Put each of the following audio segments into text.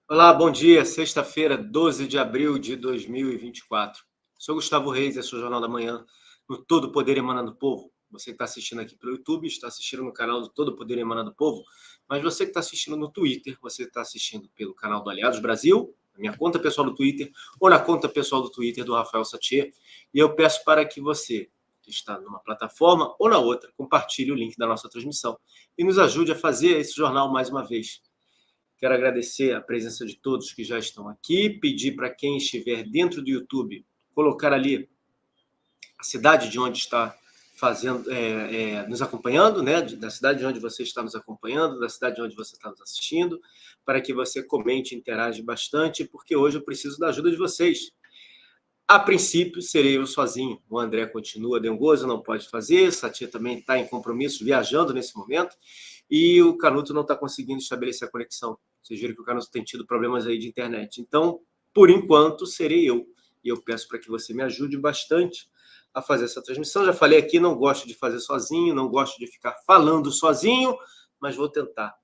Olá, bom dia. Sexta-feira, 12 de abril de 2024. Sou Gustavo Reis, esse é o Jornal da Manhã, no Todo Poder Emanando do Povo. Você que está assistindo aqui pelo YouTube, está assistindo no canal do Todo Poder Emanando do Povo, mas você que está assistindo no Twitter, você está assistindo pelo canal do Aliados Brasil, na minha conta pessoal do Twitter, ou na conta pessoal do Twitter do Rafael Satier. E eu peço para que você, que está numa plataforma ou na outra, compartilhe o link da nossa transmissão e nos ajude a fazer esse jornal mais uma vez. Quero agradecer a presença de todos que já estão aqui, pedir para quem estiver dentro do YouTube colocar ali a cidade de onde está nos acompanhando, né? Da cidade de onde você está nos acompanhando, da cidade de onde você está nos assistindo, para que você comente e interage bastante, porque hoje eu preciso da ajuda de vocês. A princípio, serei eu sozinho. O André continua dengoso, não pode fazer. Satia também está em compromisso, viajando nesse momento. E o Canuto não está conseguindo estabelecer a conexão. Vocês viram que o Canuto tem tido problemas aí de internet. Então, por enquanto, serei eu. E eu peço para que você me ajude bastante a fazer essa transmissão. Já falei aqui, não gosto de fazer sozinho, não gosto de ficar falando sozinho, mas vou tentar.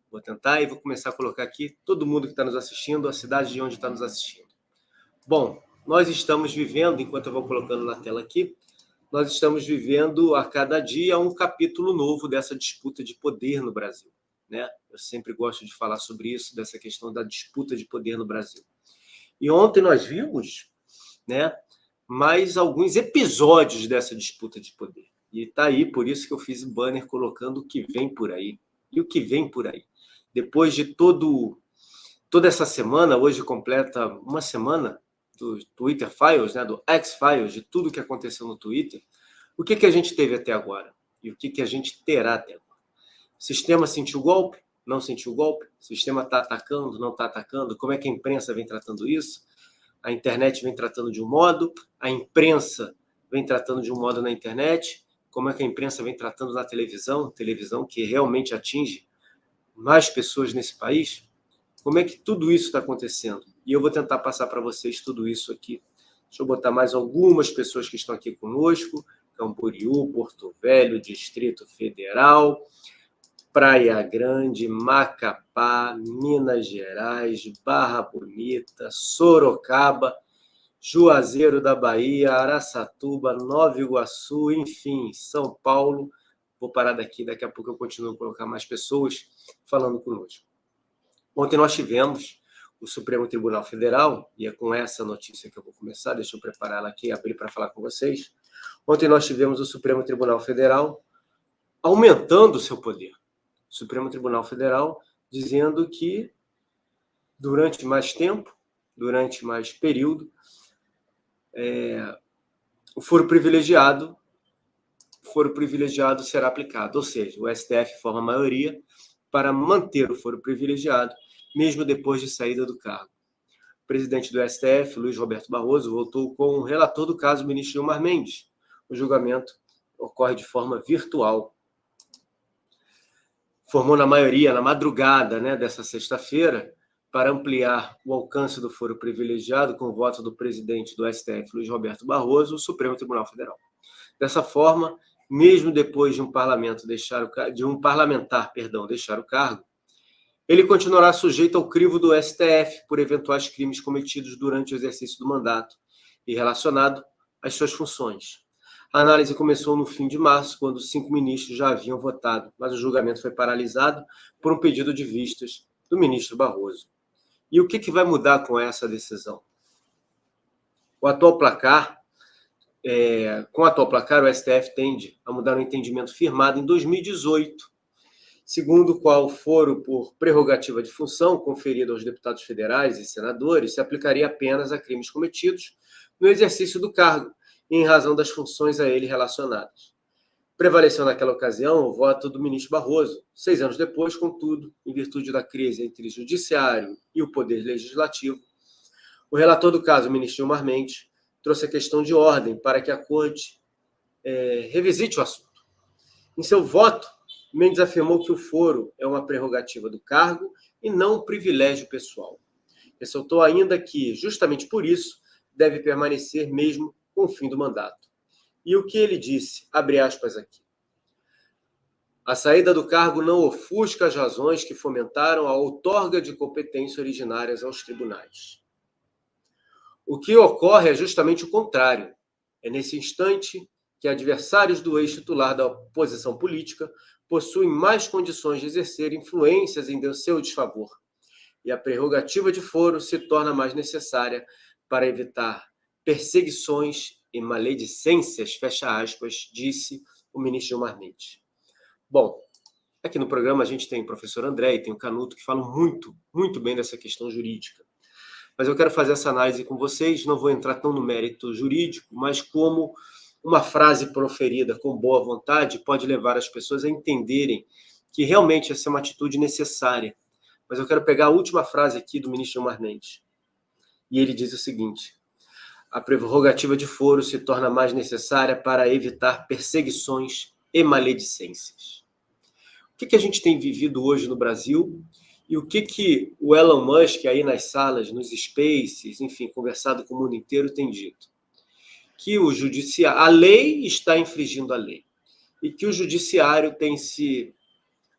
Vou tentar e vou começar a colocar aqui todo mundo que está nos assistindo, a cidade de onde está nos assistindo. Bom, nós estamos vivendo, enquanto eu vou colocando na tela aqui, nós estamos vivendo a cada dia um capítulo novo dessa disputa de poder no Brasil, né? Eu sempre gosto de falar sobre isso, dessa questão da disputa de poder no Brasil. E ontem nós vimos, né, mais alguns episódios dessa disputa de poder. E está aí, por isso que eu fiz o banner colocando o que vem por aí. E o que vem por aí. Depois de toda essa semana, hoje completa uma semana do Twitter Files, né, do X-Files, de tudo que aconteceu no Twitter, o que a gente teve até agora? E o que a gente terá até agora? O sistema sentiu golpe? Não sentiu golpe? O sistema está atacando? Não está atacando? Como é que a imprensa vem tratando isso? A internet vem tratando de um modo, a imprensa vem tratando de um modo na internet, como é que a imprensa vem tratando na televisão que realmente atinge mais pessoas nesse país? Como é que tudo isso está acontecendo? E eu vou tentar passar para vocês tudo isso aqui. Deixa eu botar mais algumas pessoas que estão aqui conosco. Camboriú, Porto Velho, Distrito Federal, Praia Grande, Macapá, Minas Gerais, Barra Bonita, Sorocaba, Juazeiro da Bahia, Araçatuba, Nova Iguaçu, enfim, São Paulo. Vou parar daqui, daqui a pouco eu continuo a colocar mais pessoas falando conosco. Ontem nós tivemos o Supremo Tribunal Federal, e é com essa notícia que eu vou começar, deixa eu preparar ela aqui, abrir para falar com vocês. Ontem nós tivemos o Supremo Tribunal Federal aumentando o seu poder. O Supremo Tribunal Federal dizendo que durante mais tempo, durante mais período, o foro privilegiado será aplicado, ou seja, o STF forma a maioria para manter o foro privilegiado, mesmo depois de saída do cargo. O presidente do STF, Luiz Roberto Barroso, votou com o relator do caso, o ministro Gilmar Mendes. O julgamento ocorre de forma virtual. Formou na maioria, na madrugada, né, dessa sexta-feira, para ampliar o alcance do foro privilegiado, com o voto do presidente do STF, Luiz Roberto Barroso, o Supremo Tribunal Federal. Dessa forma, mesmo depois de um parlamentar deixar o cargo, ele continuará sujeito ao crivo do STF por eventuais crimes cometidos durante o exercício do mandato e relacionado às suas funções. A análise começou no fim de março, quando 5 ministros já haviam votado, mas o julgamento foi paralisado por um pedido de vistas do ministro Barroso. E o que vai mudar com essa decisão? Com o atual placar, o STF tende a mudar um entendimento firmado em 2018, segundo o qual o foro por prerrogativa de função conferido aos deputados federais e senadores se aplicaria apenas a crimes cometidos no exercício do cargo, em razão das funções a ele relacionadas. Prevaleceu naquela ocasião o voto do ministro Barroso. 6 anos depois, contudo, em virtude da crise entre o judiciário e o poder legislativo, o relator do caso, o ministro Gilmar Mendes, trouxe a questão de ordem para que a Corte revisite o assunto. Em seu voto, Mendes afirmou que o foro é uma prerrogativa do cargo e não um privilégio pessoal. Ressaltou ainda que, justamente por isso, deve permanecer mesmo com o fim do mandato. E o que ele disse, abre aspas aqui: A saída do cargo não ofusca as razões que fomentaram a outorga de competência originárias aos tribunais. O que ocorre é justamente o contrário. É nesse instante que adversários do ex-titular da posição política possuem mais condições de exercer influências em seu desfavor, e a prerrogativa de foro se torna mais necessária para evitar perseguições e maledicências, fecha aspas, disse o ministro Gilmar Mendes. Bom, aqui no programa a gente tem o professor André e tem o Canuto que falam muito bem dessa questão jurídica. Mas eu quero fazer essa análise com vocês, não vou entrar tão no mérito jurídico, mas como uma frase proferida com boa vontade pode levar as pessoas a entenderem que realmente essa é uma atitude necessária. Mas eu quero pegar a última frase aqui do ministro Gilmar Mendes. E ele diz o seguinte: a prerrogativa de foro se torna mais necessária para evitar perseguições e maledicências. O que a gente tem vivido hoje no Brasil e o que o Elon Musk aí nas salas, nos spaces, enfim, conversado com o mundo inteiro, tem dito? Que o judiciário, a lei está infringindo a lei e que o judiciário tem se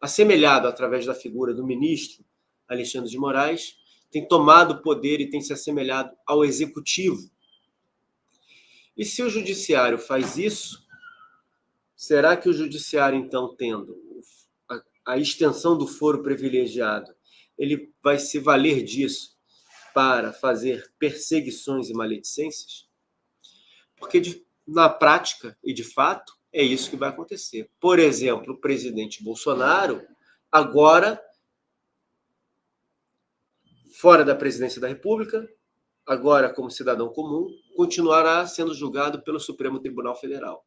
assemelhado, através da figura do ministro Alexandre de Moraes, tem tomado o poder e tem se assemelhado ao executivo. E se o judiciário faz isso, será que o judiciário, então, tendo a extensão do foro privilegiado, ele vai se valer disso para fazer perseguições e maledicências? Porque na prática e de fato é isso que vai acontecer. Por exemplo, o presidente Bolsonaro, agora fora da presidência da República, agora como cidadão comum, continuará sendo julgado pelo Supremo Tribunal Federal.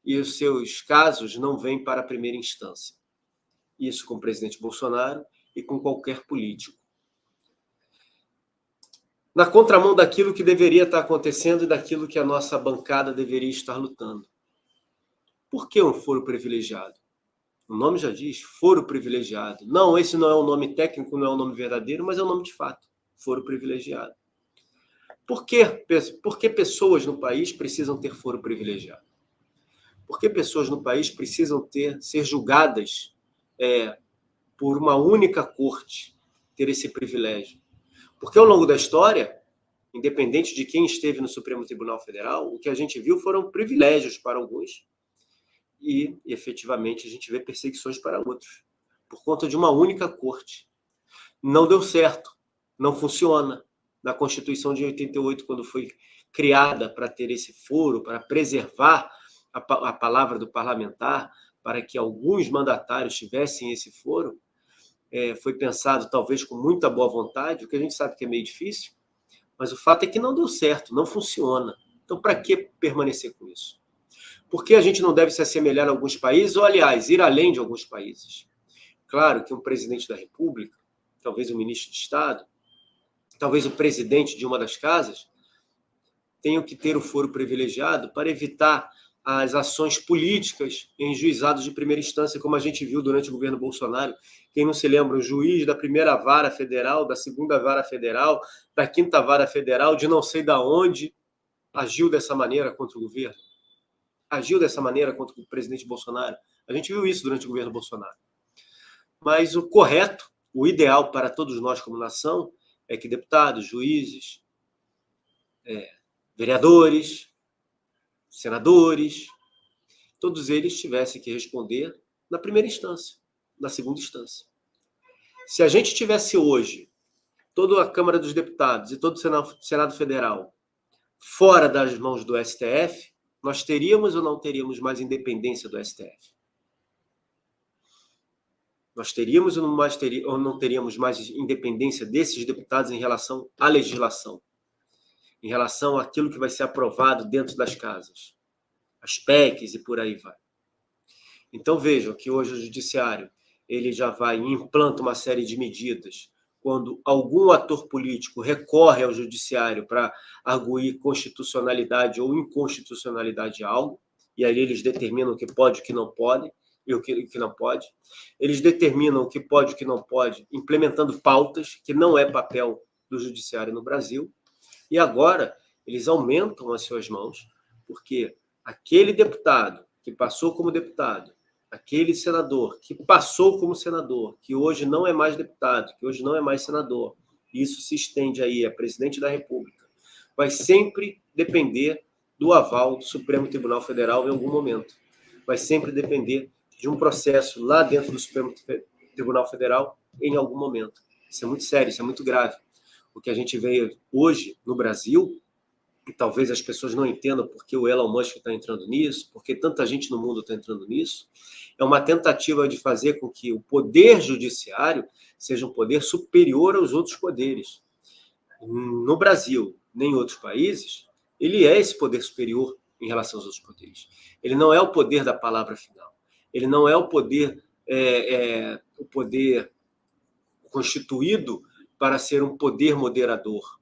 E os seus casos não vêm para a primeira instância. Isso com o presidente Bolsonaro e com qualquer político. Na contramão daquilo que deveria estar acontecendo e daquilo que a nossa bancada deveria estar lutando. Por que um foro privilegiado? O nome já diz, foro privilegiado. Não, esse não é um nome técnico, não é um nome verdadeiro, mas é um nome de fato, foro privilegiado. Por que pessoas no país precisam ter foro privilegiado? Por que pessoas no país precisam ser julgadas por uma única corte, ter esse privilégio? Porque ao longo da história, independente de quem esteve no Supremo Tribunal Federal, o que a gente viu foram privilégios para alguns e, efetivamente, a gente vê perseguições para outros, por conta de uma única corte. Não deu certo, não funciona. Na Constituição de 88, quando foi criada para ter esse foro, para preservar a palavra do parlamentar, para que alguns mandatários tivessem esse foro, foi pensado talvez com muita boa vontade, o que a gente sabe que é meio difícil, mas o fato é que não deu certo, não funciona. Então, para que permanecer com isso? Por que a gente não deve se assemelhar a alguns países, ou, aliás, ir além de alguns países? Claro que um presidente da República, talvez um ministro de Estado, talvez o presidente de uma das casas, tenham que ter o foro privilegiado para evitar as ações políticas em juizados de primeira instância, como a gente viu durante o governo Bolsonaro. Quem não se lembra, o juiz da primeira vara federal, da segunda vara federal, da quinta vara federal, de não sei da onde, agiu dessa maneira contra o governo. Agiu dessa maneira contra o presidente Bolsonaro. A gente viu isso durante o governo Bolsonaro. Mas o correto, o ideal para todos nós como nação, é que deputados, juízes, vereadores, senadores, todos eles tivessem que responder na primeira instância, na segunda instância. Se a gente tivesse hoje toda a Câmara dos Deputados e todo o Senado Federal fora das mãos do STF, nós teríamos ou não teríamos mais independência do STF? Nós teríamos ou não teríamos mais independência desses deputados em relação à legislação, em relação àquilo que vai ser aprovado dentro das casas, as PECs e por aí vai. Então vejam que hoje o judiciário ele já vai e implanta uma série de medidas quando algum ator político recorre ao judiciário para arguir constitucionalidade ou inconstitucionalidade de algo, e aí eles determinam o que pode e o que não pode, e o que não pode. Eles determinam o que pode e o que não pode, implementando pautas, que não é papel do judiciário no Brasil. E agora eles aumentam as suas mãos, porque aquele deputado que passou como deputado, aquele senador que passou como senador, que hoje não é mais deputado, que hoje não é mais senador, e isso se estende aí a presidente da República, vai sempre depender do aval do Supremo Tribunal Federal em algum momento. Vai sempre depender de um processo lá dentro do Supremo Tribunal Federal em algum momento. Isso é muito sério, isso é muito grave. O que a gente vê hoje no Brasil, e talvez as pessoas não entendam porque o Elon Musk está entrando nisso, porque tanta gente no mundo está entrando nisso, é uma tentativa de fazer com que o poder judiciário seja um poder superior aos outros poderes. No Brasil, nem em outros países, ele é esse poder superior em relação aos outros poderes. Ele não é o poder da palavra final. Ele não é o poder constituído para ser um poder moderador.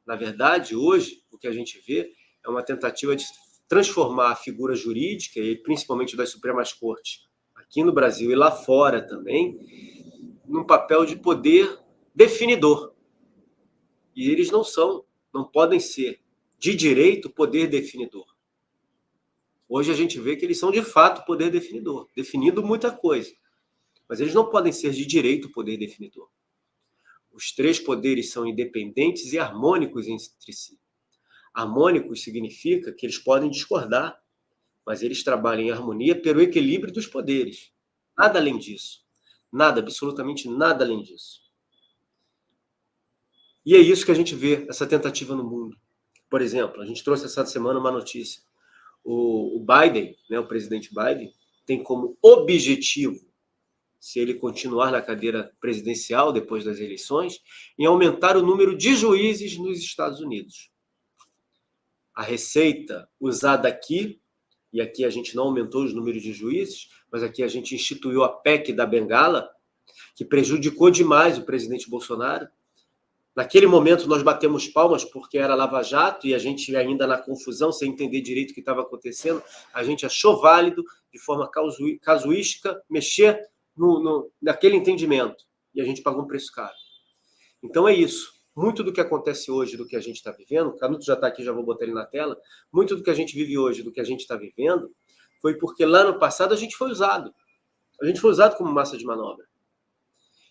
Na verdade, hoje, o que a gente vê é uma tentativa de transformar a figura jurídica, e principalmente das Supremas Cortes, aqui no Brasil e lá fora também, num papel de poder definidor. E eles não podem ser, de direito, poder definidor. Hoje a gente vê que eles são, de fato, poder definidor, definindo muita coisa. Mas eles não podem ser, de direito, poder definidor. Os três poderes são independentes e harmônicos entre si. Harmônicos significa que eles podem discordar, mas eles trabalham em harmonia pelo equilíbrio dos poderes. Nada além disso. Nada, absolutamente nada além disso. E é isso que a gente vê, essa tentativa no mundo. Por exemplo, a gente trouxe essa semana uma notícia. O Biden, né, o presidente Biden, tem como objetivo, se ele continuar na cadeira presidencial depois das eleições, em aumentar o número de juízes nos Estados Unidos. A receita usada aqui, e aqui a gente não aumentou os números de juízes, mas aqui a gente instituiu a PEC da Bengala, que prejudicou demais o presidente Bolsonaro. Naquele momento nós batemos palmas porque era Lava Jato e a gente ainda na confusão, sem entender direito o que estava acontecendo, a gente achou válido, de forma casuística, mexer naquele entendimento. E a gente pagou um preço caro. Então é isso. Muito do que acontece hoje, do que a gente está vivendo, o Canuto já está aqui, já vou botar ele na tela, muito do que a gente vive hoje, do que a gente está vivendo, foi porque lá no passado a gente foi usado. A gente foi usado como massa de manobra.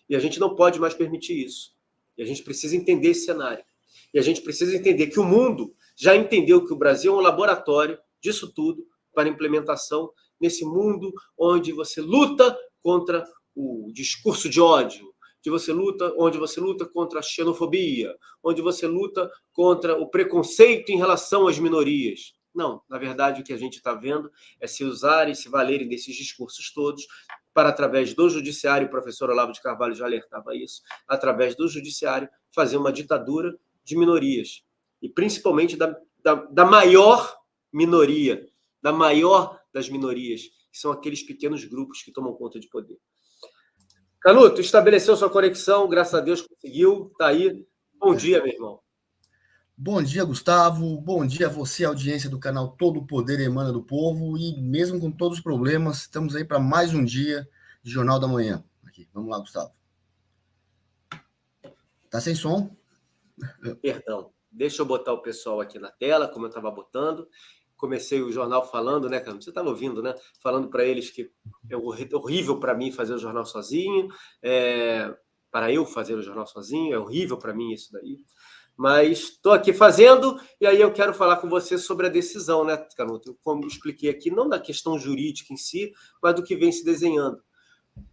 E a gente não pode mais permitir isso. E a gente precisa entender esse cenário. E a gente precisa entender que o mundo já entendeu que o Brasil é um laboratório disso tudo para implementação nesse mundo onde você luta contra o discurso de ódio, onde você luta contra a xenofobia, onde você luta contra o preconceito em relação às minorias. Não, na verdade, o que a gente está vendo é se usarem, se valerem desses discursos todos para, através do judiciário, o professor Olavo de Carvalho já alertava isso, através do judiciário, fazer uma ditadura de minorias. E principalmente da maior minoria, da maior das minorias, que são aqueles pequenos grupos que tomam conta de poder. Canuto, estabeleceu sua conexão, graças a Deus conseguiu, está aí. Bom dia, meu irmão. Bom dia, Gustavo. Bom dia a você, audiência do canal Todo o Poder Emana do Povo. E mesmo com todos os problemas, estamos aí para mais um dia de Jornal da Manhã. Aqui. Vamos lá, Gustavo. Tá sem som? Perdão. Deixa eu botar o pessoal aqui na tela, como eu estava botando. Comecei o jornal falando, né, Canuto? Você estava ouvindo, né? Falando para eles que é horrível para mim fazer o jornal sozinho, para eu fazer o jornal sozinho, é horrível para mim isso daí. Mas estou aqui fazendo, e aí eu quero falar com você sobre a decisão, né, Canuto? Como eu expliquei aqui, não da questão jurídica em si, mas do que vem se desenhando.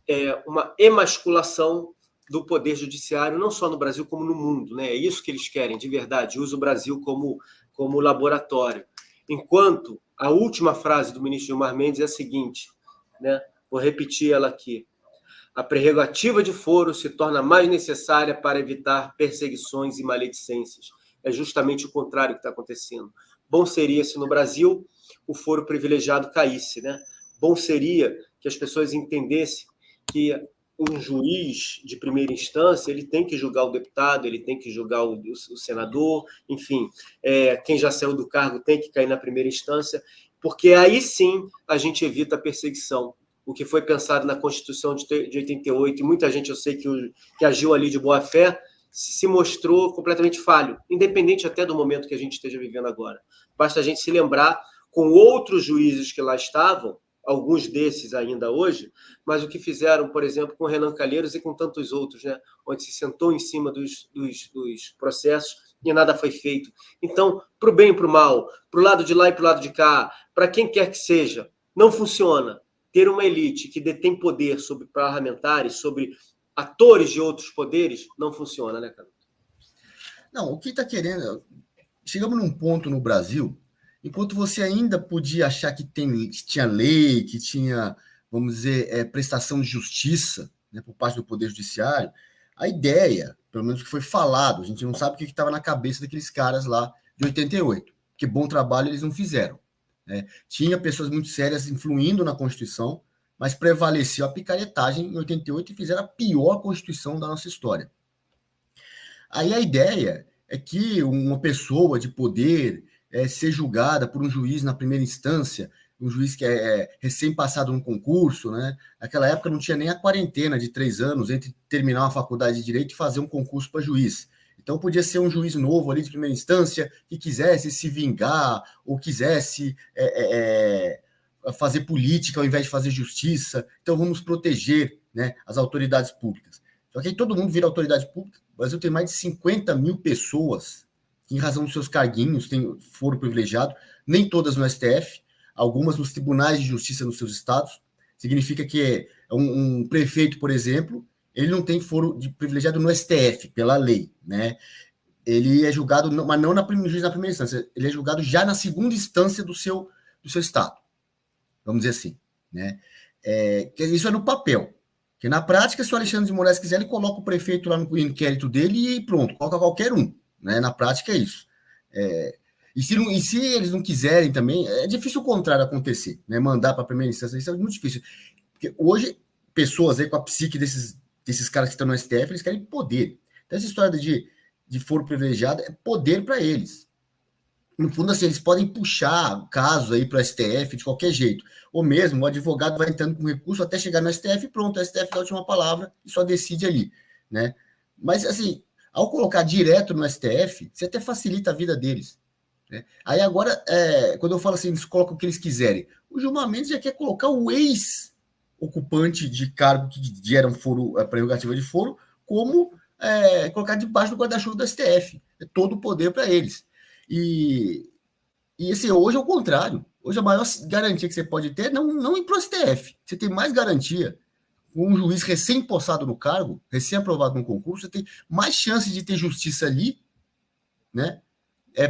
É uma emasculação do poder judiciário, não só no Brasil, como no mundo, né? É isso que eles querem, de verdade. Usa o Brasil como laboratório. Enquanto a última frase do ministro Gilmar Mendes é a seguinte, né? Vou repetir ela aqui. A prerrogativa de foro se torna mais necessária para evitar perseguições e maledicências. É justamente o contrário que está acontecendo. Bom seria se no Brasil o foro privilegiado caísse, né? Bom seria que as pessoas entendessem que um juiz de primeira instância ele tem que julgar o deputado, ele tem que julgar o senador, enfim, quem já saiu do cargo tem que cair na primeira instância, porque aí sim a gente evita a perseguição. O que foi pensado na Constituição de 88, e muita gente, eu sei, que agiu ali de boa fé, se mostrou completamente falho, independente até do momento que a gente esteja vivendo agora. Basta a gente se lembrar com outros juízes que lá estavam, alguns desses ainda hoje, mas o que fizeram, por exemplo, com Renan Calheiros e com tantos outros, né? Onde se sentou em cima dos processos e nada foi feito. Então, para o bem e para o mal, para o lado de lá e para o lado de cá, para quem quer que seja, não funciona. Ter uma elite que detém poder sobre parlamentares, sobre atores de outros poderes, não funciona, né, cara? Não, o que está querendo... Chegamos num ponto no Brasil, enquanto você ainda podia achar que tinha lei, que tinha, vamos dizer, prestação de justiça, né, por parte do Poder Judiciário, a ideia, pelo menos que foi falado, a gente não sabe o que estava na cabeça daqueles caras lá de 88, porque bom trabalho eles não fizeram. Né? Tinha pessoas muito sérias influindo na Constituição, mas prevaleceu a picaretagem em 88 e fizeram a pior Constituição da nossa história. Aí a ideia é que uma pessoa de poder ser julgada por um juiz na primeira instância, um juiz que é recém-passado num concurso, né? Naquela época não tinha nem a quarentena de 3 anos entre terminar uma faculdade de Direito e fazer um concurso para juiz. Então podia ser um juiz novo ali de primeira instância que quisesse se vingar ou quisesse fazer política ao invés de fazer justiça. Então vamos proteger, né, as autoridades públicas. Só que aí todo mundo vira autoridade pública. O Brasil tem mais de 50 mil pessoas que, em razão dos seus carguinhos, têm foro privilegiado, nem todas no STF, algumas nos tribunais de justiça nos seus estados. Significa que um prefeito, por exemplo, ele não tem foro de privilegiado no STF, pela lei, né? Ele é julgado, mas não na primeira instância, ele é julgado já na segunda instância do seu estado, vamos dizer assim, né? Isso é no papel. Porque na prática, se o Alexandre de Moraes quiser, ele coloca o prefeito lá no inquérito dele e pronto, coloca qualquer um. Né? Na prática é isso. E se eles não quiserem também, é difícil o contrário acontecer, né? Mandar para a primeira instância, isso é muito difícil. Porque hoje, pessoas aí com a psique desses caras que estão no STF, eles querem poder. Então, essa história de foro privilegiado é poder para eles. No fundo, assim, eles podem puxar casos aí para o STF de qualquer jeito. Ou mesmo, o advogado vai entrando com recurso até chegar no STF e pronto, o STF dá a última palavra e só decide ali, né? Mas, assim, ao colocar direto no STF, você até facilita a vida deles. Né? Aí agora, quando eu falo assim, eles colocam o que eles quiserem, o Gilmar Mendes já quer colocar o ex-ocupante de cargo que gera um foro, a prerrogativa de foro, como colocar debaixo do guarda-chuva do STF. É todo o poder para eles. E assim, hoje é o contrário. Hoje a maior garantia que você pode ter é não ir para o STF. Você tem mais garantia com um juiz recém-possado no cargo, recém-aprovado no concurso, você tem mais chances de ter justiça ali, né?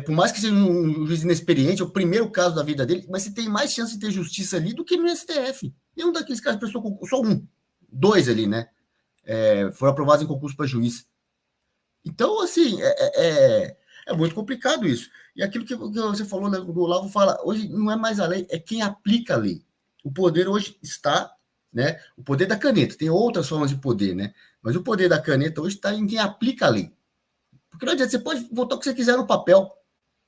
Por mais que seja um juiz inexperiente, é o primeiro caso da vida dele, mas você tem mais chance de ter justiça ali do que no STF. Nenhum daqueles caras prestou concurso, só um. 2 ali, né? Foram aprovados em concurso para juiz. Então, assim, é muito complicado isso. E aquilo que você falou, né, do Olavo fala, hoje não é mais a lei, é quem aplica a lei. O poder hoje está, né? O poder da caneta, tem outras formas de poder, né? Mas o poder da caneta hoje está em quem aplica a lei. Porque não adianta, você pode votar o que você quiser no papel.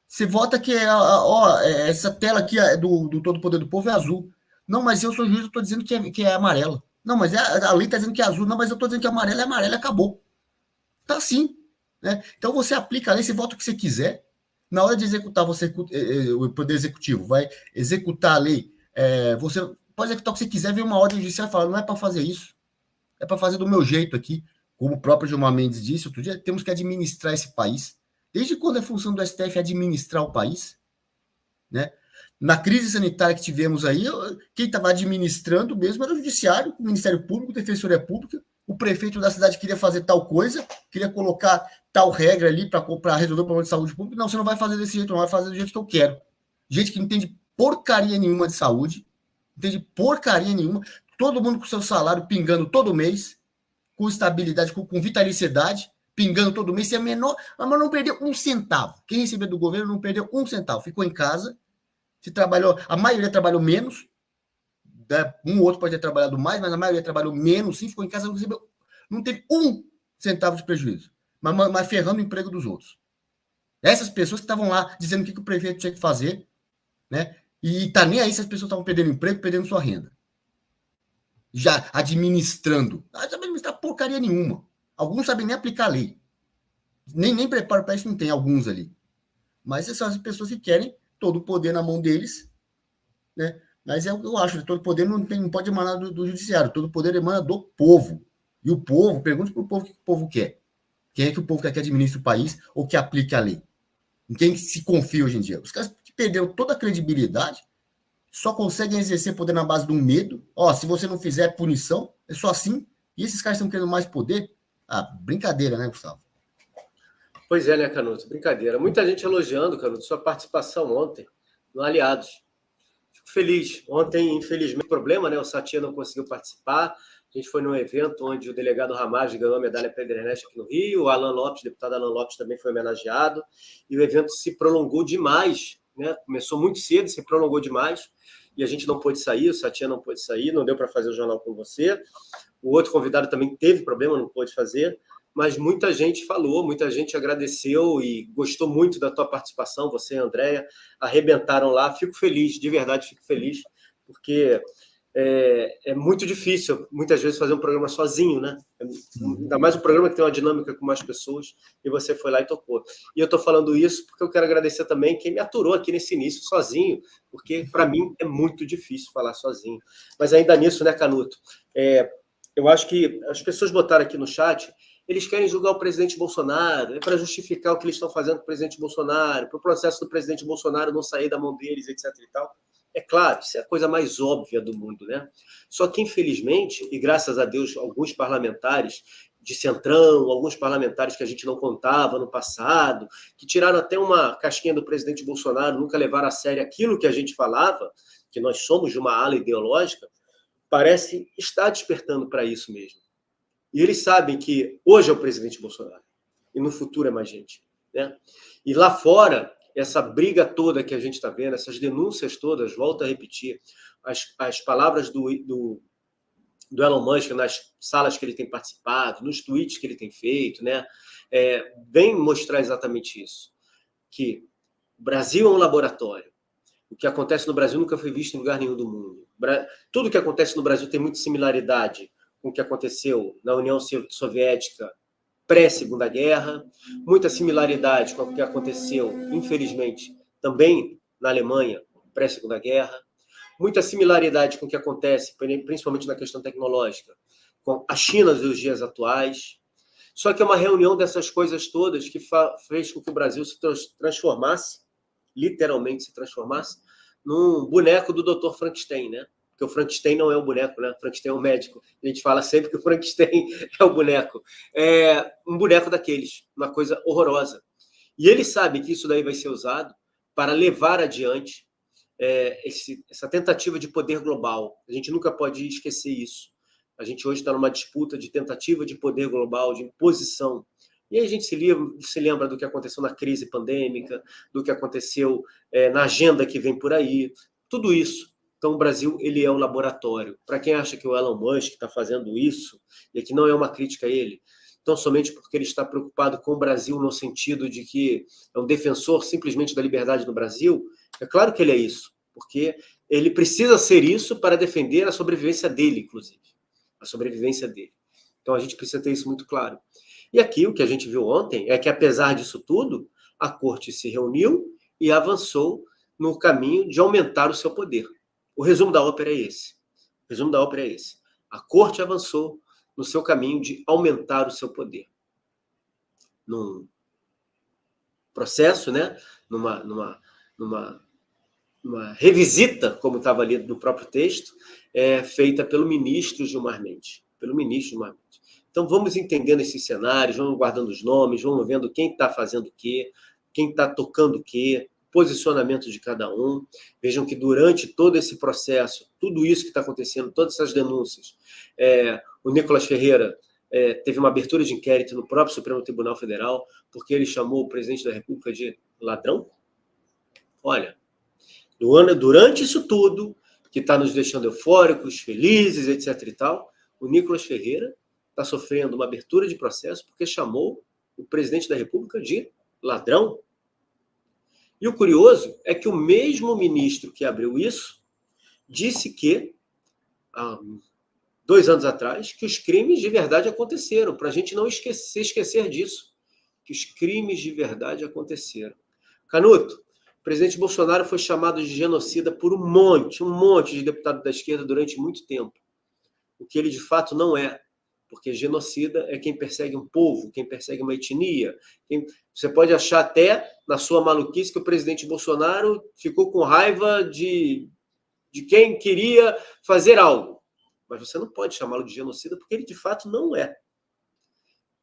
Você vota que essa tela aqui do Todo o Poder do Povo é azul. Não, mas eu sou juiz, eu estou dizendo que é amarela. Não, mas a lei está dizendo que é azul. Não, mas eu estou dizendo que é amarela, acabou. Tá assim. Né? Então você aplica a lei, você vota o que você quiser. Na hora de executar, o Poder Executivo vai executar a lei. Você pode executar o que você quiser, vem uma ordem judicial e fala, não é para fazer isso. É para fazer do meu jeito aqui. Como o próprio Gilmar Mendes disse outro dia, temos que administrar esse país. Desde quando é função do STF administrar o país? Né? Na crise sanitária que tivemos aí, quem estava administrando mesmo era o Judiciário, o Ministério Público, a Defensoria Pública. O prefeito da cidade queria fazer tal coisa, queria colocar tal regra ali para resolver o problema de saúde pública. Não, você não vai fazer desse jeito, não, vai fazer do jeito que eu quero. Gente que não entende porcaria nenhuma de saúde, não entende porcaria nenhuma, todo mundo com seu salário pingando todo mês, com estabilidade, com vitaliciedade, pingando todo mês, se é menor, mas não perdeu um centavo. Quem recebeu do governo não perdeu um centavo, ficou em casa, se trabalhou, a maioria trabalhou menos, um ou outro pode ter trabalhado mais, mas a maioria trabalhou menos, sim, ficou em casa, não teve um centavo de prejuízo, mas ferrando o emprego dos outros. Essas pessoas que estavam lá dizendo o que o prefeito tinha que fazer, né? E tá nem aí se as pessoas estavam perdendo emprego, perdendo sua renda. Já administrando. Não sabe administrar porcaria nenhuma. Alguns sabem nem aplicar a lei. Nem preparo para isso não tem, alguns ali. Mas essas são as pessoas que querem todo o poder na mão deles, né? Mas é o que eu acho, todo poder não pode emanar do judiciário, todo poder emana do povo. E o povo, pergunte para o povo o que o povo quer. Quem é que o povo quer que administre o país ou que aplique a lei? Em quem se confia hoje em dia? Os caras que perderam toda a credibilidade só conseguem exercer poder na base do medo. Ó, se você não fizer punição, é só assim. E esses caras estão querendo mais poder? Ah, brincadeira, né, Gustavo? Pois é, né, Canuto? Brincadeira. Muita gente elogiando, Canuto, sua participação ontem no Aliados. Fico feliz. Ontem, infelizmente, problema, né? O Satya não conseguiu participar. A gente foi num evento onde o delegado Ramage ganhou a medalha Pedro Ernesto aqui no Rio, o Alan Lopes, o deputado Alan Lopes, também foi homenageado, e o evento se prolongou demais, né? Começou muito cedo, se prolongou demais, e a gente não pôde sair, o Satya não pôde sair, não deu para fazer o jornal com você. O outro convidado também teve problema, não pôde fazer, mas muita gente falou, muita gente agradeceu e gostou muito da tua participação, você e a Andréia, arrebentaram lá. Fico feliz, de verdade fico feliz, porque é muito difícil, muitas vezes, fazer um programa sozinho, né? Ainda mais um programa que tem uma dinâmica com mais pessoas, e você foi lá e tocou. E eu estou falando isso porque eu quero agradecer também quem me aturou aqui nesse início sozinho, porque, para mim, é muito difícil falar sozinho. Mas ainda nisso, né, Canuto? Eu acho que as pessoas botaram aqui no chat, eles querem julgar o presidente Bolsonaro, para justificar o que eles estão fazendo com o presidente Bolsonaro, para o processo do presidente Bolsonaro não sair da mão deles, etc. e tal. É claro, isso é a coisa mais óbvia do mundo, né? Só que, infelizmente, e graças a Deus, alguns parlamentares de centrão, alguns parlamentares que a gente não contava no passado, que tiraram até uma casquinha do presidente Bolsonaro, nunca levaram a sério aquilo que a gente falava, que nós somos de uma ala ideológica, parece estar despertando para isso mesmo. E eles sabem que hoje é o presidente Bolsonaro e no futuro é mais gente, né? E lá fora, essa briga toda que a gente está vendo, essas denúncias todas, volto a repetir, as palavras do Elon Musk nas salas que ele tem participado, nos tweets que ele tem feito, né? Vem mostrar exatamente isso, que o Brasil é um laboratório. O que acontece no Brasil nunca foi visto em lugar nenhum do mundo. Tudo que acontece no Brasil tem muita similaridade com o que aconteceu na União Soviética pré-Segunda Guerra, muita similaridade com o que aconteceu, infelizmente, também na Alemanha pré-Segunda Guerra, muita similaridade com o que acontece, principalmente na questão tecnológica, com a China dos dias atuais. Só que é uma reunião dessas coisas todas que fez com que o Brasil se transformasse, literalmente se transformasse, num boneco do Dr. Frankenstein, né? Porque o Frankenstein não é um boneco, né? O Frankenstein é um médico. A gente fala sempre que o Frankenstein é o boneco. É um boneco daqueles, uma coisa horrorosa. E eles sabem que isso daí vai ser usado para levar adiante essa tentativa de poder global. A gente nunca pode esquecer isso. A gente hoje está numa disputa de tentativa de poder global, de imposição. E aí a gente se lembra do que aconteceu na crise pandêmica, do que aconteceu na agenda que vem por aí, tudo isso. Então, o Brasil, ele é um laboratório. Para quem acha que o Elon Musk está fazendo isso, e que não é uma crítica a ele, então somente porque ele está preocupado com o Brasil no sentido de que é um defensor simplesmente da liberdade no Brasil, é claro que ele é isso, porque ele precisa ser isso para defender a sobrevivência dele, inclusive. A sobrevivência dele. Então, a gente precisa ter isso muito claro. E aqui, o que a gente viu ontem é que, apesar disso tudo, a corte se reuniu e avançou no caminho de aumentar o seu poder. O resumo da ópera é esse. O resumo da ópera é esse. A corte avançou no seu caminho de aumentar o seu poder. Num processo, né? numa revisita, como estava ali no próprio texto, feita pelo ministro Gilmar Mendes. Então, vamos entendendo esses cenários, vamos guardando os nomes, vamos vendo quem está fazendo o quê, quem está tocando o quê, posicionamento de cada um. Vejam que durante todo esse processo, tudo isso que está acontecendo, todas essas denúncias, o Nicolas Ferreira teve uma abertura de inquérito no próprio Supremo Tribunal Federal, porque ele chamou o presidente da República de ladrão. Olha, durante isso tudo, que está nos deixando eufóricos, felizes, etc. e tal, o Nicolas Ferreira está sofrendo uma abertura de processo porque chamou o presidente da República de ladrão. E o curioso é que o mesmo ministro que abriu isso disse que, há 2 anos atrás, que os crimes de verdade aconteceram, para a gente não esquecer disso, que os crimes de verdade aconteceram. Canuto, presidente Bolsonaro foi chamado de genocida por um monte de deputado da esquerda durante muito tempo. O que ele de fato não é. Porque genocida é quem persegue um povo, quem persegue uma etnia. Você pode achar até, na sua maluquice, que o presidente Bolsonaro ficou com raiva de quem queria fazer algo. Mas você não pode chamá-lo de genocida, porque ele de fato não é.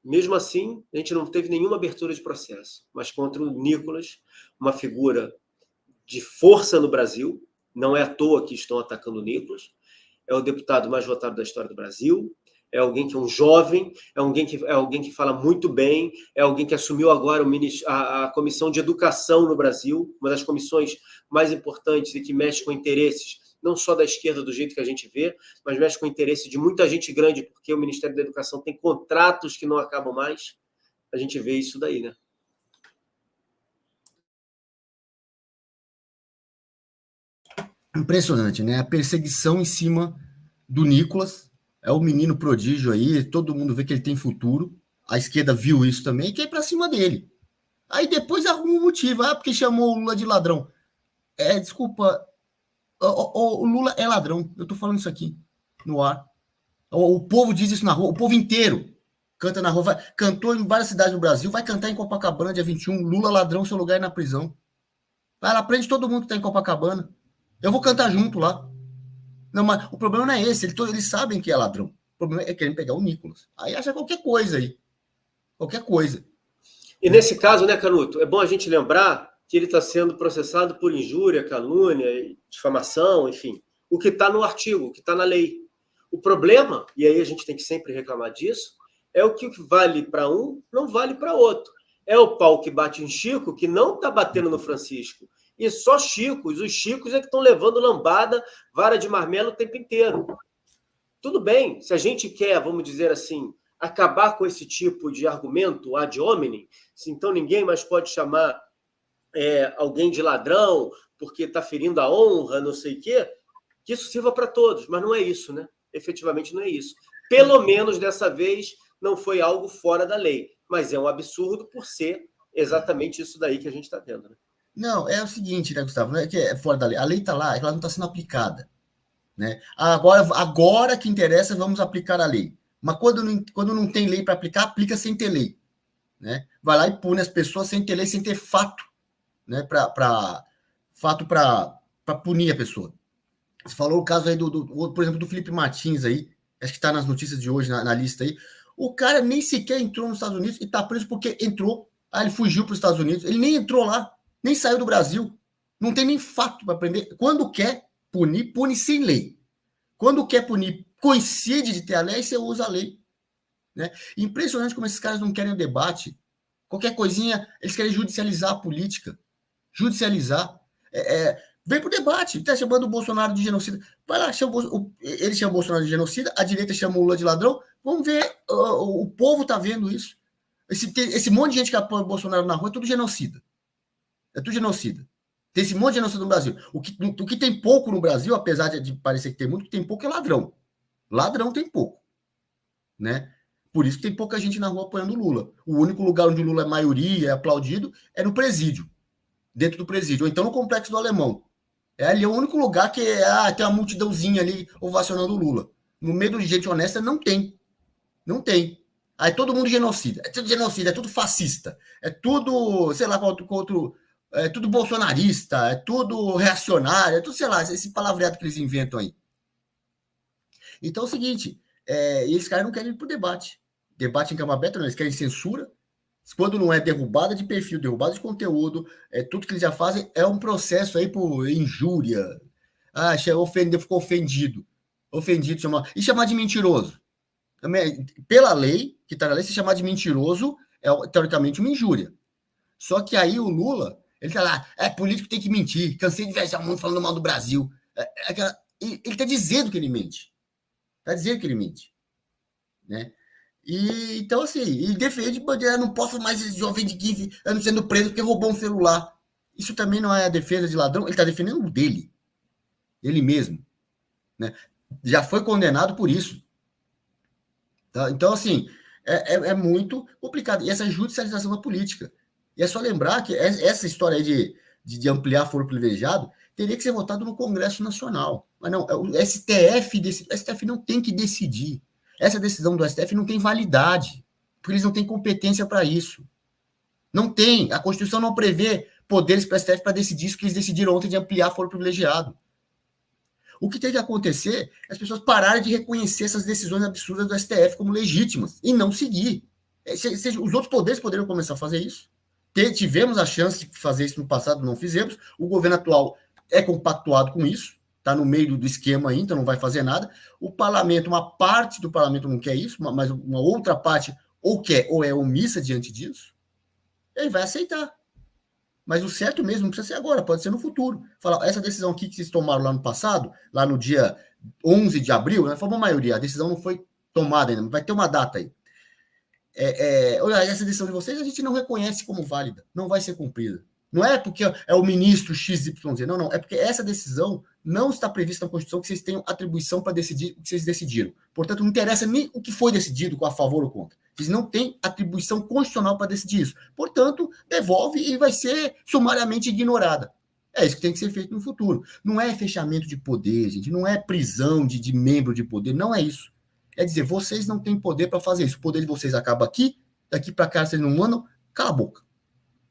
Mesmo assim, a gente não teve nenhuma abertura de processo. Mas contra o Nicolas, uma figura de força no Brasil, não é à toa que estão atacando o Nicolas, é o deputado mais votado da história do Brasil, é alguém que é um jovem, é alguém que fala muito bem, é alguém que assumiu agora a Comissão de Educação no Brasil, uma das comissões mais importantes e que mexe com interesses, não só da esquerda do jeito que a gente vê, mas mexe com o interesse de muita gente grande, porque o Ministério da Educação tem contratos que não acabam mais. A gente vê isso daí, né? Impressionante, né? A perseguição em cima do Nicolas, é o menino prodígio aí, todo mundo vê que ele tem futuro, a esquerda viu isso também e quer ir para cima dele. Aí depois arruma um motivo, porque chamou o Lula de ladrão. Desculpa, o Lula é ladrão, eu tô falando isso aqui, no ar. O povo diz isso na rua, o povo inteiro canta na rua, cantou em várias cidades do Brasil, vai cantar em Copacabana dia 21, Lula ladrão, seu lugar é na prisão. Vai lá, prende todo mundo que tá em Copacabana. Eu vou cantar junto lá. Não, mas o problema não é esse. Eles sabem que é ladrão. O problema é querer pegar o Nicolas. Aí acha qualquer coisa aí. Qualquer coisa. E nesse caso, né, Canuto, é bom a gente lembrar que ele está sendo processado por injúria, calúnia, difamação, enfim. O que está no artigo, o que está na lei. O problema, e aí a gente tem que sempre reclamar disso, é o que vale para um, não vale para outro. É o pau que bate em Chico, que não está batendo no Francisco. E só Chicos, os Chicos é que estão levando lambada, vara de marmelo o tempo inteiro. Tudo bem, se a gente quer, vamos dizer assim, acabar com esse tipo de argumento ad hominem, se então ninguém mais pode chamar alguém de ladrão porque está ferindo a honra, não sei o quê, que isso sirva para todos, mas não é isso, né? Efetivamente não é isso. Pelo menos dessa vez não foi algo fora da lei, mas é um absurdo por ser exatamente isso daí que a gente está vendo, né? Não, é o seguinte, né, Gustavo? Não é que é fora da lei. A lei está lá, ela não está sendo aplicada. Né? Agora que interessa, vamos aplicar a lei. Mas quando não tem lei para aplicar, aplica sem ter lei. Né? Vai lá e pune as pessoas sem ter lei, sem ter fato. Né? Fato para punir a pessoa. Você falou o caso aí, por exemplo, do Felipe Martins aí, acho que está nas notícias de hoje, na lista aí. O cara nem sequer entrou nos Estados Unidos e está preso porque entrou. Ele fugiu para os Estados Unidos. Ele nem entrou lá. Nem saiu do Brasil. Não tem nem fato para prender. Quando quer punir, pune sem lei. Quando quer punir, coincide de ter a lei, você usa a lei. Né? Impressionante como esses caras não querem o debate. Qualquer coisinha, eles querem judicializar a política. Judicializar. Vem para o debate. Está chamando o Bolsonaro de genocida. Vai lá, ele chama o Bolsonaro de genocida, a direita chama o Lula de ladrão. Vamos ver, o povo está vendo isso. Esse monte de gente que apoia o Bolsonaro na rua é tudo genocida. É tudo genocida. Tem esse monte de genocida no Brasil. O que tem pouco no Brasil, apesar de parecer que tem muito, o que tem pouco é ladrão. Ladrão tem pouco. Né? Por isso que tem pouca gente na rua apoiando o Lula. O único lugar onde o Lula é maioria, é aplaudido, é no presídio. Dentro do presídio. Ou então no Complexo do Alemão. Ali é o único lugar que tem uma multidãozinha ali ovacionando o Lula. No meio de gente honesta, não tem. Não tem. Aí todo mundo genocida. É tudo genocida, é tudo fascista. É tudo, sei lá, outro é tudo bolsonarista, é tudo reacionário, é tudo, sei lá, esse palavreado que eles inventam aí. Então é o seguinte, esses caras não querem ir para o debate. Debate em cama aberta, não, eles querem censura. Quando não é derrubada de perfil, derrubada de conteúdo, tudo que eles já fazem é um processo aí por injúria. Ficou ofendido. Ofendido, chamar de mentiroso. Pela lei, que está na lei, se chamar de mentiroso é, teoricamente, uma injúria. Só que aí o Lula, ele tá lá, político tem que mentir, cansei de viajar o mundo falando mal do Brasil. Ele está dizendo que ele mente. Está dizendo que ele mente. Né? E, então, assim, ele defende, não posso mais esse jovem de 15 anos sendo preso porque roubou um celular. Isso também não é a defesa de ladrão, ele está defendendo o dele. Ele mesmo. Né? Já foi condenado por isso. Tá? Então, assim, é muito complicado. E essa judicialização da política. E é só lembrar que essa história aí de ampliar foro privilegiado, teria que ser votado no Congresso Nacional. Mas não, o STF não tem que decidir. Essa decisão do STF não tem validade, porque eles não têm competência para isso. Não tem. A Constituição não prevê poderes para o STF para decidir isso que eles decidiram ontem de ampliar foro privilegiado. O que tem que acontecer é as pessoas pararem de reconhecer essas decisões absurdas do STF como legítimas e não seguir. Os outros poderes poderiam começar a fazer isso. Tivemos a chance de fazer isso no passado, não fizemos. O governo atual é compactuado com isso, está no meio do esquema aí, então não vai fazer nada. O parlamento, uma parte do parlamento não quer isso, mas uma outra parte ou quer ou é omissa diante disso, ele vai aceitar. Mas o certo mesmo não precisa ser agora, pode ser no futuro. Falar, essa decisão aqui que vocês tomaram lá no passado, lá no dia 11 de abril, né, foi uma maioria, a decisão não foi tomada ainda, vai ter uma data aí. Olha, essa decisão de vocês a gente não reconhece como válida, não vai ser cumprida. Não é porque é o ministro XYZ, não, é porque essa decisão não está prevista na Constituição que vocês tenham atribuição para decidir o que vocês decidiram. Portanto, não interessa nem o que foi decidido, a favor ou contra. Vocês não têm atribuição constitucional para decidir isso. Portanto, devolve e vai ser sumariamente ignorada. É isso que tem que ser feito no futuro. Não é fechamento de poder, gente, não é prisão de membro de poder, não é isso. É dizer, vocês não têm poder para fazer isso. O poder de vocês acaba aqui, daqui para cá vocês não mandam, cala a boca.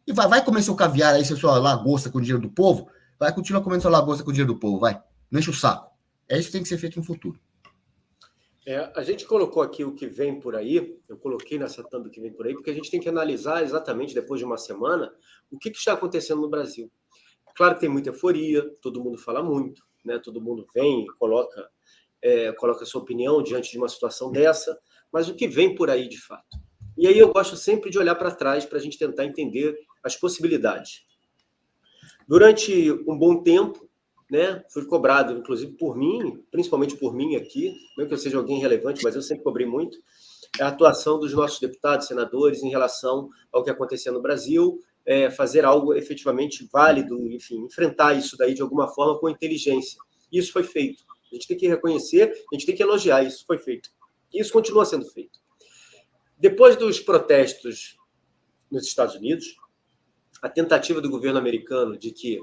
E vai comer seu caviar aí, sua lagosta com o dinheiro do povo, vai continuar comendo sua lagosta com o dinheiro do povo, vai. Não enche o saco. É isso que tem que ser feito no futuro. A gente colocou aqui o que vem por aí, eu coloquei nessa thumb que vem por aí, porque a gente tem que analisar exatamente, depois de uma semana, o que está acontecendo no Brasil. Claro que tem muita euforia, todo mundo fala muito, né? Todo mundo vem e coloca a sua opinião diante de uma situação dessa, mas o que vem por aí de fato? E aí eu gosto sempre de olhar para trás para a gente tentar entender as possibilidades. Durante um bom tempo, né, fui cobrado, inclusive por mim, principalmente por mim aqui, não que eu seja alguém relevante, mas eu sempre cobrei muito, a atuação dos nossos deputados, senadores, em relação ao que acontecia no Brasil, fazer algo efetivamente válido, enfim, enfrentar isso daí de alguma forma com inteligência. Isso foi feito. A gente tem que reconhecer, a gente tem que elogiar, isso foi feito. E isso continua sendo feito. Depois dos protestos nos Estados Unidos, a tentativa do governo americano de que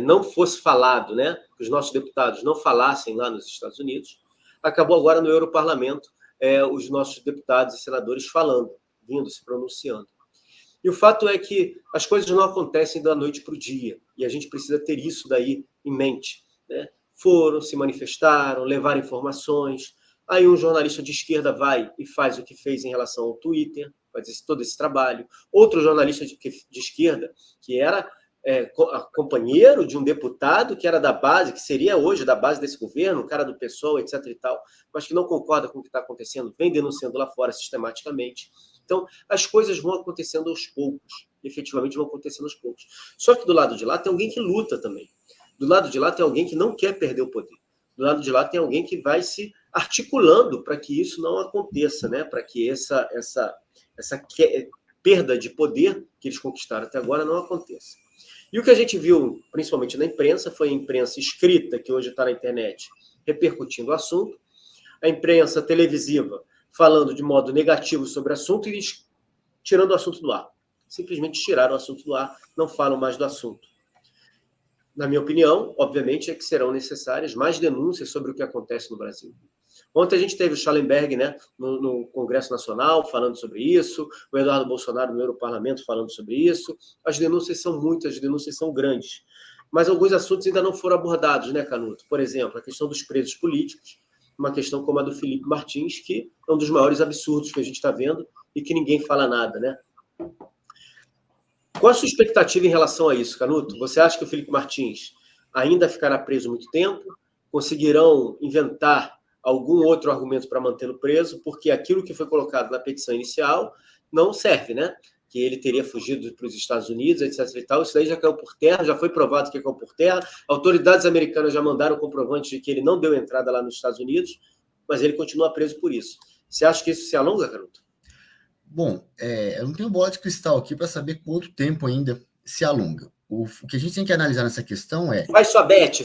não fosse falado, né, que os nossos deputados não falassem lá nos Estados Unidos, acabou agora no Europarlamento, os nossos deputados e senadores falando, vindo, se pronunciando. E o fato é que as coisas não acontecem da noite para o dia, e a gente precisa ter isso daí em mente, né? Foram, se manifestaram, levaram informações, aí um jornalista de esquerda vai e faz o que fez em relação ao Twitter, faz todo esse trabalho. Outro jornalista de esquerda, que era companheiro de um deputado que era da base, que seria hoje da base desse governo, um cara do PSOL, etc. e tal, mas que não concorda com o que está acontecendo, vem denunciando lá fora sistematicamente. Então, as coisas vão acontecendo aos poucos, efetivamente vão acontecendo aos poucos. Só que do lado de lá tem alguém que luta também. Do lado de lá tem alguém que não quer perder o poder. Do lado de lá tem alguém que vai se articulando para que isso não aconteça, né? Para que essa perda de poder que eles conquistaram até agora não aconteça. E o que a gente viu, principalmente na imprensa, foi a imprensa escrita, que hoje está na internet, repercutindo o assunto, a imprensa televisiva falando de modo negativo sobre o assunto e tirando o assunto do ar. Simplesmente tiraram o assunto do ar, não falam mais do assunto. Na minha opinião, obviamente, é que serão necessárias mais denúncias sobre o que acontece no Brasil. Ontem a gente teve o Schallenberg, né, no Congresso Nacional falando sobre isso, o Eduardo Bolsonaro no Europarlamento falando sobre isso. As denúncias são muitas, as denúncias são grandes. Mas alguns assuntos ainda não foram abordados, né, Canuto? Por exemplo, a questão dos presos políticos, uma questão como a do Felipe Martins, que é um dos maiores absurdos que a gente está vendo e que ninguém fala nada, né? Qual a sua expectativa em relação a isso, Canuto? Você acha que o Felipe Martins ainda ficará preso muito tempo? Conseguirão inventar algum outro argumento para mantê-lo preso? Porque aquilo que foi colocado na petição inicial não serve, né? Que ele teria fugido para os Estados Unidos, etc. e tal. Isso daí já caiu por terra, já foi provado que caiu por terra. Autoridades americanas já mandaram comprovante de que ele não deu entrada lá nos Estados Unidos, mas ele continua preso por isso. Você acha que isso se alonga, Canuto? Bom, eu não tenho bola de cristal aqui para saber quanto tempo ainda se alonga. O que a gente tem que analisar nessa questão é... Faz sua bet,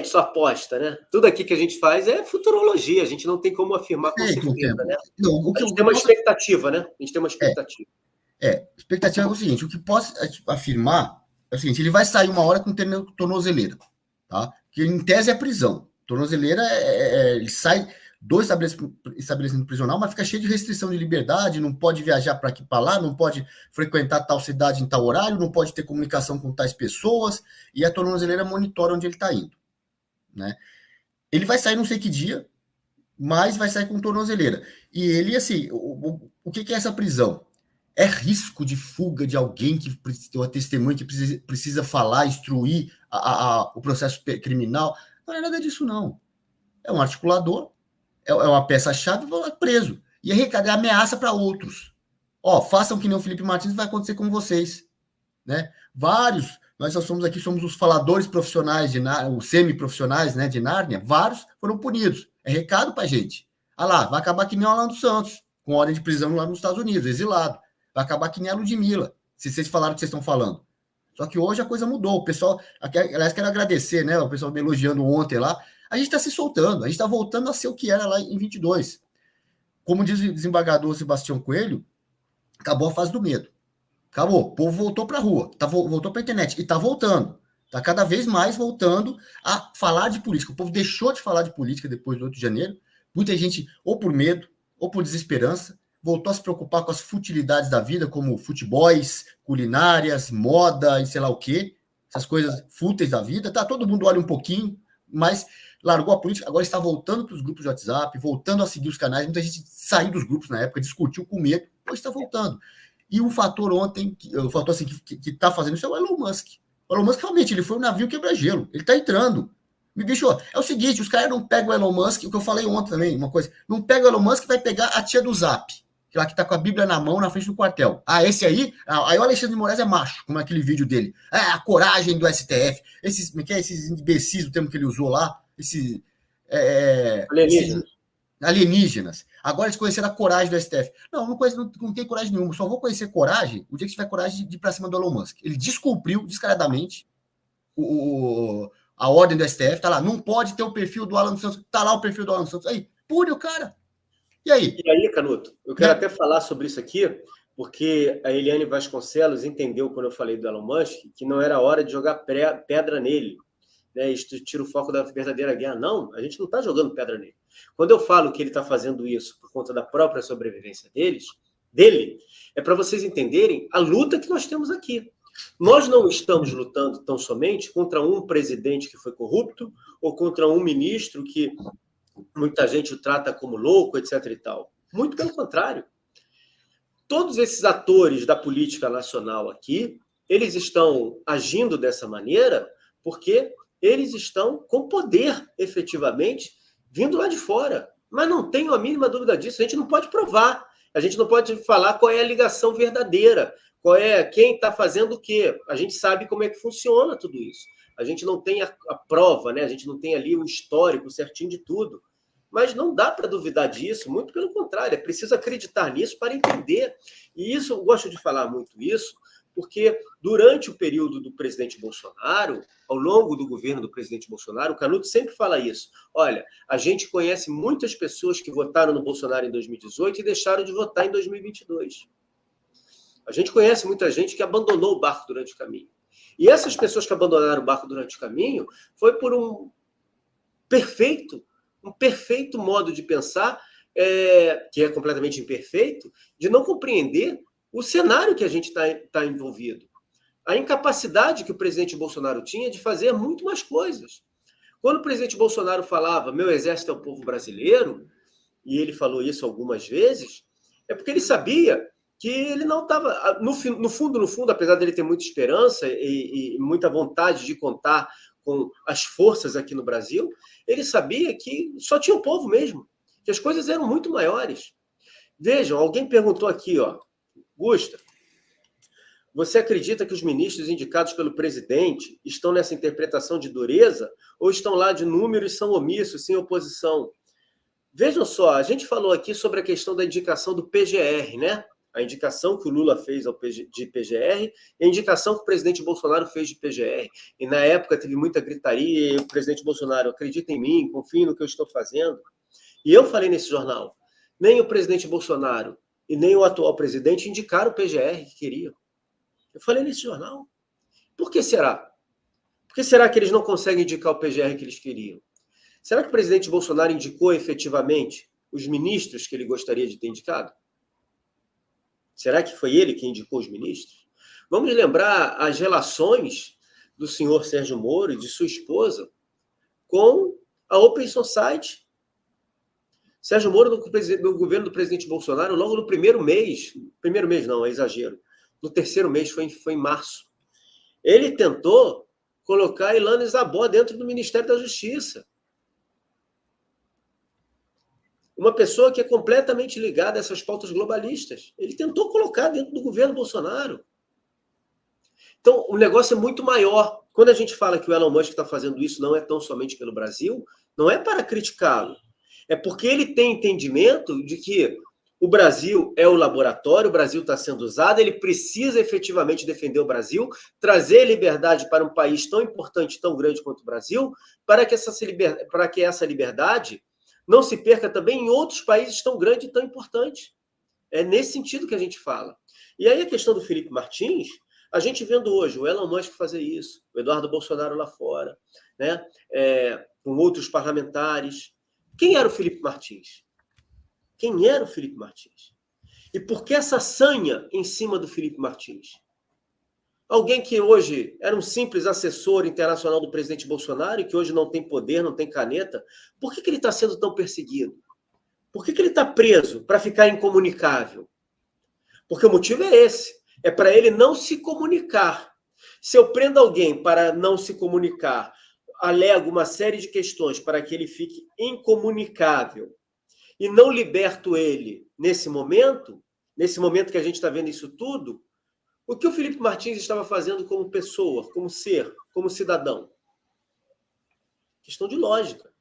sua aposta, né? Tudo aqui que a gente faz é futurologia, a gente não tem como afirmar com certeza, né? Não, a gente tem uma expectativa, né? A gente tem uma expectativa. Expectativa é o seguinte, o que posso afirmar É o seguinte, ele vai sair uma hora com tornozeleira, tá? Que em tese é prisão. Tornozeleira ele sai do estabelecimento prisional, mas fica cheio de restrição de liberdade, não pode viajar para aqui para lá, não pode frequentar tal cidade em tal horário, não pode ter comunicação com tais pessoas, e a tornozeleira monitora onde ele está indo, né? Ele vai sair não sei que dia, mas vai sair com tornozeleira. E ele, assim, o que é essa prisão? É risco de fuga de alguém que tem uma testemunha que precisa falar, instruir o processo criminal. Não é nada disso, não. É um articulador, é uma peça-chave, preso. E é ameaça para outros. Ó, façam que nem o Felipe Martins, vai acontecer com vocês. Né? Vários, nós só somos aqui, somos os faladores profissionais, os semi-profissionais, né, de Nárnia, vários foram punidos. É recado para gente. Ah lá, vai acabar que nem o Orlando Santos, com ordem de prisão lá nos Estados Unidos, exilado. Vai acabar que nem a Ludmilla, se vocês falaram o que vocês estão falando. Só que hoje a coisa mudou. O pessoal, aliás, quero agradecer, né? O pessoal me elogiando ontem lá. A gente está se soltando, a gente está voltando a ser o que era lá em 22. Como diz o desembargador Sebastião Coelho, acabou a fase do medo. Acabou. O povo voltou para a rua, voltou para a internet e está voltando. Está cada vez mais voltando a falar de política. O povo deixou de falar de política depois do 8 de janeiro. Muita gente, ou por medo, ou por desesperança, voltou a se preocupar com as futilidades da vida, como futebols, culinárias, moda e sei lá o quê. Essas coisas fúteis da vida. Tá, todo mundo olha um pouquinho, mas largou a política. Agora está voltando para os grupos de WhatsApp, voltando a seguir os canais. Muita gente saiu dos grupos na época, discutiu com medo, hoje está voltando. E o fator ontem, o fator assim, que tá fazendo isso é o Elon Musk. O Elon Musk realmente ele foi um navio quebra-gelo. Ele tá entrando. Me bicho, é o seguinte, os caras não pegam o Elon Musk, o que eu falei ontem também, uma coisa, não pega o Elon Musk e vai pegar a tia do Zap, lá que tá com a Bíblia na mão, na frente do quartel. Ah, esse aí, aí o Alexandre de Moraes é macho, como aquele vídeo dele. A coragem do STF. Esses imbecis, o termo que ele usou lá, esses alienígenas. Agora eles conheceram a coragem do STF. Não conheço, não tem coragem nenhuma. Só vou conhecer coragem o dia que tiver coragem de ir para cima do Elon Musk. Ele descumpriu descaradamente a ordem do STF. Tá lá, não pode ter o perfil do Alan Santos. Tá lá o perfil do Alan Santos. Aí, pune o cara. E aí? E aí, Canuto, eu quero até falar sobre isso aqui, porque a Eliane Vasconcelos entendeu, quando eu falei do Elon Musk, que não era hora de jogar pedra nele. Né, isto tira o foco da verdadeira guerra. Não, a gente não está jogando pedra nele. Quando eu falo que ele está fazendo isso por conta da própria sobrevivência dele, é para vocês entenderem a luta que nós temos aqui. Nós não estamos lutando tão somente contra um presidente que foi corrupto ou contra um ministro que muita gente o trata como louco, etc. e tal. Muito pelo contrário. Todos esses atores da política nacional aqui, eles estão agindo dessa maneira porque eles estão com poder, efetivamente, vindo lá de fora. Mas não tenho a mínima dúvida disso. A gente não pode provar. A gente não pode falar qual é a ligação verdadeira, quem está fazendo o quê. A gente sabe como é que funciona tudo isso. A gente não tem a prova, né? A gente não tem ali o histórico certinho de tudo. Mas não dá para duvidar disso, muito pelo contrário. É preciso acreditar nisso para entender. E isso, eu gosto de falar muito isso, porque durante o período do presidente Bolsonaro, ao longo do governo do presidente Bolsonaro, o Canuto sempre fala isso. Olha, a gente conhece muitas pessoas que votaram no Bolsonaro em 2018 e deixaram de votar em 2022. A gente conhece muita gente que abandonou o barco durante o caminho. E essas pessoas que abandonaram o barco durante o caminho foi por um perfeito modo de pensar, que é completamente imperfeito, de não compreender o cenário que a gente está envolvido. A incapacidade que o presidente Bolsonaro tinha de fazer muito mais coisas. Quando o presidente Bolsonaro falava, meu exército é o povo brasileiro, e ele falou isso algumas vezes, é porque ele sabia que ele não estava... No fundo, apesar dele ter muita esperança e muita vontade de contar com as forças aqui no Brasil, ele sabia que só tinha o povo mesmo, que as coisas eram muito maiores. Vejam, alguém perguntou aqui, ó, Gusta, você acredita que os ministros indicados pelo presidente estão nessa interpretação de dureza ou estão lá de número e são omissos, sem oposição? Vejam só, a gente falou aqui sobre a questão da indicação do PGR, né? A indicação que o Lula fez de PGR e a indicação que o presidente Bolsonaro fez de PGR. E na época teve muita gritaria e o presidente Bolsonaro, acredita em mim, confie no que eu estou fazendo. E eu falei nesse jornal, nem o presidente Bolsonaro e nem o atual presidente indicaram o PGR que queriam. Eu falei nesse jornal. Por que será? Por que será que eles não conseguem indicar o PGR que eles queriam? Será que o presidente Bolsonaro indicou efetivamente os ministros que ele gostaria de ter indicado? Será que foi ele que indicou os ministros? Vamos lembrar as relações do senhor Sérgio Moro e de sua esposa com a Open Society. Sérgio Moro, no governo do presidente Bolsonaro, logo no primeiro mês não, é exagero, no terceiro mês, foi em março, ele tentou colocar a Ilana Zabó dentro do Ministério da Justiça. Uma pessoa que é completamente ligada a essas pautas globalistas. Ele tentou colocar dentro do governo Bolsonaro. Então, o negócio é muito maior. Quando a gente fala que o Elon Musk está fazendo isso, não é tão somente pelo Brasil, não é para criticá-lo. É porque ele tem entendimento de que o Brasil é o laboratório, o Brasil está sendo usado, ele precisa efetivamente defender o Brasil, trazer liberdade para um país tão importante, tão grande quanto o Brasil, para que essa liberdade não se perca também em outros países tão grandes e tão importantes. É nesse sentido que a gente fala. E aí a questão do Felipe Martins, a gente vendo hoje o Elon Musk fazer isso, o Eduardo Bolsonaro lá fora, né? Com outros parlamentares. Quem era o Felipe Martins? Quem era o Felipe Martins? E por que essa sanha em cima do Felipe Martins? Alguém que hoje era um simples assessor internacional do presidente Bolsonaro e que hoje não tem poder, não tem caneta, por que ele está sendo tão perseguido? Por que ele está preso para ficar incomunicável? Porque o motivo é esse, é para ele não se comunicar. Se eu prendo alguém para não se comunicar, alego uma série de questões para que ele fique incomunicável e não liberto ele nesse momento que a gente está vendo isso tudo, o que o Felipe Martins estava fazendo como pessoa, como ser, como cidadão? Questão de lógica.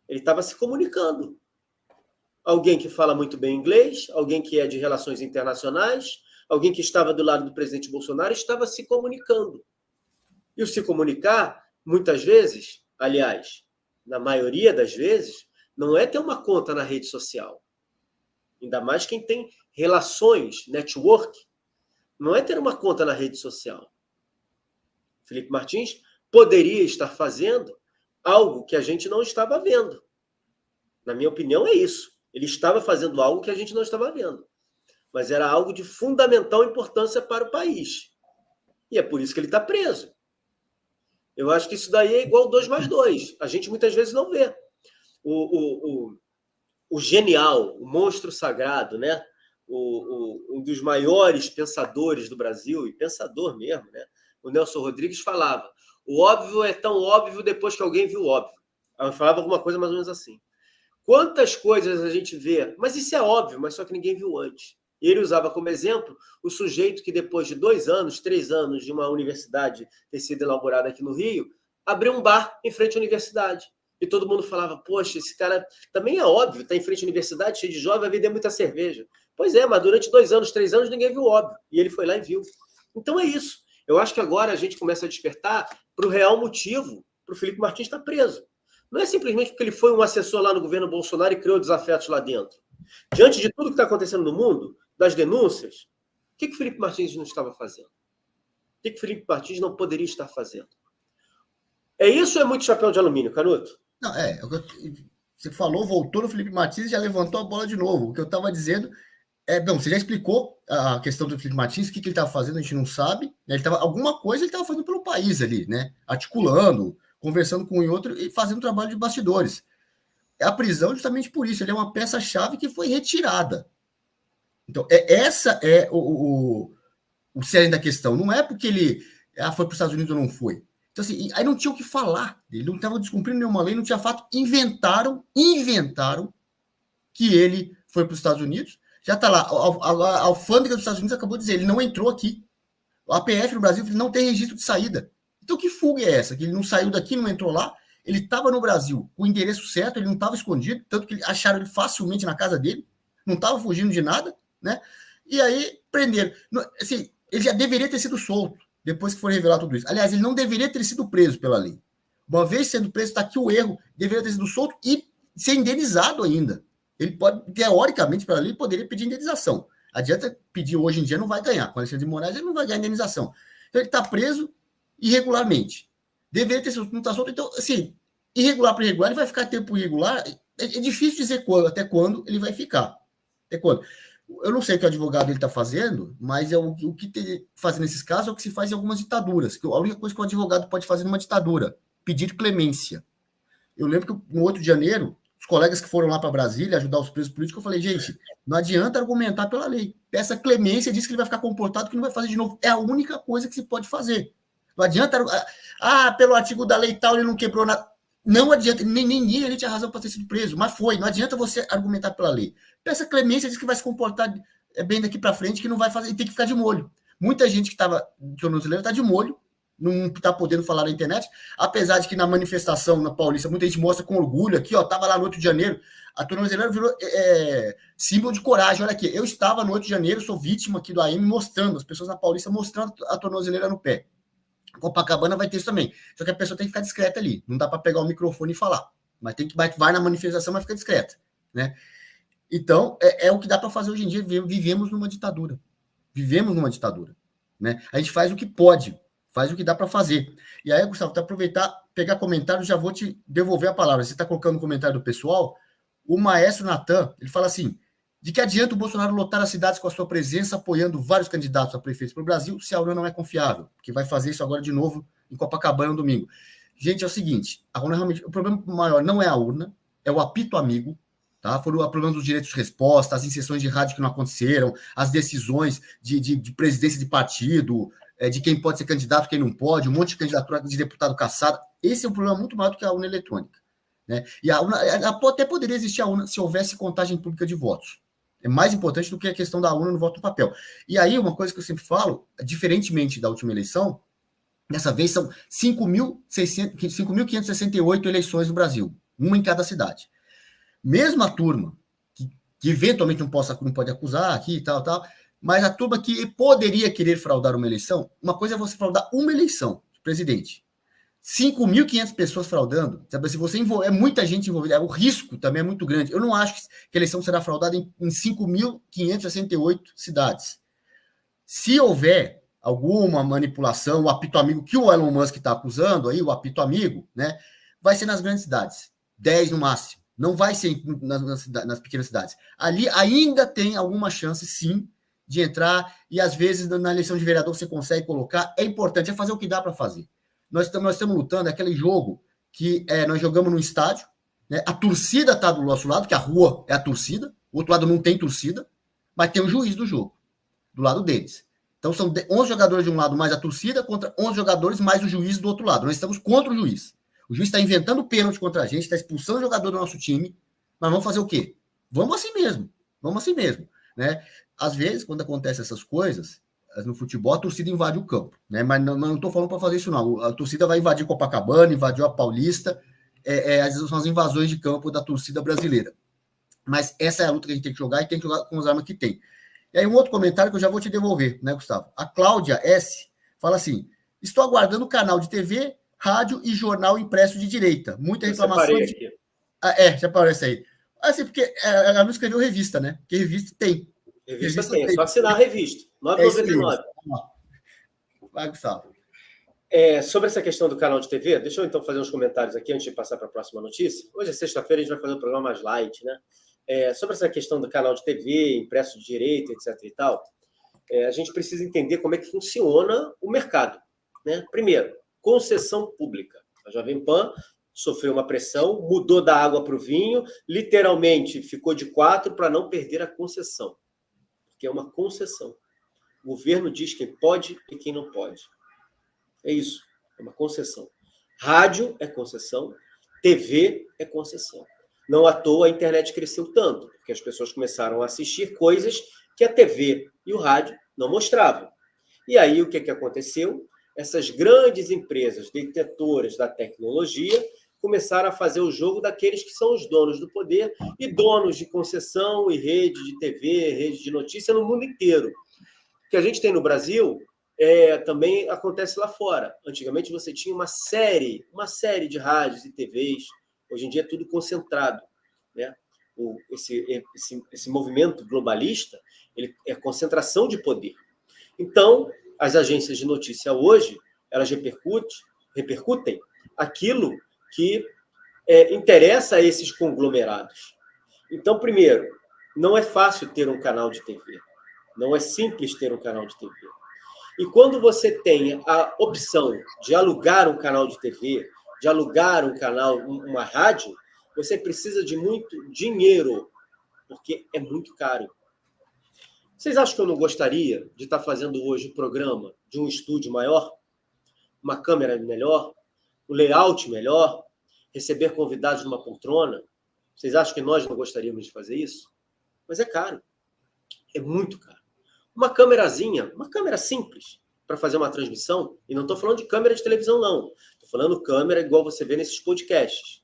Ele estava se comunicando. Alguém que fala muito bem inglês, alguém que é de relações internacionais, alguém que estava do lado do presidente Bolsonaro, estava se comunicando. E o se comunicar, muitas vezes, aliás, na maioria das vezes, não é ter uma conta na rede social. Ainda mais quem tem relações, network, não é ter uma conta na rede social. Felipe Martins poderia estar fazendo algo que a gente não estava vendo. Na minha opinião, é isso. Ele estava fazendo algo que a gente não estava vendo. Mas era algo de fundamental importância para o país. E é por isso que ele está preso. Eu acho que isso daí é igual 2+2. A gente muitas vezes não vê. O genial, o monstro sagrado, né? Um dos maiores pensadores do Brasil, e pensador mesmo, né? O Nelson Rodrigues falava: o óbvio é tão óbvio depois que alguém viu o óbvio. Ela falava alguma coisa mais ou menos assim. Quantas coisas a gente vê, mas isso é óbvio, mas só que ninguém viu antes. E ele usava como exemplo o sujeito que depois de 2 anos, 3 anos de uma universidade ter sido elaborada aqui no Rio, abriu um bar em frente à universidade. E todo mundo falava: poxa, esse cara também é óbvio, está em frente à universidade, cheio de jovem, vai vender muita cerveja. Pois é, mas durante 2 anos, 3 anos, ninguém viu o óbvio. E ele foi lá e viu. Então é isso. Eu acho que agora a gente começa a despertar para o real motivo para o Felipe Martins estar preso. Não é simplesmente porque ele foi um assessor lá no governo Bolsonaro e criou desafetos lá dentro. Diante de tudo que está acontecendo no mundo, das denúncias, o que o Felipe Martins não estava fazendo? O que o Felipe Martins não poderia estar fazendo? É isso ou é muito chapéu de alumínio, Canuto? Não, você falou, voltou no Felipe Martins e já levantou a bola de novo. O que eu estava dizendo você já explicou a questão do Felipe Martins, o que ele estava fazendo, a gente não sabe. Né? Alguma coisa ele estava fazendo pelo país ali, né? Articulando, conversando com um e outro e fazendo trabalho de bastidores. A prisão justamente por isso, ele é uma peça-chave que foi retirada. Então, essa é o cerne da questão. Não é porque ele foi para os Estados Unidos ou não foi. Então, assim, aí não tinha o que falar. Ele não estava descumprindo nenhuma lei, não tinha fato. Inventaram que ele foi para os Estados Unidos. Já está lá. A alfândega dos Estados Unidos acabou de dizer, ele não entrou aqui. O APF no Brasil não tem registro de saída. Então, que fuga é essa? Que ele não saiu daqui, não entrou lá. Ele estava no Brasil com o endereço certo, ele não estava escondido, tanto que acharam ele facilmente na casa dele, não estava fugindo de nada, né? E aí prenderam. Assim, ele já deveria ter sido solto depois que for revelar tudo isso. Aliás, ele não deveria ter sido preso pela lei. Uma vez sendo preso, está aqui o erro, deveria ter sido solto e ser indenizado ainda. Ele pode, teoricamente, pela lei, poderia pedir indenização. Adianta pedir hoje em dia, não vai ganhar. Com Alexandre de Moraes, ele não vai ganhar indenização. Então, ele está preso, irregularmente. Deveria ter solto, não está solto. Então, assim, irregular para irregular, ele vai ficar tempo irregular. É difícil dizer até quando ele vai ficar. Até quando. Eu não sei o que o advogado ele está fazendo, mas o que tem fazer nesses casos é o que se faz em algumas ditaduras. A única coisa que o advogado pode fazer numa ditadura, pedir clemência. Eu lembro que no 8 de janeiro, os colegas que foram lá para Brasília ajudar os presos políticos, eu falei, gente, não adianta argumentar pela lei. Peça clemência, diz que ele vai ficar comportado, que não vai fazer de novo. É a única coisa que se pode fazer. Não adianta, pelo artigo da lei tal, ele não quebrou nada. Não adianta, ninguém ele tinha razão para ter sido preso, mas foi. Não adianta você argumentar pela lei. Peça clemência, diz que vai se comportar bem daqui para frente, que não vai fazer, e tem que ficar de molho. Muita gente que estava de tornozeleira está de molho, não está podendo falar na internet, apesar de que na manifestação na Paulista, muita gente mostra com orgulho aqui, ó, estava lá no 8 de janeiro, a tornozeleira virou símbolo de coragem. Olha aqui, eu estava no 8 de janeiro, sou vítima aqui do AM, mostrando, as pessoas na Paulista mostrando a tornozeleira no pé. Copacabana vai ter isso também. Só que a pessoa tem que ficar discreta ali. Não dá para pegar o microfone e falar. Mas vai na manifestação, mas fica discreta. Né? Então, é o que dá para fazer hoje em dia. Vivemos numa ditadura. Vivemos numa ditadura. Né? A gente faz o que pode, faz o que dá para fazer. E aí, Gustavo, para aproveitar, pegar comentário, já vou te devolver a palavra. Você está colocando o comentário do pessoal. O maestro Natan, ele fala assim: de que adianta o Bolsonaro lotar as cidades com a sua presença, apoiando vários candidatos a prefeitos para o Brasil, se a urna não é confiável? Porque vai fazer isso agora de novo em Copacabana no domingo. Gente, é o seguinte, a urna realmente, o problema maior não é a urna, é o apito amigo, tá? Foram o problema dos direitos de resposta, as inserções de rádio que não aconteceram, as decisões de presidência de partido, de quem pode ser candidato, quem não pode, um monte de candidatura de deputado caçado. Esse é um problema muito maior do que a urna eletrônica. Né? E a urna, até poderia existir a urna se houvesse contagem pública de votos. É mais importante do que a questão da urna no voto no papel. E aí, uma coisa que eu sempre falo, diferentemente da última eleição, dessa vez são 5.568 eleições no Brasil, uma em cada cidade. Mesmo a turma, que eventualmente não pode acusar aqui e tal, mas a turma que poderia querer fraudar uma eleição, uma coisa é você fraudar uma eleição de presidente. 5.500 pessoas fraudando, sabe? Se você é muita gente envolvida, o risco também é muito grande. Eu não acho que a eleição será fraudada em 5.568 cidades. Se houver alguma manipulação, o apito amigo que o Elon Musk está acusando, aí, o apito amigo, né, vai ser nas grandes cidades, 10 no máximo. Não vai ser nas pequenas cidades. Ali ainda tem alguma chance, sim, de entrar, e às vezes na eleição de vereador você consegue colocar. É importante, é fazer o que dá para fazer. Nós estamos lutando, é aquele jogo que nós jogamos no estádio, né? A torcida está do nosso lado, que a rua é a torcida, o outro lado não tem torcida, mas tem o juiz do jogo, do lado deles. Então são 11 jogadores de um lado mais a torcida contra 11 jogadores mais o juiz do outro lado. Nós estamos contra o juiz. O juiz está inventando pênalti contra a gente, está expulsando o jogador do nosso time, mas vamos fazer o quê? Vamos assim mesmo. Né? Às vezes, quando acontecem essas coisas, no futebol, a torcida invade o campo, né? Mas não estou falando para fazer isso, não. A torcida vai invadir Copacabana, invadiu a Paulista, são as invasões de campo da torcida brasileira. Mas essa é a luta que a gente tem que jogar e tem que jogar com as armas que tem. E aí, um outro comentário que eu já vou te devolver, né, Gustavo? A Cláudia S. fala assim: estou aguardando o canal de TV, rádio e jornal impresso de direita. Muita reclamação. Já aparece aí. Assim, porque ela não escreveu revista, né? Porque revista tem. Revista tem, é só assinar a revista. R$ 9,99. Vai, Gustavo. Sobre essa questão do canal de TV, deixa eu então fazer uns comentários aqui antes de passar para a próxima notícia. Hoje é sexta-feira, a gente vai fazer um programa mais light, né? Sobre essa questão do canal de TV, impresso de direita, etc. e tal, a gente precisa entender como é que funciona o mercado. Né? Primeiro, concessão pública. A Jovem Pan sofreu uma pressão, mudou da água para o vinho, literalmente ficou de 4 para não perder a concessão. Que é uma concessão. O governo diz quem pode e quem não pode. É isso, é uma concessão. Rádio é concessão, TV é concessão. Não à toa a internet cresceu tanto, porque as pessoas começaram a assistir coisas que a TV e o rádio não mostravam. E aí o que aconteceu? Essas grandes empresas detetoras da tecnologia começaram a fazer o jogo daqueles que são os donos do poder e donos de concessão e rede de TV, rede de notícia no mundo inteiro. O que a gente tem no Brasil também acontece lá fora. Antigamente você tinha uma série de rádios e TVs. Hoje em dia é tudo concentrado. Né? Esse movimento globalista ele é concentração de poder. Então, as agências de notícia hoje elas repercutem aquilo que interessa a esses conglomerados. Então, primeiro, não é fácil ter um canal de TV. Não é simples ter um canal de TV. E quando você tem a opção de alugar um canal de TV, de alugar um canal, uma rádio, você precisa de muito dinheiro, porque é muito caro. Vocês acham que eu não gostaria de estar fazendo hoje um programa de um estúdio maior, uma câmera melhor, um layout melhor, receber convidados numa poltrona? Vocês acham que nós não gostaríamos de fazer isso? Mas é caro. É muito caro. Uma câmerazinha, uma câmera simples, para fazer uma transmissão, e não estou falando de câmera de televisão, não. Estou falando câmera igual você vê nesses podcasts.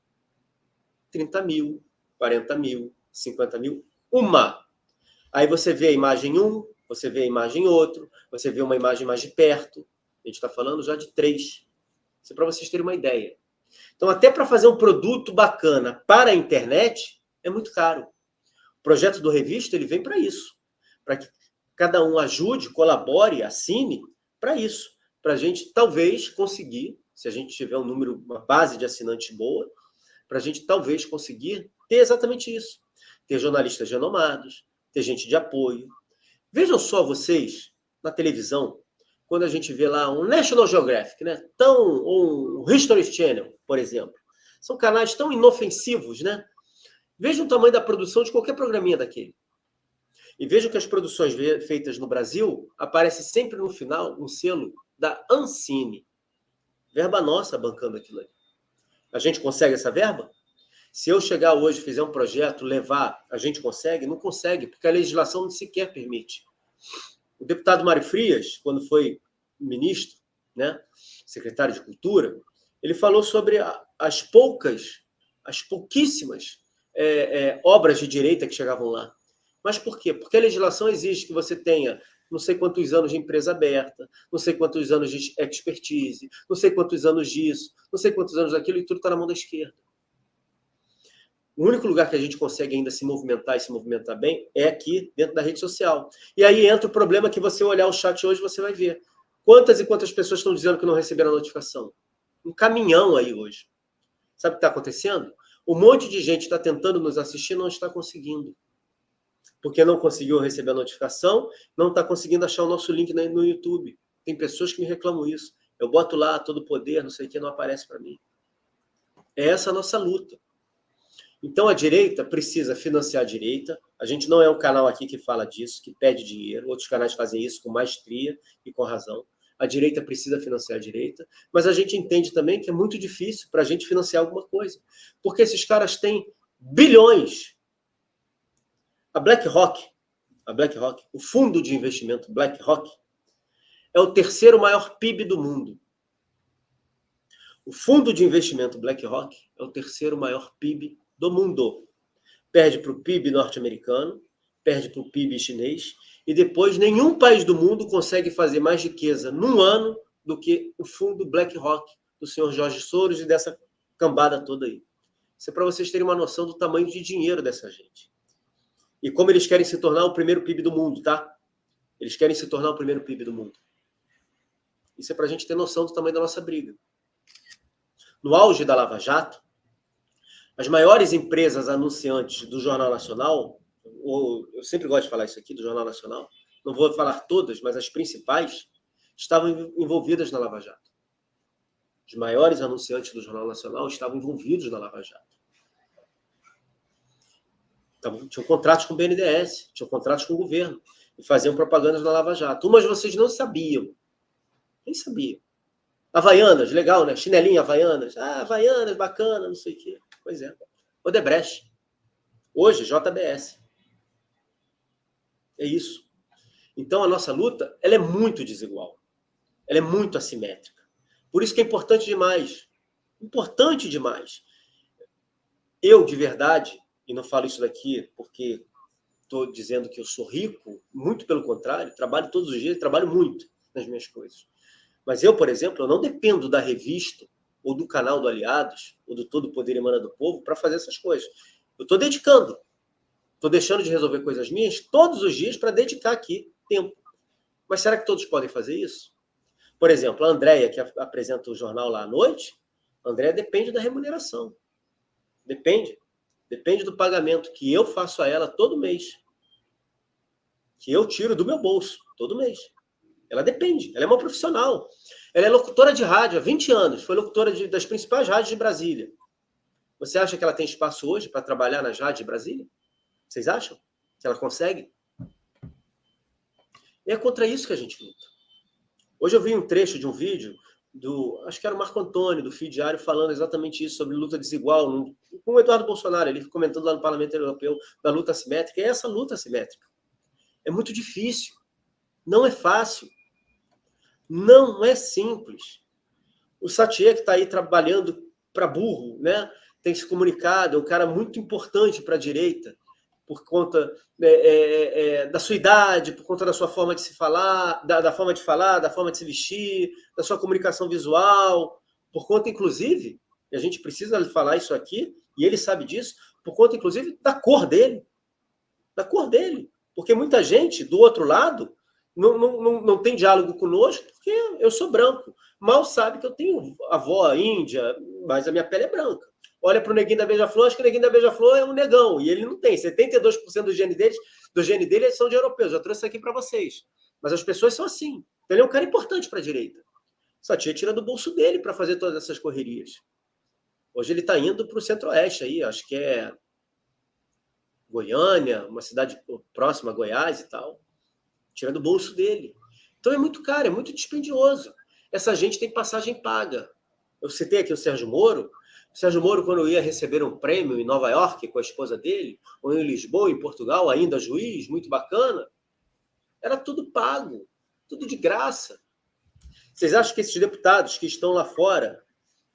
30 mil, 40 mil, 50 mil, uma. Aí você vê a imagem você vê a imagem outro, você vê uma imagem mais de perto. A gente está falando já de 3. Isso é para vocês terem uma ideia. Então, até para fazer um produto bacana para a internet, é muito caro. O projeto do Revista, ele vem para isso. Para que cada um ajude, colabore, assine para isso. Para a gente, talvez, conseguir, se a gente tiver um número, uma base de assinantes boa, para a gente, talvez, conseguir ter exatamente isso. Ter jornalistas renomados, ter gente de apoio. Vejam só vocês, na televisão, quando a gente vê lá um National Geographic, né? Ou um History Channel, por exemplo. São canais tão inofensivos, né? Vejam o tamanho da produção de qualquer programinha daquele. E vejam que as produções feitas no Brasil aparece sempre no final um selo da Ancine. Verba nossa bancando aquilo ali. A gente consegue essa verba? Se eu chegar hoje e fizer um projeto, levar, a gente consegue? Não consegue, porque a legislação não sequer permite. O deputado Mário Frias, quando foi ministro, né, secretário de Cultura, ele falou sobre as pouquíssimas obras de direita que chegavam lá. Mas por quê? Porque a legislação exige que você tenha não sei quantos anos de empresa aberta, não sei quantos anos de expertise, não sei quantos anos disso, não sei quantos anos daquilo, e tudo está na mão da esquerda. O único lugar que a gente consegue ainda se movimentar e se movimentar bem é aqui, dentro da rede social. E aí entra o problema que você olhar o chat hoje, você vai ver. Quantas e quantas pessoas estão dizendo que não receberam a notificação? Um caminhão aí hoje. Sabe o que está acontecendo? Um monte de gente está tentando nos assistir e não está conseguindo. Porque não conseguiu receber a notificação, não está conseguindo achar o nosso link no YouTube. Tem pessoas que me reclamam isso. Eu boto lá todo o poder, não sei o que, não aparece para mim. É essa a nossa luta. Então, a direita precisa financiar a direita. A gente não é um canal aqui que fala disso, que pede dinheiro. Outros canais fazem isso com maestria e com razão. A direita precisa financiar a direita. Mas a gente entende também que é muito difícil para a gente financiar alguma coisa. Porque esses caras têm bilhões. A BlackRock, o fundo de investimento BlackRock, é o 3º maior PIB do mundo. O fundo de investimento BlackRock é o 3º maior PIB do mundo. Perde para o PIB norte-americano, perde para o PIB chinês, e depois nenhum país do mundo consegue fazer mais riqueza num ano do que o fundo BlackRock, do senhor Jorge Soros e dessa cambada toda aí. Isso é para vocês terem uma noção do tamanho de dinheiro dessa gente. E como eles querem se tornar o primeiro PIB do mundo, tá? Eles querem se tornar o primeiro PIB do mundo. Isso é para a gente ter noção do tamanho da nossa briga. No auge da Lava Jato, as maiores empresas anunciantes do Jornal Nacional, eu sempre gosto de falar isso aqui, do Jornal Nacional, não vou falar todas, mas as principais, estavam envolvidas na Lava Jato. Os maiores anunciantes do Jornal Nacional estavam envolvidos na Lava Jato. Então, tinham contratos com o BNDES, tinham contratos com o governo, e faziam propagandas na Lava Jato. Umas vocês não sabiam. Nem sabiam. Havaianas, legal, né? Chinelinha Havaianas. Ah, Havaianas, bacana, não sei o quê. Pois é. Odebrecht. Hoje, JBS. É isso. Então, a nossa luta, ela é muito desigual. Ela é muito assimétrica. Por isso que é importante demais. Importante demais. Eu, de verdade, e não falo isso daqui porque estou dizendo que eu sou rico, muito pelo contrário, trabalho todos os dias, trabalho muito nas minhas coisas. Mas eu, por exemplo, eu não dependo da revista, ou do canal do Aliados, ou do Todo Poder Emana do Povo, para fazer essas coisas. Eu estou dedicando. Estou deixando de resolver coisas minhas todos os dias para dedicar aqui tempo. Mas será que todos podem fazer isso? Por exemplo, a Andréia, que apresenta o jornal lá à noite, a Andréia depende da remuneração. Depende do pagamento que eu faço a ela todo mês. Que eu tiro do meu bolso todo mês. Ela depende, ela é uma profissional. Ela é locutora de rádio há 20 anos, foi locutora das principais rádios de Brasília. Você acha que ela tem espaço hoje para trabalhar nas rádios de Brasília? Vocês acham que ela consegue? E é contra isso que a gente luta. Hoje eu vi um trecho de um vídeo acho que era o Marco Antônio, do Fio Diário, falando exatamente isso, sobre luta desigual, com o Eduardo Bolsonaro, ele comentando lá no Parlamento Europeu da luta assimétrica. E é essa luta assimétrica. É muito difícil. Não é fácil. Não é simples. O Satye, que está aí trabalhando para burro, né, tem se comunicado, é um cara muito importante para a direita, por conta da sua idade, por conta da sua forma de se falar, da forma de falar, da forma de se vestir, da sua comunicação visual, por conta, inclusive, e a gente precisa falar isso aqui, e ele sabe disso, por conta, inclusive, da cor dele. Da cor dele. Porque muita gente, do outro lado, não tem diálogo conosco, porque eu sou branco. Mal sabe que eu tenho avó índia, mas a minha pele é branca. Olha para o neguinho da Beija-Flor, acho que o neguinho da Beija-Flor é um negão, e ele não tem. 72% do gene dele são de europeus. Eu trouxe isso aqui para vocês. Mas as pessoas são assim. Então, ele é um cara importante para a direita. Só tira do bolso dele para fazer todas essas correrias. Hoje ele está indo para o centro-oeste, aí, acho que é Goiânia, uma cidade próxima a Goiás e tal. Tira do bolso dele. Então é muito caro, é muito dispendioso. Essa gente tem passagem paga. Eu citei aqui o Sérgio Moro. O Sérgio Moro, quando ia receber um prêmio em Nova York com a esposa dele, ou em Lisboa, em Portugal, ainda juiz, muito bacana, era tudo pago, tudo de graça. Vocês acham que esses deputados que estão lá fora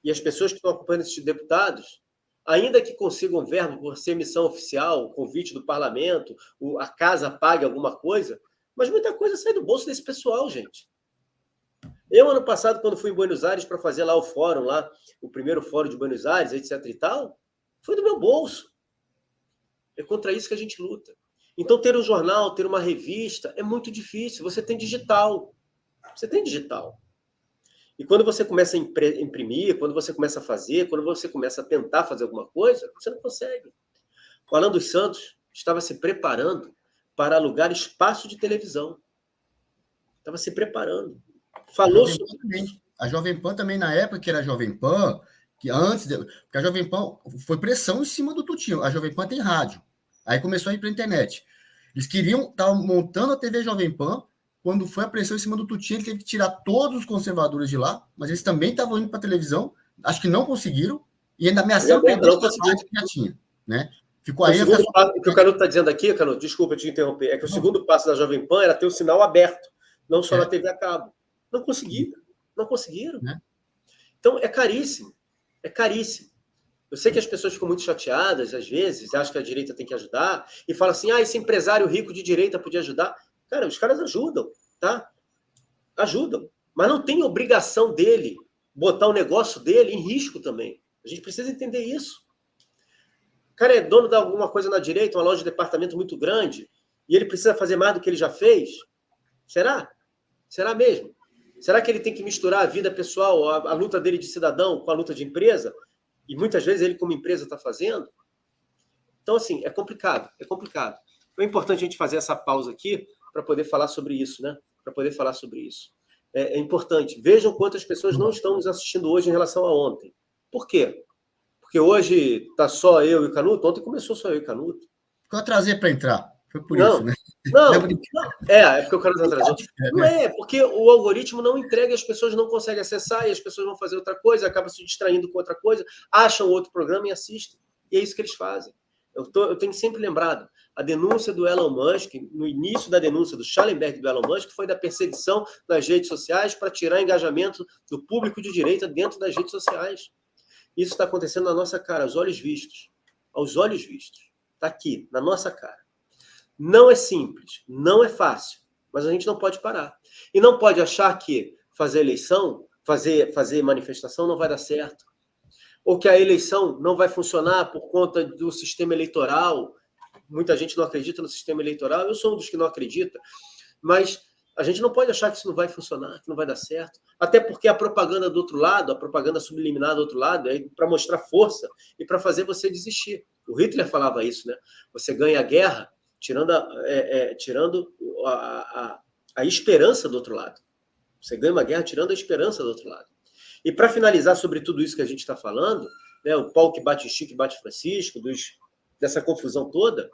e as pessoas que estão acompanhando esses deputados, ainda que consigam verbo por ser missão oficial, convite do parlamento, a casa pague alguma coisa, mas muita coisa sai do bolso desse pessoal, gente. Eu, ano passado, quando fui em Buenos Aires para fazer lá o fórum, lá, o primeiro fórum de Buenos Aires, etc e tal, foi do meu bolso. É contra isso que a gente luta. Então, ter um jornal, ter uma revista, é muito difícil. Você tem digital. Você tem digital. E quando você começa a imprimir, quando você começa a fazer, quando você começa a tentar fazer alguma coisa, você não consegue. O Alan dos Santos estava se preparando para alugar espaço de televisão. Estava se preparando. Falou sobre... A Jovem Pan também, na época que era a Jovem Pan, que antes... Porque a Jovem Pan foi pressão em cima do Tutinho. A Jovem Pan tem rádio. Aí começou a ir para a internet. Eles estavam montando a TV Jovem Pan. Quando foi a pressão em cima do Tutinho, ele teve que tirar todos os conservadores de lá, mas eles também estavam indo para a televisão. Acho que não conseguiram. E ainda ameaçaram perder a rádio que já tinha, né? Ficou aí. O que o Canuto está dizendo aqui, Canuto, desculpa te interromper, é que o segundo passo da Jovem Pan era ter o sinal aberto, não só na TV a cabo. Não conseguiram. Não conseguiram. Então, é caríssimo. É caríssimo. Eu sei que as pessoas ficam muito chateadas, às vezes, acham que a direita tem que ajudar, e falam assim, esse empresário rico de direita podia ajudar. Cara, os caras ajudam, tá? Ajudam. Mas não tem obrigação dele botar o negócio dele em risco também. A gente precisa entender isso. O cara é dono de alguma coisa na direita, uma loja de departamento muito grande, e ele precisa fazer mais do que ele já fez? Será? Será mesmo? Será que ele tem que misturar a vida pessoal, a luta dele de cidadão com a luta de empresa? E muitas vezes ele, como empresa, está fazendo? Então, assim, é complicado, é complicado. Então, é importante a gente fazer essa pausa aqui para poder falar sobre isso, né? Para poder falar sobre isso. É importante. Vejam quantas pessoas não estão nos assistindo hoje em relação a ontem. Por quê? Porque hoje está só eu e o Canuto. Ontem começou só eu e o Canuto. Ficou atrasei para entrar. Foi por isso, né? Não, é porque o Canuto atrasou. Não é, porque o algoritmo não entrega, as pessoas não conseguem acessar, e as pessoas vão fazer outra coisa, acabam se distraindo com outra coisa, acham outro programa e assistem. E é isso que eles fazem. Eu tenho sempre lembrado, a denúncia do Elon Musk, no início da denúncia do Schallenberg do Elon Musk, foi da perseguição nas redes sociais para tirar engajamento do público de direita dentro das redes sociais. Isso está acontecendo na nossa cara, aos olhos vistos. Aos olhos vistos. Está aqui, na nossa cara. Não é simples, não é fácil, mas a gente não pode parar. E não pode achar que fazer eleição, fazer manifestação não vai dar certo. Ou que a eleição não vai funcionar por conta do sistema eleitoral. Muita gente não acredita no sistema eleitoral, eu sou um dos que não acredita, mas A gente não pode achar que isso não vai funcionar, que não vai dar certo. Até porque a propaganda do outro lado, a propaganda subliminar do outro lado, é para mostrar força e para fazer você desistir. O Hitler falava isso, né? Você ganha a guerra tirando a esperança do outro lado. Você ganha uma guerra tirando a esperança do outro lado. E para finalizar sobre tudo isso que a gente está falando, né, o pau que bate Chico e bate Francisco, dessa confusão toda,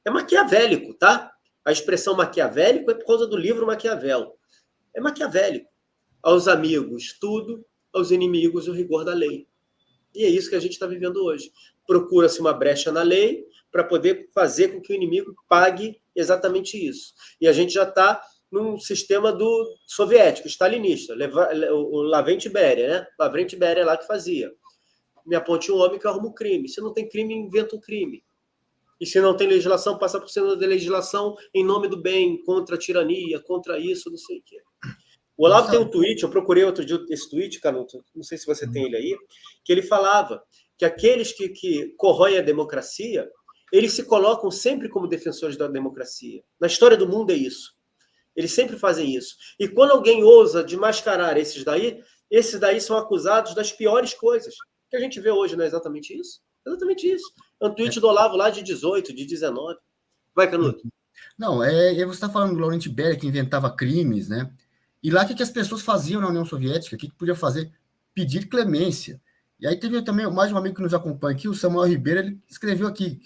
é maquiavélico, tá? A expressão maquiavélico é por causa do livro Maquiavel. É maquiavélico. Aos amigos, tudo. Aos inimigos, o rigor da lei. E é isso que a gente está vivendo hoje. Procura-se uma brecha na lei para poder fazer com que o inimigo pague exatamente isso. E a gente já está num sistema do soviético, stalinista, o Lavrent Beria, né? Lavrent Beria lá que fazia. Me aponte um homem que arruma um crime. Se não tem crime, inventa um crime. E se não tem legislação, passa por cima da legislação em nome do bem, contra a tirania, contra isso, não sei o quê. O Olavo tem um tweet, eu procurei outro dia esse tweet, Canuto, não sei se você tem ele aí, que ele falava que aqueles que corroem a democracia, eles se colocam sempre como defensores da democracia. Na história do mundo é isso. Eles sempre fazem isso. E quando alguém ousa desmascarar esses daí são acusados das piores coisas. O que a gente vê hoje não é exatamente isso? Exatamente isso. É um tweet do Olavo lá de 18, de 19. Vai, Canuto. Não, você está falando do Laurent Beria, que inventava crimes, né? E lá, o que as pessoas faziam na União Soviética? O que podia fazer? Pedir clemência. E aí teve também mais um amigo que nos acompanha aqui, o Samuel Ribeiro, ele escreveu aqui,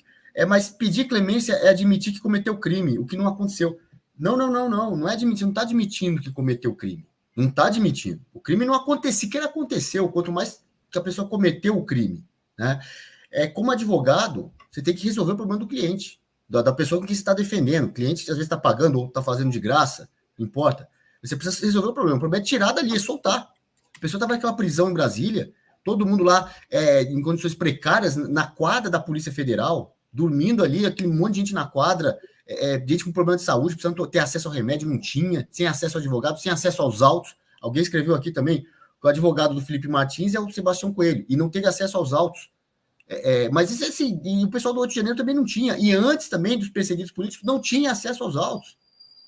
mas pedir clemência é admitir que cometeu crime, o que não aconteceu. Não é admitir, não está admitindo que cometeu crime. Não está admitindo. O crime não aconteceu, sequer aconteceu, quanto mais que a pessoa cometeu o crime, né? Como advogado, você tem que resolver o problema do cliente, da pessoa com quem você está defendendo. O cliente, às vezes, está pagando ou está fazendo de graça, não importa. Você precisa resolver o problema. O problema é tirar dali, é soltar. A pessoa estava naquela prisão em Brasília, todo mundo lá em condições precárias, na quadra da Polícia Federal, dormindo ali, aquele monte de gente na quadra, gente com problema de saúde, precisando ter acesso ao remédio, não tinha, sem acesso ao advogado, sem acesso aos autos. Alguém escreveu aqui também que o advogado do Felipe Martins é o Sebastião Coelho, e não teve acesso aos autos. Mas isso assim, e o pessoal do Rio de Janeiro também não tinha, e antes também dos perseguidos políticos não tinha acesso aos autos,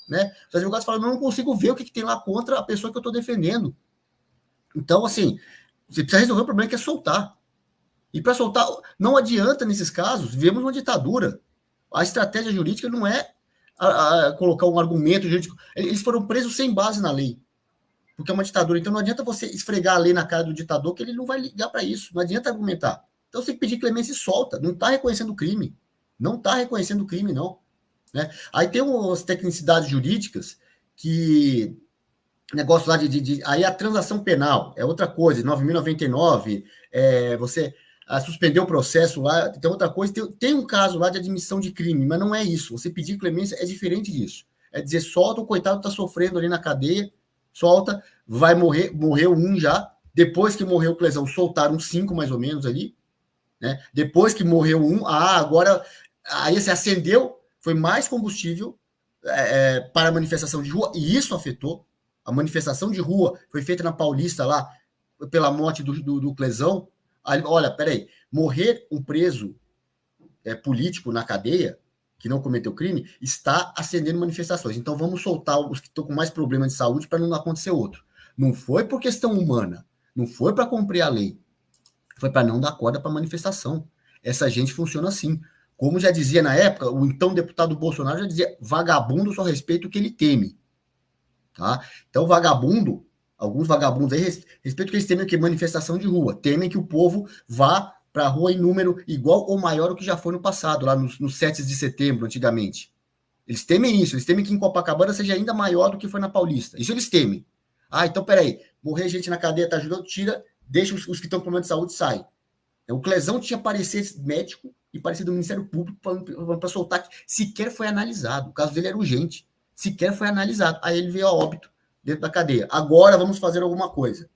né? Os advogados falam, não consigo ver o que tem lá contra a pessoa que eu estou defendendo. Então, assim, você precisa resolver o problema que é soltar. E para soltar, não adianta nesses casos, vivemos uma ditadura. A estratégia jurídica não é colocar um argumento jurídico. Eles foram presos sem base na lei, porque é uma ditadura. Então não adianta você esfregar a lei na cara do ditador, que ele não vai ligar para isso. Não adianta argumentar. Então você tem que pedir clemência e solta. Não está reconhecendo o crime. Não está reconhecendo o crime, não. Né? Aí tem umas tecnicidades jurídicas que... Negócio lá aí a transação penal é outra coisa, 9.099, você suspendeu o processo lá, tem outra coisa, tem um caso lá de admissão de crime, mas não é isso. Você pedir clemência é diferente disso. É dizer, solta, o coitado está sofrendo ali na cadeia, solta, vai morrer, morreu um já, depois que morreu o Clesão, soltaram 5 mais ou menos ali, né? Depois que morreu um, agora, aí você acendeu, foi mais combustível para a manifestação de rua, e isso afetou. A manifestação de rua foi feita na Paulista lá, pela morte do Clesão. Aí, olha, peraí, morrer um preso político na cadeia, que não cometeu crime, está acendendo manifestações. Então vamos soltar os que estão com mais problemas de saúde para não acontecer outro. Não foi por questão humana, não foi para cumprir a lei, foi para não dar corda para manifestação. Essa gente funciona assim. Como já dizia na época, o então deputado Bolsonaro já dizia, vagabundo só respeita o que ele teme. Tá? Então, vagabundo, alguns vagabundos aí, respeito que eles temem o que? Manifestação de rua. Temem que o povo vá para a rua em número igual ou maior ao que já foi no passado, lá nos 7 de setembro, antigamente. Eles temem isso, eles temem que em Copacabana seja ainda maior do que foi na Paulista. Isso eles temem. Então peraí, morrer gente na cadeia tá ajudando, tira, deixa os que estão com problema de saúde sair. O Clesão tinha parecer médico e parecer do Ministério Público para soltar, que sequer foi analisado. O caso dele era urgente. Sequer foi analisado. Aí ele veio a óbito dentro da cadeia. Agora vamos fazer alguma coisa.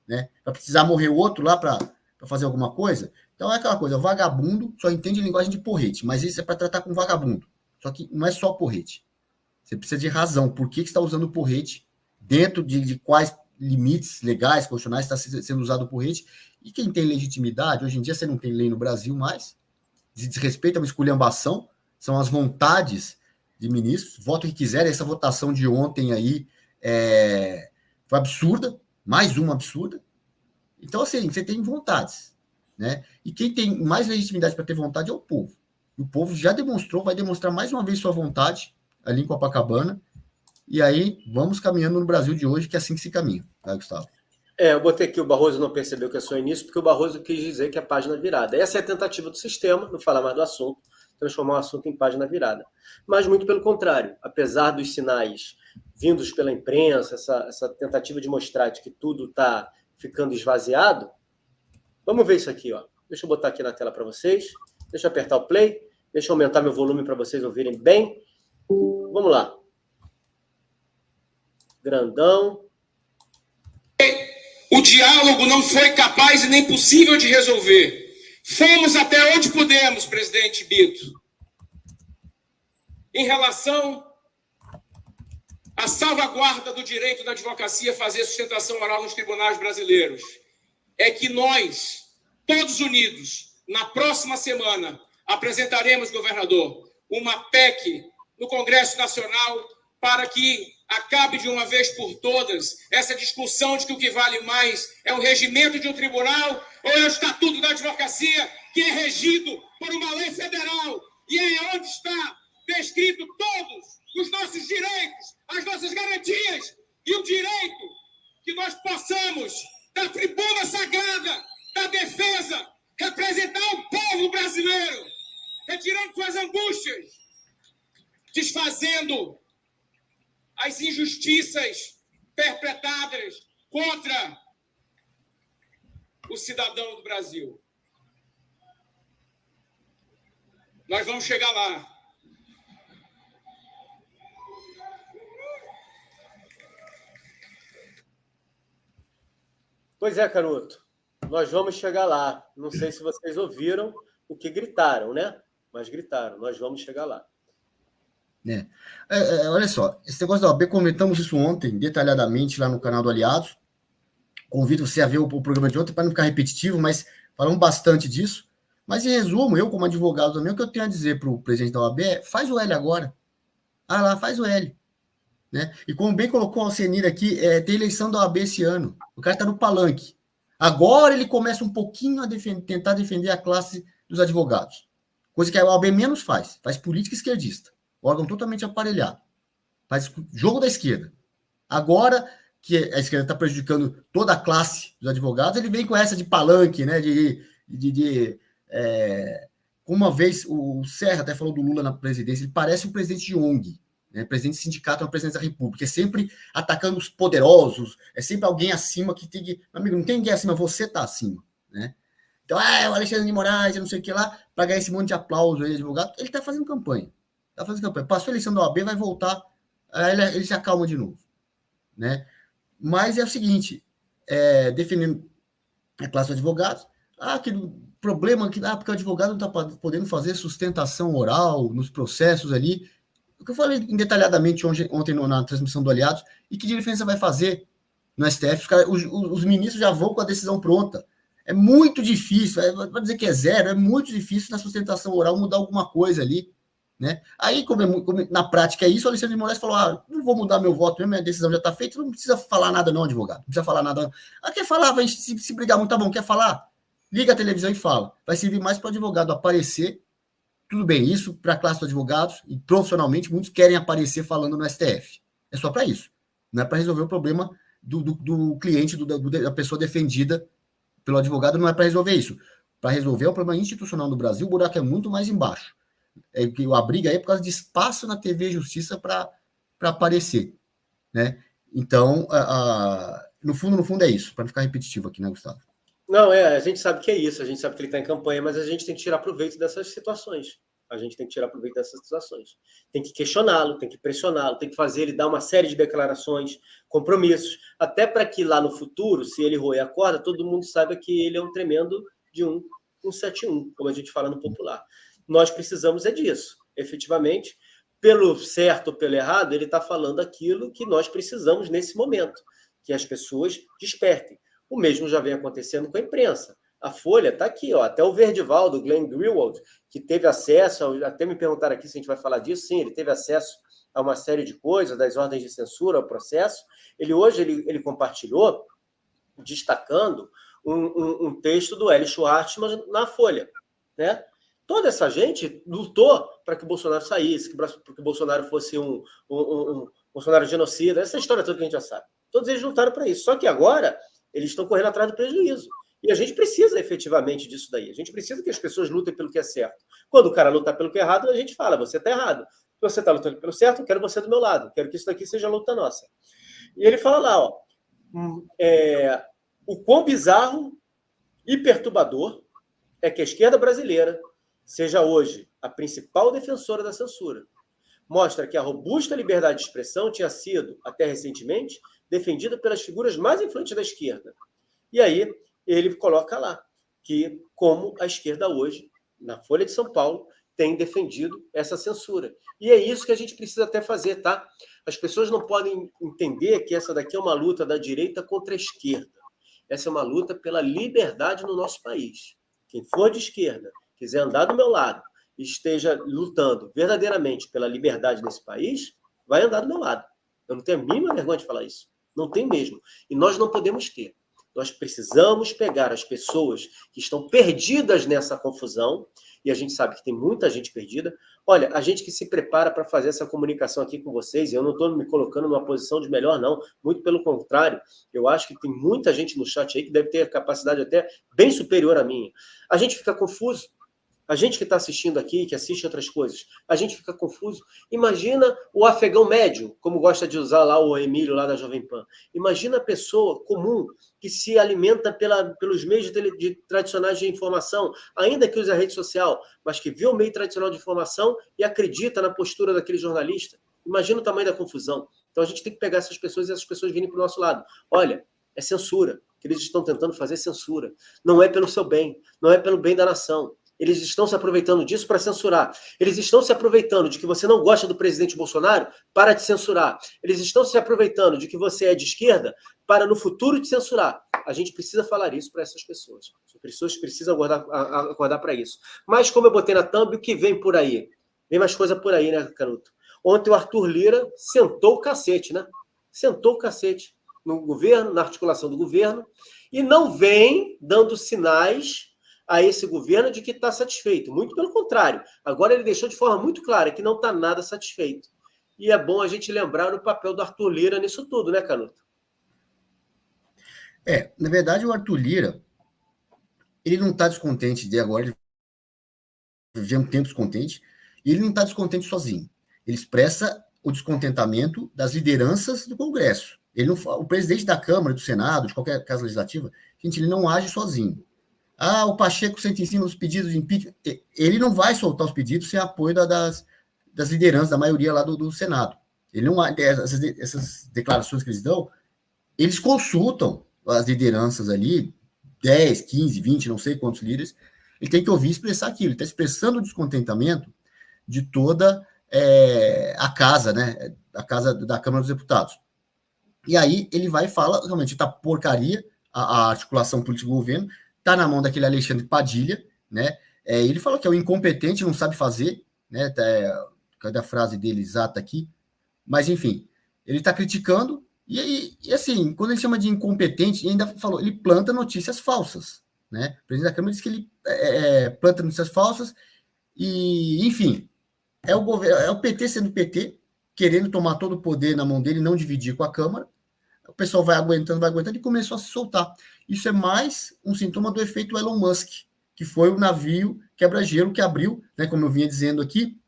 Né? Vai precisar morrer outro lá para fazer alguma coisa? Então é aquela coisa, vagabundo só entende linguagem de porrete, mas isso é para tratar com vagabundo. Só que não é só porrete. Você precisa de razão. Por que você está usando porrete? Dentro de quais limites legais, constitucionais está sendo usado o porrete? E quem tem legitimidade, hoje em dia você não tem lei no Brasil mais, desrespeita uma esculhambação, são as vontades de ministros, voto o que quiser. Essa votação de ontem aí foi absurda, mais uma absurda. Então, assim, você tem vontades, né? E quem tem mais legitimidade para ter vontade é o povo. O povo já demonstrou, vai demonstrar mais uma vez sua vontade ali em Copacabana. E aí, vamos caminhando no Brasil de hoje, que é assim que se caminha, tá, Gustavo? Eu botei aqui, o Barroso não percebeu que é só início, porque o Barroso quis dizer que é página virada. Essa é a tentativa do sistema, não falar mais do assunto, transformar o assunto em página virada. Mas muito pelo contrário, apesar dos sinais vindos pela imprensa, essa tentativa de mostrar de que tudo está ficando esvaziado, vamos ver isso aqui, ó. Deixa eu botar aqui na tela para vocês, deixa eu apertar o play, deixa eu aumentar meu volume para vocês ouvirem bem. Vamos lá. Grandão. O diálogo não foi capaz e nem possível de resolver. Fomos até onde pudemos, presidente Bito. Em relação à salvaguarda do direito da advocacia a fazer sustentação oral nos tribunais brasileiros, é que nós, todos unidos, na próxima semana, apresentaremos, governador, uma PEC no Congresso Nacional para que acabe de uma vez por todas essa discussão de que o que vale mais é o regimento de um tribunal ou é o Estatuto da Advocacia, que é regido por uma lei federal. E é onde está descrito todos os nossos direitos, as nossas garantias e o direito que nós possamos, da tribuna sagrada, da defesa, representar o povo brasileiro, retirando suas angústias, desfazendo as injustiças perpetradas contra o cidadão do Brasil. Nós vamos chegar lá. Pois é, Canuto. Nós vamos chegar lá. Não sei se vocês ouviram o que gritaram, né? Mas gritaram. Nós vamos chegar lá. Olha só, esse negócio da OAB, comentamos isso ontem, detalhadamente, lá no canal do Aliados. Convido você a ver o programa de ontem, para não ficar repetitivo, mas falamos bastante disso. Mas, em resumo, eu, como advogado também, o que eu tenho a dizer para o presidente da OAB é: faz o L agora. Ah lá, faz o L. Né? E como bem colocou o Alcenir aqui, tem eleição da OAB esse ano. O cara está no palanque. Agora ele começa um pouquinho a tentar defender a classe dos advogados. Coisa que a OAB menos faz. Faz política esquerdista. Órgão totalmente aparelhado. Faz jogo da esquerda. Agora que a esquerda está prejudicando toda a classe dos advogados, ele vem com essa de palanque, né? Uma vez, o Serra até falou do Lula na presidência, ele parece um presidente de ONG, né? Presidente de sindicato na presidência da República. É sempre atacando os poderosos, é sempre alguém acima que tem que... Amigo, não tem ninguém acima, você está acima, né? Então, o Alexandre de Moraes, não sei o que lá, para ganhar esse monte de aplauso aí, advogado, ele está fazendo campanha. Passou a eleição da OAB, vai voltar, ele se acalma de novo, né? Mas é o seguinte, defendendo a classe de advogados, aquele problema que porque o advogado não está podendo fazer sustentação oral nos processos ali, o que eu falei detalhadamente ontem na transmissão do Aliados, e que diferença vai fazer no STF? Os ministros já vão com a decisão pronta. É muito difícil, para dizer que é zero, é muito difícil na sustentação oral mudar alguma coisa ali. Né? Aí, como na prática é isso, o Alexandre de Moraes falou: não vou mudar meu voto, minha decisão já está feita, não precisa falar nada não, advogado, não precisa falar nada. Quer falar, vai se brigar muito, tá bom, quer falar? Liga a televisão e fala. Vai servir mais para o advogado aparecer, tudo bem, isso para a classe dos advogados, e profissionalmente muitos querem aparecer falando no STF. É só para isso, não é para resolver o problema do cliente, da pessoa defendida pelo advogado, não é para resolver isso. Para resolver o problema institucional no Brasil, o buraco é muito mais embaixo. A briga aí é por causa de espaço na TV Justiça para aparecer, né? Então, no fundo é isso, para não ficar repetitivo aqui, né, Gustavo? Não, a gente sabe que é isso, a gente sabe que ele está em campanha, mas a gente tem que tirar proveito dessas situações. Tem que questioná-lo, tem que pressioná-lo, tem que fazer ele dar uma série de declarações, compromissos, até para que lá no futuro, se ele roer a corda, todo mundo saiba que ele é um tremendo de 171, como a gente fala no popular. Nós precisamos disso, efetivamente, pelo certo ou pelo errado, ele está falando aquilo que nós precisamos nesse momento, que as pessoas despertem. O mesmo já vem acontecendo com a imprensa. A Folha está aqui, ó, até o Verdival, do Glenn Greenwald, que teve acesso, até me perguntaram aqui se a gente vai falar disso, sim, ele teve acesso a uma série de coisas, das ordens de censura, ao processo. Hoje ele compartilhou, destacando um texto do Hélio Schwartzman na Folha, né? Toda essa gente lutou para que o Bolsonaro saísse, para que o Bolsonaro fosse um Bolsonaro genocida, essa história toda que a gente já sabe. Todos eles lutaram para isso. Só que agora eles estão correndo atrás do prejuízo. E a gente precisa efetivamente disso daí. A gente precisa que as pessoas lutem pelo que é certo. Quando o cara luta pelo que é errado, a gente fala, você está errado. Se você está lutando pelo certo, eu quero você do meu lado. Quero que isso daqui seja a luta nossa. E ele fala lá, ó, o quão bizarro e perturbador é que a esquerda brasileira seja hoje a principal defensora da censura. Mostra que a robusta liberdade de expressão tinha sido, até recentemente, defendida pelas figuras mais influentes da esquerda. E aí ele coloca lá que como a esquerda hoje, na Folha de São Paulo, tem defendido essa censura. E é isso que a gente precisa até fazer, tá? As pessoas não podem entender que essa daqui é uma luta da direita contra a esquerda. Essa é uma luta pela liberdade no nosso país. Quem for de esquerda, quiser andar do meu lado, esteja lutando verdadeiramente pela liberdade nesse país, vai andar do meu lado. Eu não tenho a mínima vergonha de falar isso. Não tem mesmo. E nós não podemos ter. Nós precisamos pegar as pessoas que estão perdidas nessa confusão, e a gente sabe que tem muita gente perdida. Olha, a gente que se prepara para fazer essa comunicação aqui com vocês, eu não estou me colocando numa posição de melhor, não. Muito pelo contrário, eu acho que tem muita gente no chat aí que deve ter capacidade até bem superior à minha. A gente fica confuso. A gente que está assistindo aqui, que assiste outras coisas, a gente fica confuso. Imagina o afegão médio, como gosta de usar lá o Emílio, lá da Jovem Pan. Imagina a pessoa comum que se alimenta pelos meios tradicionais de informação, ainda que use a rede social, mas que vê o meio tradicional de informação e acredita na postura daquele jornalista. Imagina o tamanho da confusão. Então a gente tem que pegar essas pessoas e essas pessoas virem para o nosso lado. Olha, é censura, que eles estão tentando fazer censura. Não é pelo seu bem, não é pelo bem da nação. Eles estão se aproveitando disso para censurar. Eles estão se aproveitando de que você não gosta do presidente Bolsonaro para te censurar. Eles estão se aproveitando de que você é de esquerda para, no futuro, te censurar. A gente precisa falar isso para essas pessoas. As pessoas precisam acordar para isso. Mas, como eu botei na thumb, o que vem por aí? Vem mais coisa por aí, né, Canuto? Ontem o Arthur Lira sentou o cacete, né? Sentou o cacete no governo, na articulação do governo, e não vem dando sinais a esse governo de que está satisfeito. Muito pelo contrário. Agora ele deixou de forma muito clara que não está nada satisfeito. E é bom a gente lembrar o papel do Arthur Lira nisso tudo, né, Canuto? Na verdade, o Arthur Lira, ele não está descontente de agora, ele viveu um tempo descontente, e ele não está descontente sozinho. Ele expressa o descontentamento das lideranças do Congresso. Ele não, o presidente da Câmara, do Senado, de qualquer casa legislativa, gente, ele não age sozinho. O Pacheco senta em cima dos pedidos de impeachment. Ele não vai soltar os pedidos sem apoio das lideranças, da maioria lá do Senado. Ele não, essas declarações que eles dão, eles consultam as lideranças ali, 10, 15, 20, não sei quantos líderes, ele tem que ouvir expressar aquilo. Ele está expressando o descontentamento de toda a casa, né? A casa da Câmara dos Deputados. E aí ele vai e fala, realmente, está porcaria a articulação política do governo, está na mão daquele Alexandre Padilha, né? Ele fala que é o incompetente, não sabe fazer, né? Cadê a frase dele exata aqui? Mas, enfim, ele está criticando, e assim, quando ele chama de incompetente, ele ainda falou, ele planta notícias falsas, né? O presidente da Câmara disse que ele planta notícias falsas, e, enfim, é o PT sendo PT, querendo tomar todo o poder na mão dele, não dividir com a Câmara. O pessoal vai aguentando, e começou a se soltar. Isso é mais um sintoma do efeito Elon Musk, que foi o navio quebra-gelo que abriu, né, como eu vinha dizendo aqui,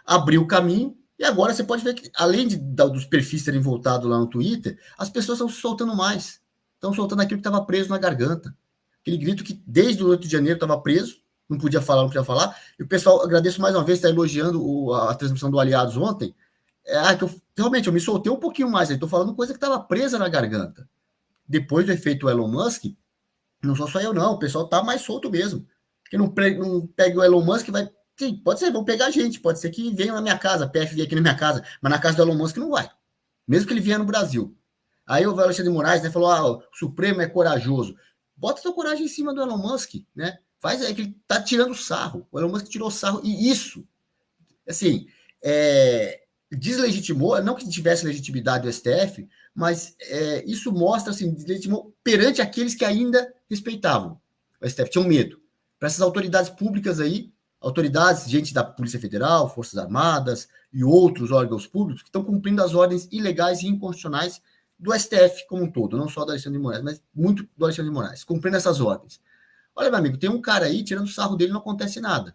abriu o caminho, e agora você pode ver que, além dos perfis terem voltado lá no Twitter, as pessoas estão se soltando mais. Estão soltando aquilo que estava preso na garganta. Aquele grito que desde o 8 de janeiro estava preso, não podia falar. E o pessoal, agradeço mais uma vez, está elogiando a transmissão do Aliados ontem, que eu me soltei um pouquinho mais, estou falando coisa que estava presa na garganta. Depois do efeito Elon Musk, não sou só eu não, o pessoal está mais solto mesmo. Porque não pega o Elon Musk, vai... Sim, pode ser, vão pegar a gente, pode ser que venham na minha casa, a PF venha aqui na minha casa, mas na casa do Elon Musk não vai. Mesmo que ele venha no Brasil. Aí o Alexandre de Moraes, né, falou, o Supremo é corajoso. bota sua coragem em cima do Elon Musk, né? Faz que ele tá tirando sarro. O Elon Musk tirou sarro, e isso, assim, deslegitimou, não que tivesse legitimidade do STF, mas isso mostra, assim, deslegitimou perante aqueles que ainda respeitavam o STF, tinham medo. Para essas autoridades públicas aí, autoridades, gente da Polícia Federal, Forças Armadas e outros órgãos públicos que estão cumprindo as ordens ilegais e inconstitucionais do STF como um todo, não só do Alexandre de Moraes, mas muito do Alexandre de Moraes, cumprindo essas ordens. Olha, meu amigo, tem um cara aí tirando o sarro dele, não acontece nada.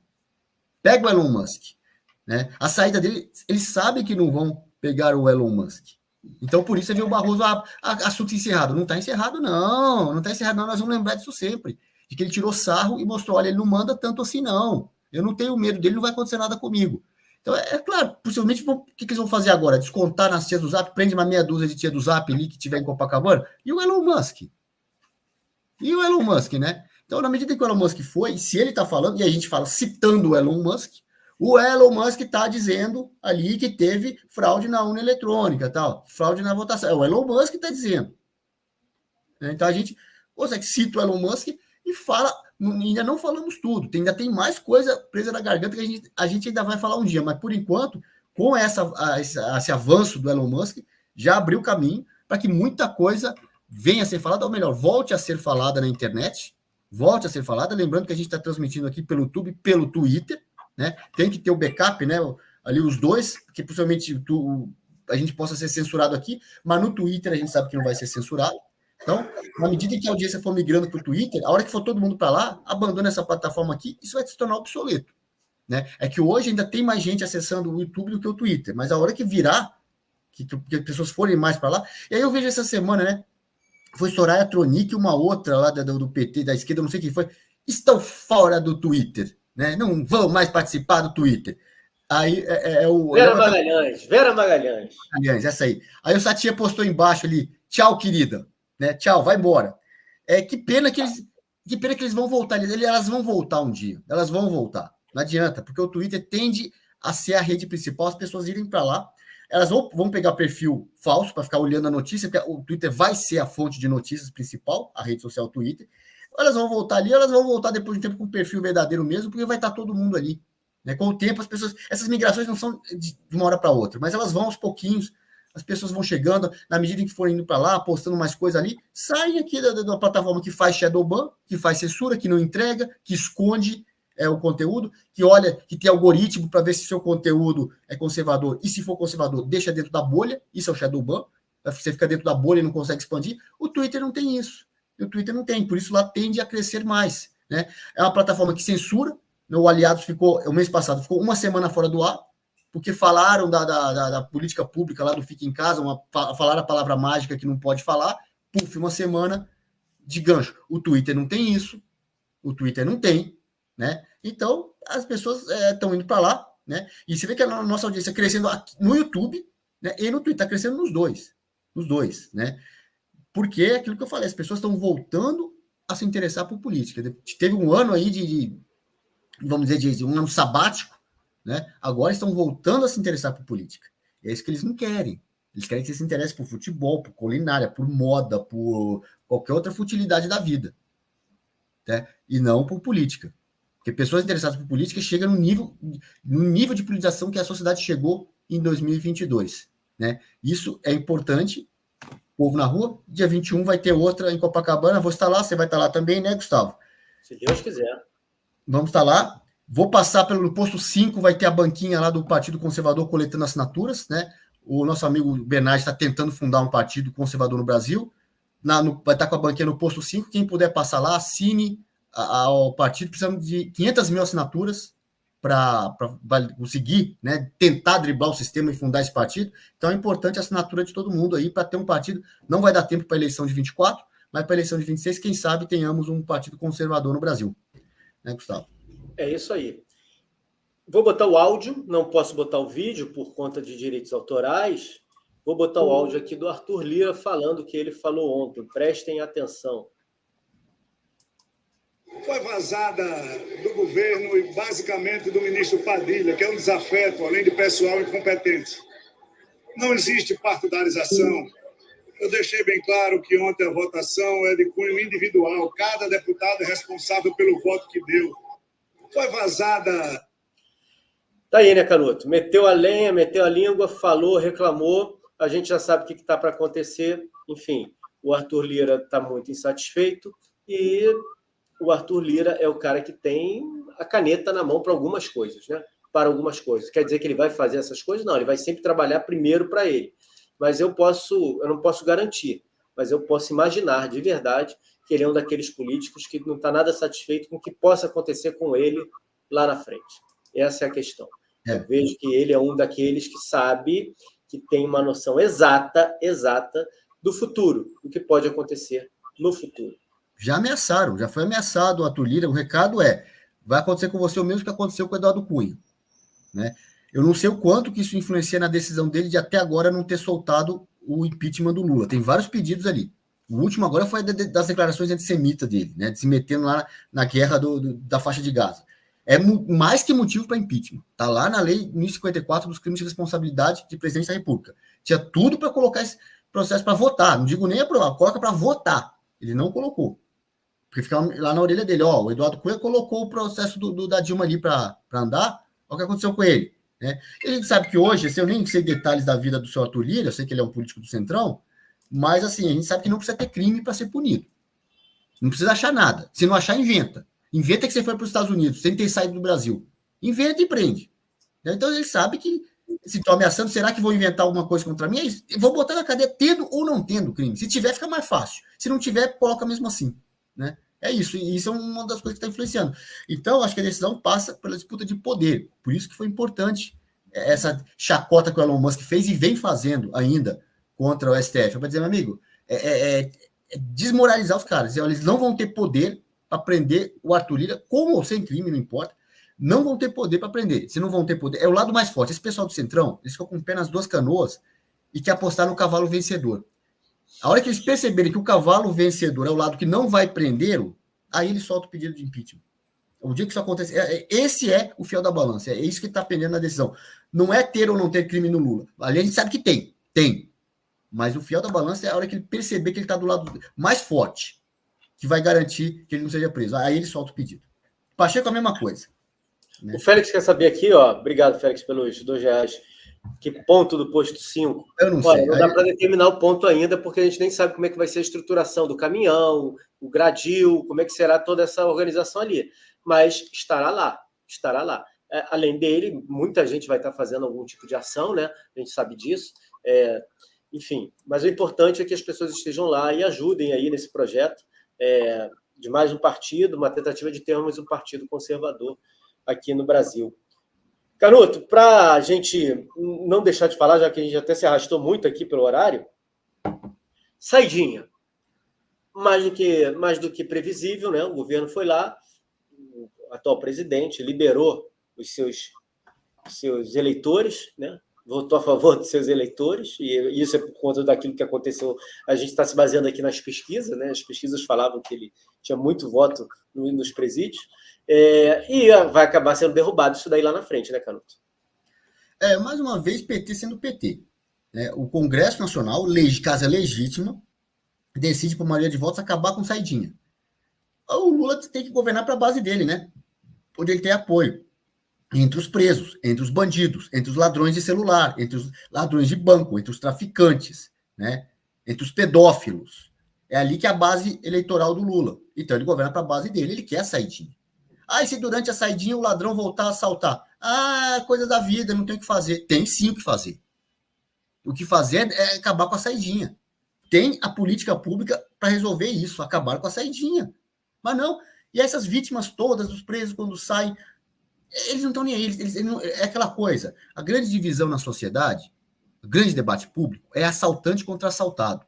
Pega o Elon Musk, né? A saída dele, eles sabem que não vão pegar o Elon Musk. Então, por isso você vê o Barroso, assunto encerrado. Não está encerrado, não está encerrado, não. Nós vamos lembrar disso sempre. De que ele tirou sarro e mostrou, olha, ele não manda tanto assim, não. Eu não tenho medo dele, não vai acontecer nada comigo. Então, claro, possivelmente, o que eles vão fazer agora? Descontar nas tias do Zap, prende uma meia dúzia de tia do Zap ali que tiver em Copacabana, e o Elon Musk. Né? Então, na medida que o Elon Musk foi, se ele está falando, e a gente fala citando o Elon Musk está dizendo ali que teve fraude na urna eletrônica, tal, fraude na votação. É o Elon Musk está dizendo. Então, a gente consegue cita o Elon Musk e fala, ainda não falamos tudo, ainda tem mais coisa presa na garganta que a gente ainda vai falar um dia, mas por enquanto, com esse avanço do Elon Musk, já abriu caminho para que muita coisa venha a ser falada, ou melhor, volte a ser falada na internet, lembrando que a gente está transmitindo aqui pelo YouTube, pelo Twitter, né? Tem que ter o backup, né? Ali os dois, que possivelmente a gente possa ser censurado aqui, mas no Twitter a gente sabe que não vai ser censurado. Então, na medida em que a audiência for migrando para o Twitter, a hora que for todo mundo para lá, abandona essa plataforma aqui, isso vai se tornar obsoleto. Né? É que hoje ainda tem mais gente acessando o YouTube do que o Twitter, mas a hora que virar, que as pessoas forem mais para lá, e aí eu vejo essa semana, né? Foi Soraya Tronic e uma outra lá do PT, da esquerda, não sei quem foi, estão fora do Twitter, né? Não vão mais participar do Twitter. Aí Vera Magalhães. Essa aí. Aí o Satya postou embaixo ali, tchau, querida. Né? Tchau, vai embora. Que pena que eles vão voltar. Elas vão voltar um dia. Elas vão voltar. Não adianta, porque o Twitter tende a ser a rede principal, as pessoas irem para lá. Elas vão pegar perfil falso para ficar olhando a notícia, porque o Twitter vai ser a fonte de notícias principal, a rede social Twitter. Elas vão voltar ali, elas vão voltar depois de um tempo com o perfil verdadeiro mesmo, porque vai estar todo mundo ali. Né? Com o tempo, as pessoas. Essas migrações não são de uma hora para outra, mas elas vão aos pouquinhos. As pessoas vão chegando, na medida em que forem indo para lá, postando mais coisa ali, saem aqui da plataforma que faz shadowban, que faz censura, que não entrega, que esconde o conteúdo, que olha, que tem algoritmo para ver se o seu conteúdo é conservador, e se for conservador, deixa dentro da bolha, isso é o shadowban, você fica dentro da bolha e não consegue expandir. O Twitter não tem isso. O Twitter não tem, por isso lá tende a crescer mais. Né? É uma plataforma que censura, o Aliados o mês passado, ficou uma semana fora do ar, porque falaram da política pública lá do Fica em Casa, falaram a palavra mágica que não pode falar, uma semana de gancho. O Twitter não tem isso, né? Então, as pessoas estão indo para lá, né? E você vê que a nossa audiência crescendo aqui, no YouTube, né? E no Twitter, está crescendo nos dois, né? Porque é aquilo que eu falei, as pessoas estão voltando a se interessar por política. Teve um ano aí vamos dizer, de um ano sabático, né? Agora estão voltando a se interessar por política. É isso que eles não querem. Eles querem que você se interesse por futebol, por culinária, por moda, por qualquer outra futilidade da vida. Né? E não por política. Porque pessoas interessadas por política chegam no nível de politização que a sociedade chegou em 2022. Né? Isso é importante. Povo na rua. Dia 21 vai ter outra em Copacabana. Vou estar lá, você vai estar lá também, né, Gustavo? Se Deus quiser. Vamos estar lá. Vou passar pelo posto 5, vai ter a banquinha lá do Partido Conservador coletando assinaturas, né? O nosso amigo Bernardo está tentando fundar um partido conservador no Brasil. Vai estar com a banquinha no posto 5. Quem puder passar lá, assine ao partido. Precisamos de 500 mil assinaturas para conseguir, né, tentar driblar o sistema e fundar esse partido. Então é importante a assinatura de todo mundo aí para ter um partido. Não vai dar tempo para a eleição de 24, mas para a eleição de 26, quem sabe tenhamos um partido conservador no Brasil. Né, Gustavo? É isso aí. Vou botar o áudio, não posso botar o vídeo por conta de direitos autorais. Vou botar o áudio aqui do Arthur Lira falando o que ele falou ontem. Prestem atenção. Foi vazada do governo e basicamente do ministro Padilha, que é um desafeto, além de pessoal incompetente. Não existe partidarização. Eu deixei bem claro que ontem a votação é de cunho individual. Cada deputado é responsável pelo voto que deu. Foi vazada. Tá aí, né, Canuto? Meteu a lenha, meteu a língua, falou, reclamou. A gente já sabe o que está para acontecer. Enfim, o Arthur Lira está muito insatisfeito e o Arthur Lira é o cara que tem a caneta na mão para algumas coisas, né? Para algumas coisas. Quer dizer que ele vai fazer essas coisas? Não, ele vai sempre trabalhar primeiro para ele. Mas eu não posso garantir, mas eu posso imaginar de verdade que ele é um daqueles políticos que não está nada satisfeito com o que possa acontecer com ele lá na frente. Essa é a questão. Eu vejo que ele é um daqueles que sabe, que tem uma noção exata do futuro, do que pode acontecer no futuro. Já ameaçaram, já foi ameaçado o Arthur Lira. O recado vai acontecer com você o mesmo que aconteceu com o Eduardo Cunha, né? Eu não sei o quanto que isso influencia na decisão dele de até agora não ter soltado o impeachment do Lula. Tem vários pedidos ali. O último agora foi das declarações antissemitas dele, né? De se metendo lá na guerra da faixa de Gaza. É mais que motivo para impeachment. Está lá na lei 1054 dos crimes de responsabilidade de presidente da República. Tinha tudo para colocar esse processo para votar. Não digo nem aprovar, coloca para votar. Ele não colocou. Porque fica lá na orelha dele, o Eduardo Cunha colocou o processo da Dilma ali para andar, olha o que aconteceu com ele. Né? E a gente sabe que hoje, eu nem sei detalhes da vida do seu Arthur Lira, eu sei que ele é um político do Centrão, mas assim, a gente sabe que não precisa ter crime para ser punido. Não precisa achar nada. Se não achar, inventa. Inventa que você foi para os Estados Unidos, sem ter saído do Brasil. Inventa e prende. Então ele sabe que, se estão ameaçando, será que vão inventar alguma coisa contra mim? Eu vou botar na cadeia tendo ou não tendo crime. Se tiver, fica mais fácil. Se não tiver, coloca mesmo assim. Né? É isso, e isso é uma das coisas que está influenciando. Então, acho que a decisão passa pela disputa de poder. Por isso que foi importante essa chacota que o Elon Musk fez e vem fazendo ainda contra o STF. Para dizer, meu amigo, desmoralizar os caras. Eles não vão ter poder para prender o Arthur Lira, com ou sem crime, não importa. Não vão ter poder para prender. Se não vão ter poder, é o lado mais forte. Esse pessoal do Centrão, eles ficam com apenas 2 canoas e quer apostar no cavalo vencedor. A hora que eles perceberem que o cavalo vencedor é o lado que não vai prendê-lo, aí ele solta o pedido de impeachment. O dia que isso acontecer, esse é o fiel da balança, é isso que está pendendo na decisão. Não é ter ou não ter crime no Lula. Ali a gente sabe que tem. Mas o fiel da balança é a hora que ele perceber que ele está do lado mais forte, que vai garantir que ele não seja preso. Aí ele solta o pedido. Pacheco é a mesma coisa. Né? O Félix quer saber aqui, obrigado, Félix, pelos R$2. Que ponto do posto 5? Eu não sei. Não dá para determinar o ponto ainda, porque a gente nem sabe como é que vai ser a estruturação do caminhão, o gradil, como é que será toda essa organização ali. Mas estará lá. Além dele, muita gente vai estar fazendo algum tipo de ação, né? A gente sabe disso. Enfim, mas o importante é que as pessoas estejam lá e ajudem aí nesse projeto de mais um partido, uma tentativa de termos um partido conservador aqui no Brasil. Canuto, para a gente não deixar de falar, já que a gente até se arrastou muito aqui pelo horário, saidinha. Mais do que previsível, né? O governo foi lá, o atual presidente liberou os seus eleitores, né? Votou a favor dos seus eleitores, e isso é por conta daquilo que aconteceu. A gente está se baseando aqui nas pesquisas, né? As pesquisas falavam que ele tinha muito voto nos presídios, e vai acabar sendo derrubado isso daí lá na frente, né, Canuto? Mais uma vez, PT sendo PT. Né? O Congresso Nacional, casa legítima, decide, por maioria de votos, acabar com saidinha. O Lula tem que governar para a base dele, né? Onde ele tem apoio. Entre os presos, entre os bandidos, entre os ladrões de celular, entre os ladrões de banco, entre os traficantes, né? Entre os pedófilos. É ali que é a base eleitoral do Lula. Então ele governa para a base dele, ele quer a saidinha. E se durante a saidinha o ladrão voltar a assaltar? Coisa da vida, não tem o que fazer. Tem sim o que fazer. O que fazer é acabar com a saidinha. Tem a política pública para resolver isso, acabar com a saidinha. Mas não. E essas vítimas todas, os presos, quando saem, eles não estão nem aí. Eles não, é aquela coisa. A grande divisão na sociedade, o grande debate público, é assaltante contra assaltado.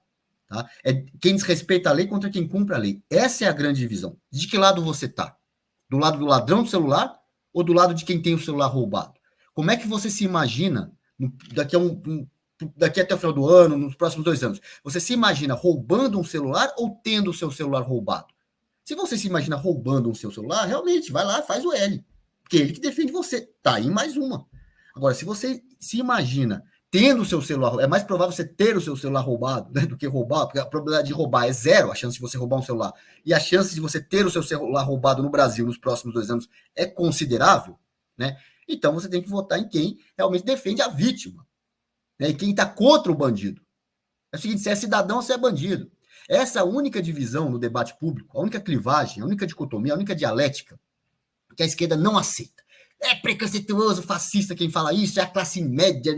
Tá? É quem desrespeita a lei contra quem cumpre a lei. Essa é a grande divisão. De que lado você está? Do lado do ladrão do celular ou do lado de quem tem o celular roubado? Como é que você se imagina, daqui até o final do ano, nos próximos 2 anos, você se imagina roubando um celular ou tendo o seu celular roubado? Se você se imagina roubando o seu celular, realmente, vai lá, faz o L. Porque é ele que defende você. Tá aí mais uma. Agora, se você se imagina tendo o seu celular, é mais provável você ter o seu celular roubado, né, do que roubar, porque a probabilidade de roubar é zero, a chance de você roubar um celular, e a chance de você ter o seu celular roubado no Brasil nos próximos 2 anos é considerável, né? Então você tem que votar em quem realmente defende a vítima, né, e quem está contra o bandido. É o seguinte, se é cidadão, se é bandido. Essa única divisão no debate público, a única clivagem, a única dicotomia, a única dialética que a esquerda não aceita. É preconceituoso, fascista quem fala isso, é a classe média,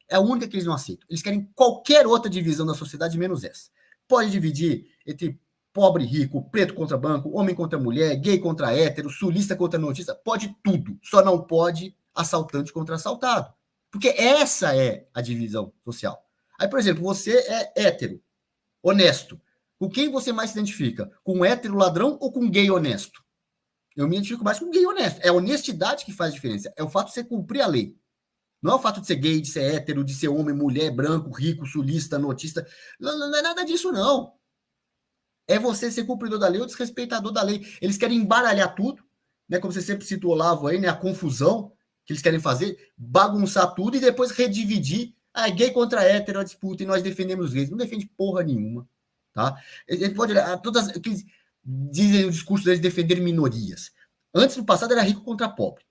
é a única que eles não aceitam. Eles querem qualquer outra divisão da sociedade, menos essa. Pode dividir entre pobre e rico, preto contra branco, homem contra mulher, gay contra hétero, sulista contra nortista, pode tudo. Só não pode assaltante contra assaltado. Porque essa é a divisão social. Aí, por exemplo, você é hétero, honesto. Com quem você mais se identifica? Com um hétero ladrão ou com um gay honesto? Eu me identifico mais com um gay honesto. É a honestidade que faz diferença. É o fato de você cumprir a lei. Não é o fato de ser gay, de ser hétero, de ser homem, mulher, branco, rico, sulista, notista. Não é nada disso, não. É você ser cumpridor da lei ou desrespeitador da lei. Eles querem embaralhar tudo, né? Como você sempre cita o Olavo aí, né? A confusão que eles querem fazer, bagunçar tudo e depois redividir. Ah, gay contra hétero, a disputa, e nós defendemos os gays. Não defende porra nenhuma, tá? Ele pode olhar todas aqueles dizem o discurso deles defender minorias. Antes, no passado, era rico contra pobre.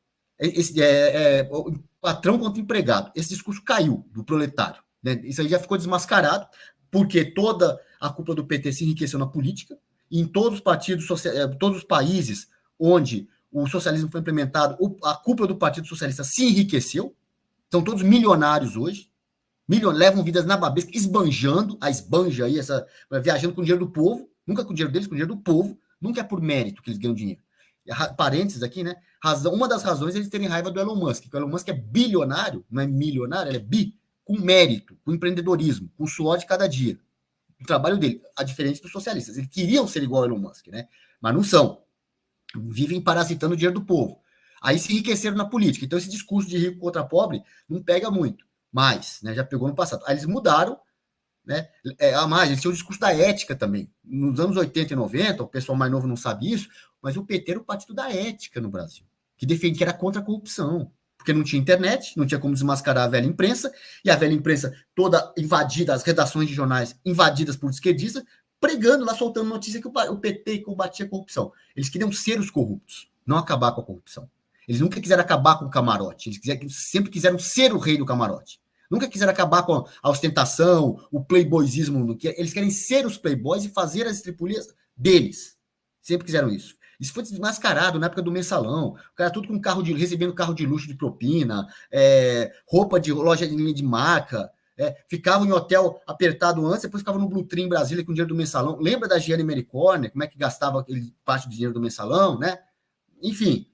O patrão contra empregado. Esse discurso caiu do proletário, né? Isso aí já ficou desmascarado, porque toda a cúpula do PT se enriqueceu na política, e em todos os partidos, todos os países onde o socialismo foi implementado, a cúpula do Partido Socialista se enriqueceu, são todos milionários hoje, levam vidas nababescas, esbanjando, a esbanja aí, viajando com o dinheiro do povo, nunca com o dinheiro deles, com o dinheiro do povo, nunca é por mérito que eles ganham dinheiro. Parênteses aqui, né? Uma das razões é eles terem raiva do Elon Musk, que o Elon Musk é bilionário, não é milionário, ele é bi, com mérito, com empreendedorismo, com suor de cada dia. O trabalho dele, a diferença dos socialistas, eles queriam ser igual ao Elon Musk, né? Mas não são. Vivem parasitando o dinheiro do povo. Aí se enriqueceram na política. Então esse discurso de rico contra pobre não pega muito. Mas, né, já pegou no passado. Aí eles mudaram, né? Eles tinham o discurso da ética também. Nos anos 80 e 90, o pessoal mais novo não sabe isso, mas o PT era o partido da ética no Brasil, que defendia que era contra a corrupção, porque não tinha internet, não tinha como desmascarar a velha imprensa, e a velha imprensa toda invadida, as redações de jornais invadidas por esquerdistas, pregando lá, soltando notícia que o PT combatia a corrupção. Eles queriam ser os corruptos, não acabar com a corrupção. Eles nunca quiseram acabar com o camarote, eles sempre quiseram ser o rei do camarote. Nunca quiseram acabar com a ostentação, o playboyismo. Eles querem ser os playboys e fazer as estripulias deles. Sempre quiseram isso. Isso foi desmascarado na época do mensalão. O cara tudo com recebendo carro de luxo de propina, roupa de loja de marca, ficavam em hotel apertado antes, depois ficavam no Blue Tree em Brasília com o dinheiro do mensalão. Lembra da Gianni Mericorner, como é que gastava aquele parte do dinheiro do mensalão, né? Enfim,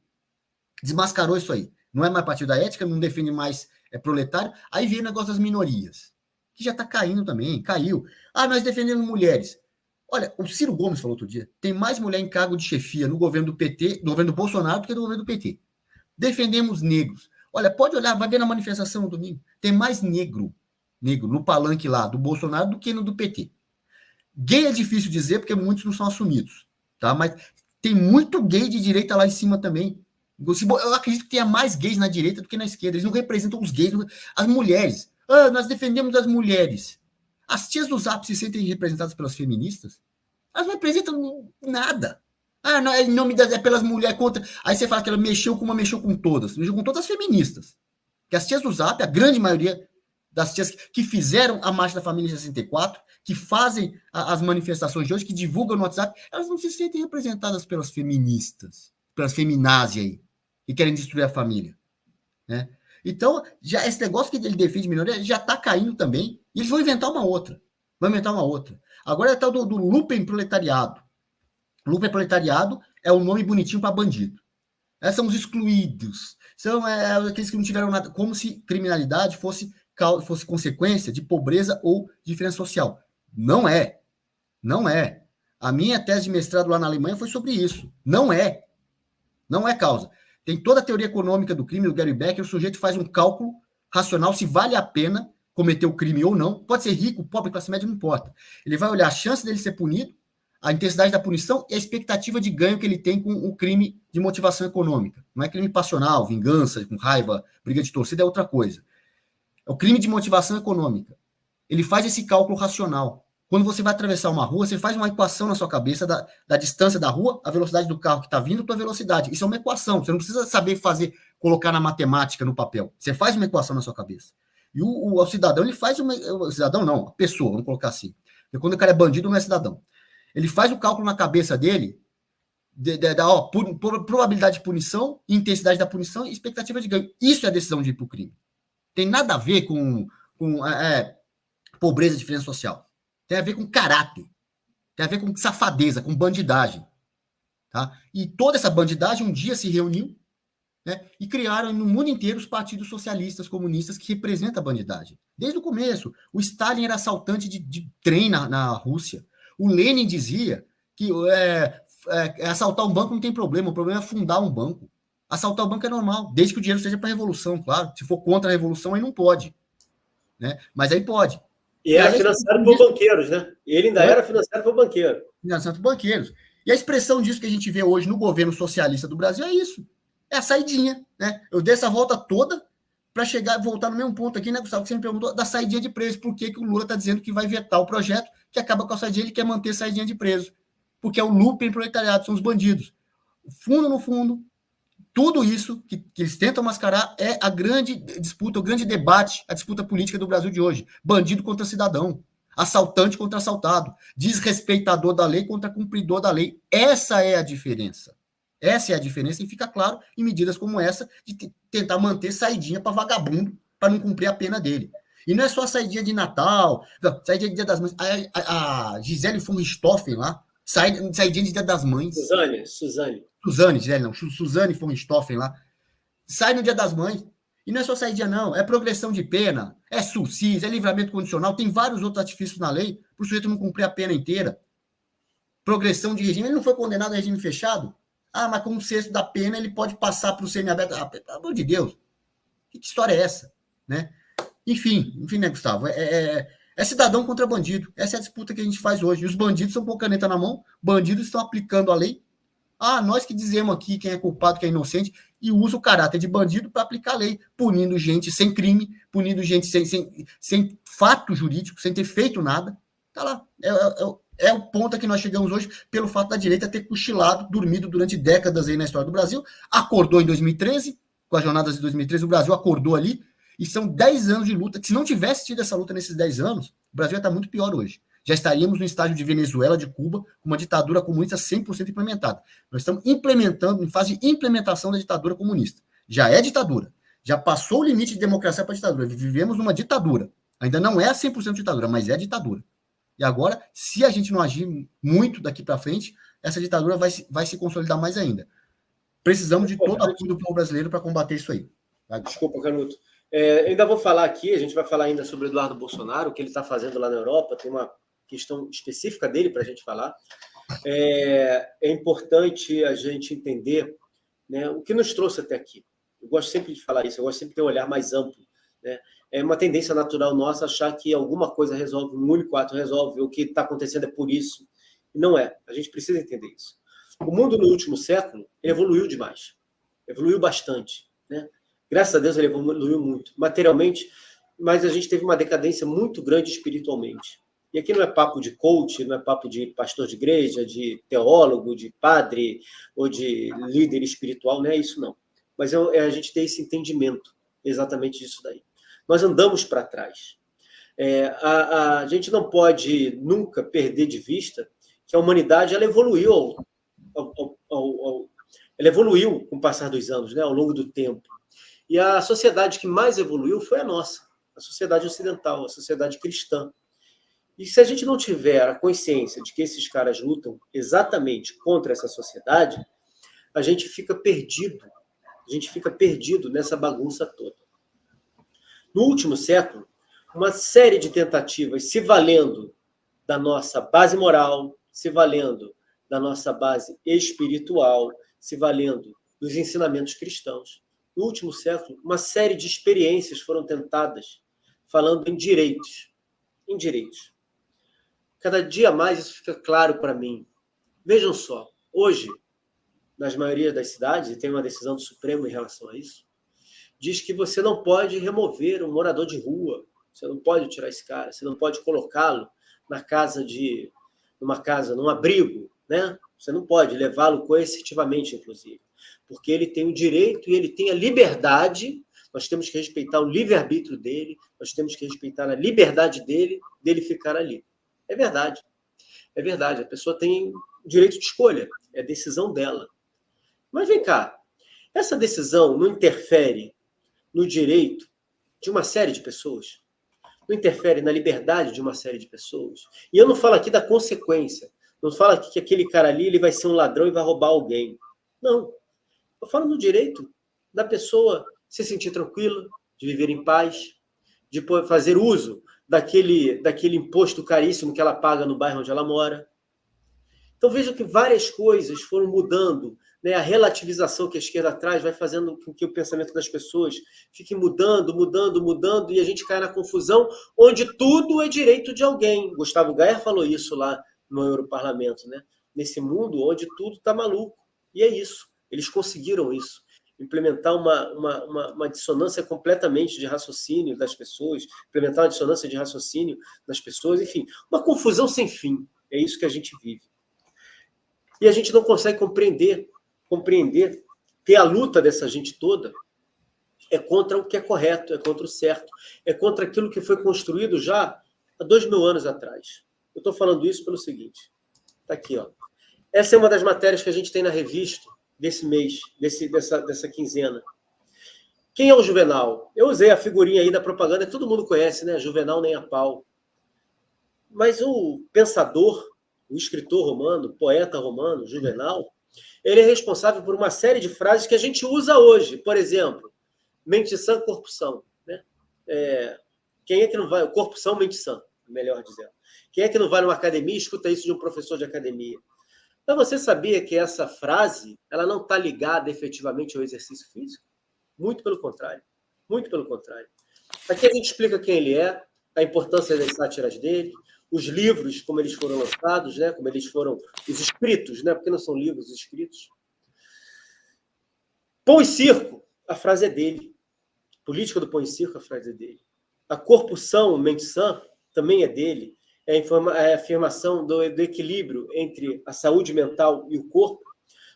desmascarou isso aí. Não é mais partido da ética, não defende mais proletário. Aí vem o negócio das minorias, que já está caindo também, caiu. Ah, nós defendemos mulheres. Olha, o Ciro Gomes falou outro dia, tem mais mulher em cargo de chefia no governo do PT, no governo do Bolsonaro, do que no governo do PT. Defendemos negros. Olha, pode olhar, vai ver na manifestação no domingo. Tem mais negro no palanque lá do Bolsonaro do que no do PT. Gay é difícil dizer, porque muitos não são assumidos, tá? Mas tem muito gay de direita lá em cima também. Eu acredito que tenha mais gays na direita do que na esquerda. Eles não representam os gays, as mulheres. Ah, nós defendemos as mulheres. As tias do Zap se sentem representadas pelas feministas? Elas não representam nada. Ah, não, em nome das, pelas mulheres contra. Aí você fala que ela mexeu com todas. Mexeu com todas as feministas. Que as tias do Zap, a grande maioria das tias que fizeram a Marcha da Família em 64, que fazem as manifestações de hoje, que divulgam no WhatsApp, elas não se sentem representadas pelas feministas, pelas feminazes aí, que querem destruir a família, né? Então, já esse negócio que ele defende minoria já está caindo também, e eles vão inventar uma outra. Agora é o tal do Lupen Proletariado. Lupen Proletariado é um nome bonitinho para bandido. São os excluídos. São aqueles que não tiveram nada, como se criminalidade fosse consequência de pobreza ou diferença social. Não é. Não é. A minha tese de mestrado lá na Alemanha foi sobre isso. Não é. Não é causa. Tem toda a teoria econômica do crime, do Gary Becker, o sujeito faz um cálculo racional se vale a pena cometer o crime ou não. Pode ser rico, pobre, classe média, não importa. Ele vai olhar a chance dele ser punido, a intensidade da punição e a expectativa de ganho que ele tem com o crime de motivação econômica. Não é crime passional, vingança, com raiva, briga de torcida, é outra coisa. É o crime de motivação econômica. Ele faz esse cálculo racional. Quando você vai atravessar uma rua, você faz uma equação na sua cabeça da distância da rua, a velocidade do carro que está vindo, a tua velocidade. Isso é uma equação. Você não precisa saber colocar na matemática, no papel. Você faz uma equação na sua cabeça. E o cidadão, ele faz uma... O cidadão não, a pessoa, vamos colocar assim. Porque quando o cara é bandido, não é cidadão. Ele faz o cálculo na cabeça dele da probabilidade de punição, intensidade da punição e expectativa de ganho. Isso é a decisão de ir para o crime. Tem nada a ver com pobreza, diferença social. Tem a ver com caráter. Tem a ver com safadeza, com bandidagem. Tá? E toda essa bandidagem um dia se reuniu, né, e criaram no mundo inteiro os partidos socialistas, comunistas, que representam a bandidagem. Desde o começo. O Stalin era assaltante de trem na Rússia. O Lenin dizia que assaltar um banco não tem problema, o problema é fundar um banco. Assaltar o banco é normal, desde que o dinheiro seja para a revolução, claro. Se for contra a revolução, aí não pode. Né? Mas aí pode. E era financiado por banqueiros, né? Ele ainda era financiado por banqueiros. Financiado por banqueiros. E a expressão disso que a gente vê hoje no governo socialista do Brasil é isso. É a saidinha, né? Eu dei essa volta toda para voltar no mesmo ponto aqui, né, Gustavo, que você me perguntou, da saidinha de preso. Por que o Lula está dizendo que vai vetar o projeto que acaba com a saidinha, ele quer manter a saidinha de preso. Porque é o lucro proletariado, são os bandidos. Fundo no fundo, tudo isso que eles tentam mascarar é a grande disputa, o grande debate, a disputa política do Brasil de hoje. Bandido contra cidadão, assaltante contra assaltado, desrespeitador da lei contra cumpridor da lei. Essa é a diferença. Essa é a diferença e fica claro em medidas como essa de tentar manter saidinha para vagabundo, para não cumprir a pena dele. E não é só saidinha de Natal, não, saidinha de Dia das Mães. A Gisele von Richthofen lá, saidinha de Dia das Mães. Suzane von Richthofen lá. Sai no Dia das Mães. E não é só saidinha, não. É progressão de pena, é SUSIS, é livramento condicional. Tem vários outros artifícios na lei para o sujeito não cumprir a pena inteira. Progressão de regime. Ele não foi condenado a regime fechado? Ah, mas com um sexto da pena ele pode passar para o semiaberto. Ah, pelo amor de Deus. Que história é essa? Né? Enfim, né, Gustavo? É cidadão contra bandido. Essa é a disputa que a gente faz hoje. E os bandidos estão com a caneta na mão, bandidos estão aplicando a lei. Ah, nós que dizemos aqui quem é culpado, quem é inocente, e usa o caráter de bandido para aplicar a lei, punindo gente sem crime, punindo gente sem fato jurídico, sem ter feito nada. Tá lá. É o ponto a que nós chegamos hoje, pelo fato da direita ter cochilado, dormido durante décadas aí na história do Brasil. Acordou em 2013, com as jornadas de 2013, o Brasil acordou ali, e são 10 anos de luta, que se não tivesse tido essa luta nesses 10 anos, o Brasil ia estar muito pior hoje. Já estaríamos no estágio de Venezuela, de Cuba, com uma ditadura comunista 100% implementada. Nós estamos implementando, em fase de implementação da ditadura comunista. Já é ditadura. Já passou o limite de democracia para a ditadura. Vivemos numa ditadura. Ainda não é 100% ditadura, mas é ditadura. E agora, se a gente não agir muito daqui para frente, essa ditadura vai se consolidar mais ainda. Precisamos de todo o apoio do povo brasileiro para combater isso aí. Desculpa, Canuto. Ainda vou falar aqui, a gente vai falar ainda sobre o Eduardo Bolsonaro, o que ele está fazendo lá na Europa, tem uma questão específica dele para a gente falar. É importante a gente entender, né, o que nos trouxe até aqui. Eu gosto sempre de falar isso, eu gosto sempre de ter um olhar mais amplo. Né? É uma tendência natural nossa achar que alguma coisa resolve, um único ato resolve, o que está acontecendo é por isso. E não é. A gente precisa entender isso. O mundo no último século evoluiu demais. Evoluiu bastante. Né? Graças a Deus ele evoluiu muito. Materialmente, mas a gente teve uma decadência muito grande espiritualmente. E aqui não é papo de coach, não é papo de pastor de igreja, de teólogo, de padre ou de líder espiritual, não é isso não. Mas é a gente ter esse entendimento exatamente disso daí. Nós andamos para trás. A gente não pode nunca perder de vista que a humanidade ela evoluiu ela evoluiu com o passar dos anos, né, ao longo do tempo. E a sociedade que mais evoluiu foi a nossa, a sociedade ocidental, a sociedade cristã. E se a gente não tiver a consciência de que esses caras lutam exatamente contra essa sociedade, a gente fica perdido. A gente fica perdido nessa bagunça toda. No último século, uma série de tentativas se valendo da nossa base moral, se valendo da nossa base espiritual, se valendo dos ensinamentos cristãos. No último século, uma série de experiências foram tentadas falando em direitos. Em direitos. Cada dia mais isso fica claro para mim. Vejam só, hoje, nas maiorias das cidades, e tem uma decisão do Supremo em relação a isso, diz que você não pode remover um morador de rua, você não pode tirar esse cara, você não pode colocá-lo num abrigo, né? Você não pode levá-lo coercitivamente, inclusive, porque ele tem o direito e ele tem a liberdade. Nós temos que respeitar o livre-arbítrio dele, nós temos que respeitar a liberdade dele ficar ali. É verdade. É verdade, a pessoa tem direito de escolha, é a decisão dela. Mas vem cá, essa decisão não interfere no direito de uma série de pessoas? Não interfere na liberdade de uma série de pessoas? E eu não falo aqui da consequência, não falo aqui que aquele cara ali ele vai ser um ladrão e vai roubar alguém. Não. Eu falo no direito da pessoa se sentir tranquila, de viver em paz, de fazer uso daquele imposto caríssimo que ela paga no bairro onde ela mora. Então veja que várias coisas foram mudando, né? A relativização que a esquerda traz vai fazendo com que o pensamento das pessoas fique mudando, e a gente cai na confusão onde tudo é direito de alguém. Gustavo Gaia falou isso lá no Europarlamento, né? Nesse mundo onde tudo está maluco. E é isso. Eles conseguiram isso. Implementar uma dissonância completamente de raciocínio das pessoas, implementar uma dissonância de raciocínio das pessoas, enfim, uma confusão sem fim. É isso que a gente vive. E a gente não consegue compreender que a luta dessa gente toda é contra o que é correto, é contra o certo, é contra aquilo que foi construído já há 2000 anos atrás. Eu estou falando isso pelo seguinte, está aqui, ó. Essa é uma das matérias que a gente tem na revista desse mês, dessa quinzena. Quem é o Juvenal? Eu usei a figurinha aí da propaganda, que todo mundo conhece, né? Juvenal nem a pau. Mas o pensador, o escritor romano, o poeta romano, Juvenal, ele é responsável por uma série de frases que a gente usa hoje. Por exemplo, mente sã, corpo são. Né? Quem é que não vai... Corpo são, mente sã, melhor dizendo. Quem é que não vai numa academia e escuta isso de um professor de academia? Mas você sabia que essa frase ela não está ligada efetivamente ao exercício físico? Muito pelo contrário. Muito pelo contrário. Aqui a gente explica quem ele é, a importância das sátiras dele, os livros, como eles foram lançados, né? Como eles foram os escritos, né? Porque não são livros, escritos. Pão e circo, a frase é dele. Política do pão e circo, a frase é dele. A corpo são, mente sã, também é dele. É a afirmação do equilíbrio entre a saúde mental e o corpo.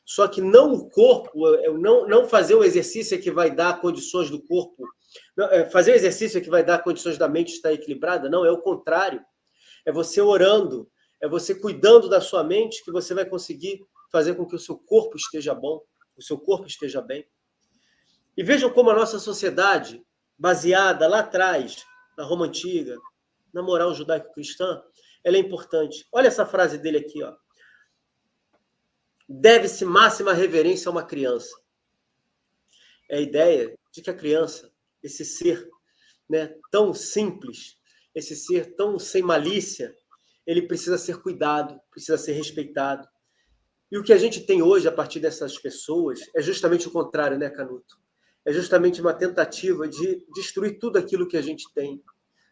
Só que não o corpo, não fazer o exercício é que vai dar condições do corpo, fazer o exercício é que vai dar condições da mente estar equilibrada, não, é o contrário. É você orando, é você cuidando da sua mente que você vai conseguir fazer com que o seu corpo esteja bom, o seu corpo esteja bem. E vejam como a nossa sociedade, baseada lá atrás, na Roma Antiga, na moral judaico-cristã, ela é importante. Olha essa frase dele aqui, ó. Deve-se máxima reverência a uma criança. É a ideia de que a criança, esse ser, né, tão simples, esse ser tão sem malícia, ele precisa ser cuidado, precisa ser respeitado. E o que a gente tem hoje, a partir dessas pessoas, é justamente o contrário, né, Canuto? É justamente uma tentativa de destruir tudo aquilo que a gente tem.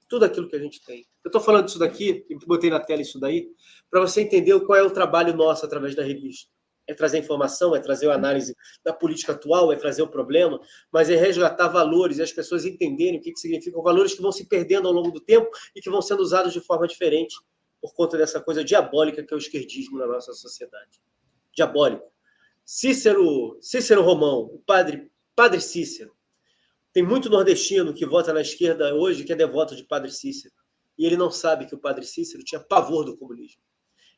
Tudo aquilo que a gente tem. Eu estou falando disso daqui, e botei na tela isso daí, para você entender qual é o trabalho nosso através da revista. É trazer informação, é trazer a análise da política atual, é trazer o problema, mas é resgatar valores e as pessoas entenderem o que significam valores que vão se perdendo ao longo do tempo e que vão sendo usados de forma diferente por conta dessa coisa diabólica que é o esquerdismo na nossa sociedade. Diabólico. Cícero Romão, o padre Cícero. Tem muito nordestino que vota na esquerda hoje que é devoto de Padre Cícero. E ele não sabe que o Padre Cícero tinha pavor do comunismo.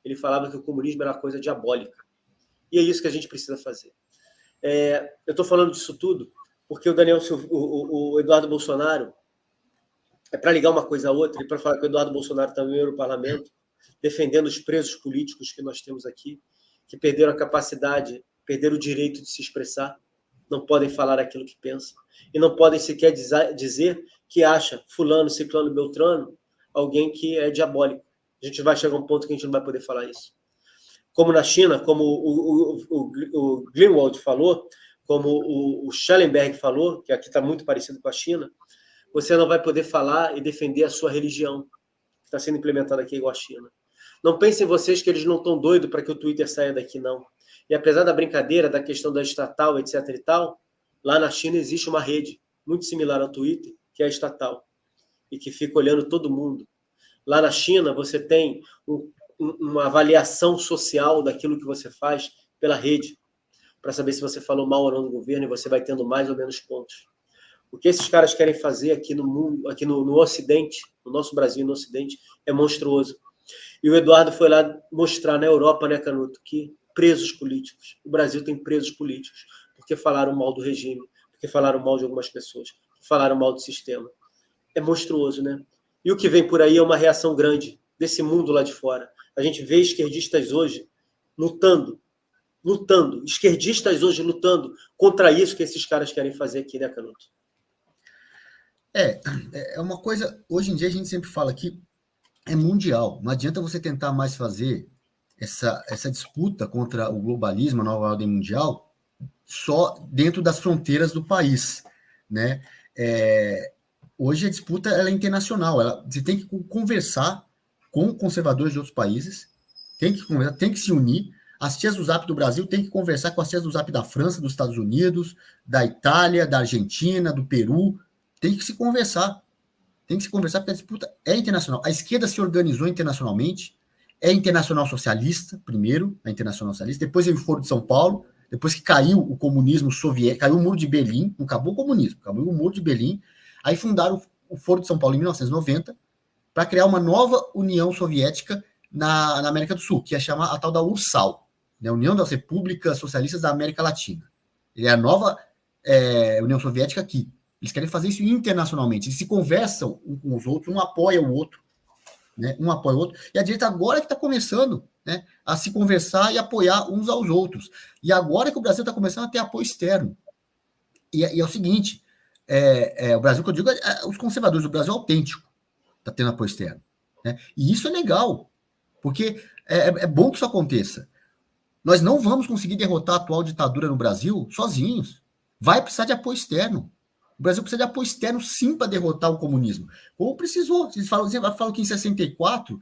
Ele falava que o comunismo era uma coisa diabólica. E é isso que a gente precisa fazer. Eu estou falando disso tudo porque o Eduardo Bolsonaro, é para ligar uma coisa a outra, e para falar que o Eduardo Bolsonaro também era no parlamento, defendendo os presos políticos que nós temos aqui, que perderam a capacidade, perderam o direito de se expressar, não podem falar aquilo que pensam, e não podem sequer dizer que acha fulano, ciclano, beltrano, alguém que é diabólico. A gente vai chegar a um ponto que a gente não vai poder falar isso. Como na China, como o Greenwald falou, como o Schellenberg falou, que aqui está muito parecido com a China, você não vai poder falar e defender a sua religião, que está sendo implementada aqui igual a China. Não pensem vocês que eles não estão doidos para que o Twitter saia daqui, não. E apesar da brincadeira, da questão da estatal, etc. e tal, lá na China existe uma rede muito similar ao Twitter, que é estatal, e que fica olhando todo mundo. Lá na China, você tem uma avaliação social daquilo que você faz pela rede, para saber se você falou mal ou não do governo, e você vai tendo mais ou menos pontos. O que esses caras querem fazer aqui no mundo, aqui no Ocidente, no nosso Brasil, no Ocidente, é monstruoso. E o Eduardo foi lá mostrar na Europa, né, Canuto, que presos políticos. O Brasil tem presos políticos, porque falaram mal do regime, porque falaram mal de algumas pessoas, falaram mal do sistema. É monstruoso, né? E o que vem por aí é uma reação grande desse mundo lá de fora. A gente vê esquerdistas hoje lutando, esquerdistas hoje lutando contra isso que esses caras querem fazer aqui, né, Canuto? É uma coisa, hoje em dia a gente sempre fala que é mundial, não adianta você tentar mais fazer essa disputa contra o globalismo, a nova ordem mundial, só dentro das fronteiras do país, né? Hoje a disputa ela é internacional, você tem que conversar com conservadores de outros países, tem que conversar, tem que se unir. As tias do Zap do Brasil têm que conversar com as tias do Zap da França, dos Estados Unidos, da Itália, da Argentina, do Peru. Tem que se conversar. Tem que se conversar porque a disputa é internacional. A esquerda se organizou internacionalmente, é internacional socialista, primeiro, a internacional socialista, depois veio o Foro de São Paulo, depois que caiu o comunismo soviético, caiu o Muro de Berlim, não acabou o comunismo, acabou o Muro de Berlim, aí fundaram o Foro de São Paulo em 1990 para criar uma nova União Soviética na América do Sul, que ia chamar a tal da URSAL, né, União das Repúblicas Socialistas da América Latina. Ele é a nova União Soviética aqui. Eles querem fazer isso internacionalmente. Eles se conversam um com os outros, um apoia o outro. Né? Um apoia o outro. E a direita agora que está começando, né, a se conversar e apoiar uns aos outros. E agora que o Brasil está começando a ter apoio externo. E é o seguinte, o Brasil, que eu digo, os conservadores do Brasil autêntico está tendo apoio externo. Né? E isso é legal, porque é bom que isso aconteça. Nós não vamos conseguir derrotar a atual ditadura no Brasil sozinhos. Vai precisar de apoio externo. O Brasil precisa de apoio externo, sim, para derrotar o comunismo. Como precisou. Vocês falam que em 64,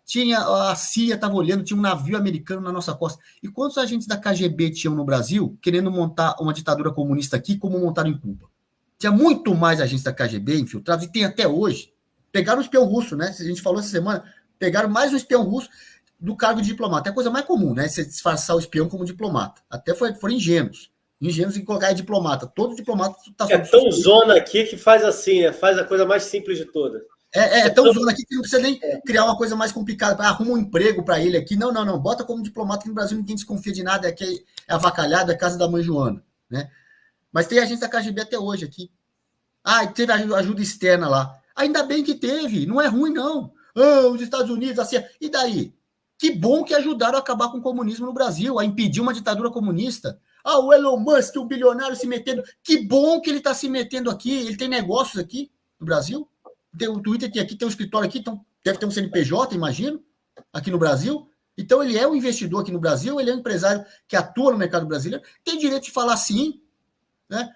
tinha a CIA estava olhando, tinha um navio americano na nossa costa. E quantos agentes da KGB tinham no Brasil querendo montar uma ditadura comunista aqui, como montaram em Cuba? Tinha muito mais agentes da KGB infiltrados, e tem até hoje. Pegaram o espião russo, né? A gente falou essa semana, pegaram mais um espião russo do cargo de diplomata. É a coisa mais comum, né? Você disfarçar o espião como diplomata. Até foram ingênuos em colocar diplomata. Todo diplomata está tão zona aqui que faz assim, né? Faz a coisa mais simples de todas. Tão zona aqui que não precisa nem criar uma coisa mais complicada. Arruma um emprego para ele aqui. Não. Bota como diplomata, que no Brasil ninguém desconfia de nada. Aqui é avacalhado, é a casa da mãe Joana. Né? Mas tem agente da KGB até hoje aqui. Teve ajuda externa lá. Ainda bem que teve. Não é ruim, não. Os Estados Unidos, assim. E daí? Que bom que ajudaram a acabar com o comunismo no Brasil, a impedir uma ditadura comunista. O Elon Musk, o bilionário, se metendo. Que bom que ele está se metendo aqui. Ele tem negócios aqui no Brasil. Tem o Twitter aqui, tem um escritório aqui, então deve ter um CNPJ, imagino, aqui no Brasil. Então, ele é um investidor aqui no Brasil, ele é um empresário que atua no mercado brasileiro. Tem direito de falar sim. Né?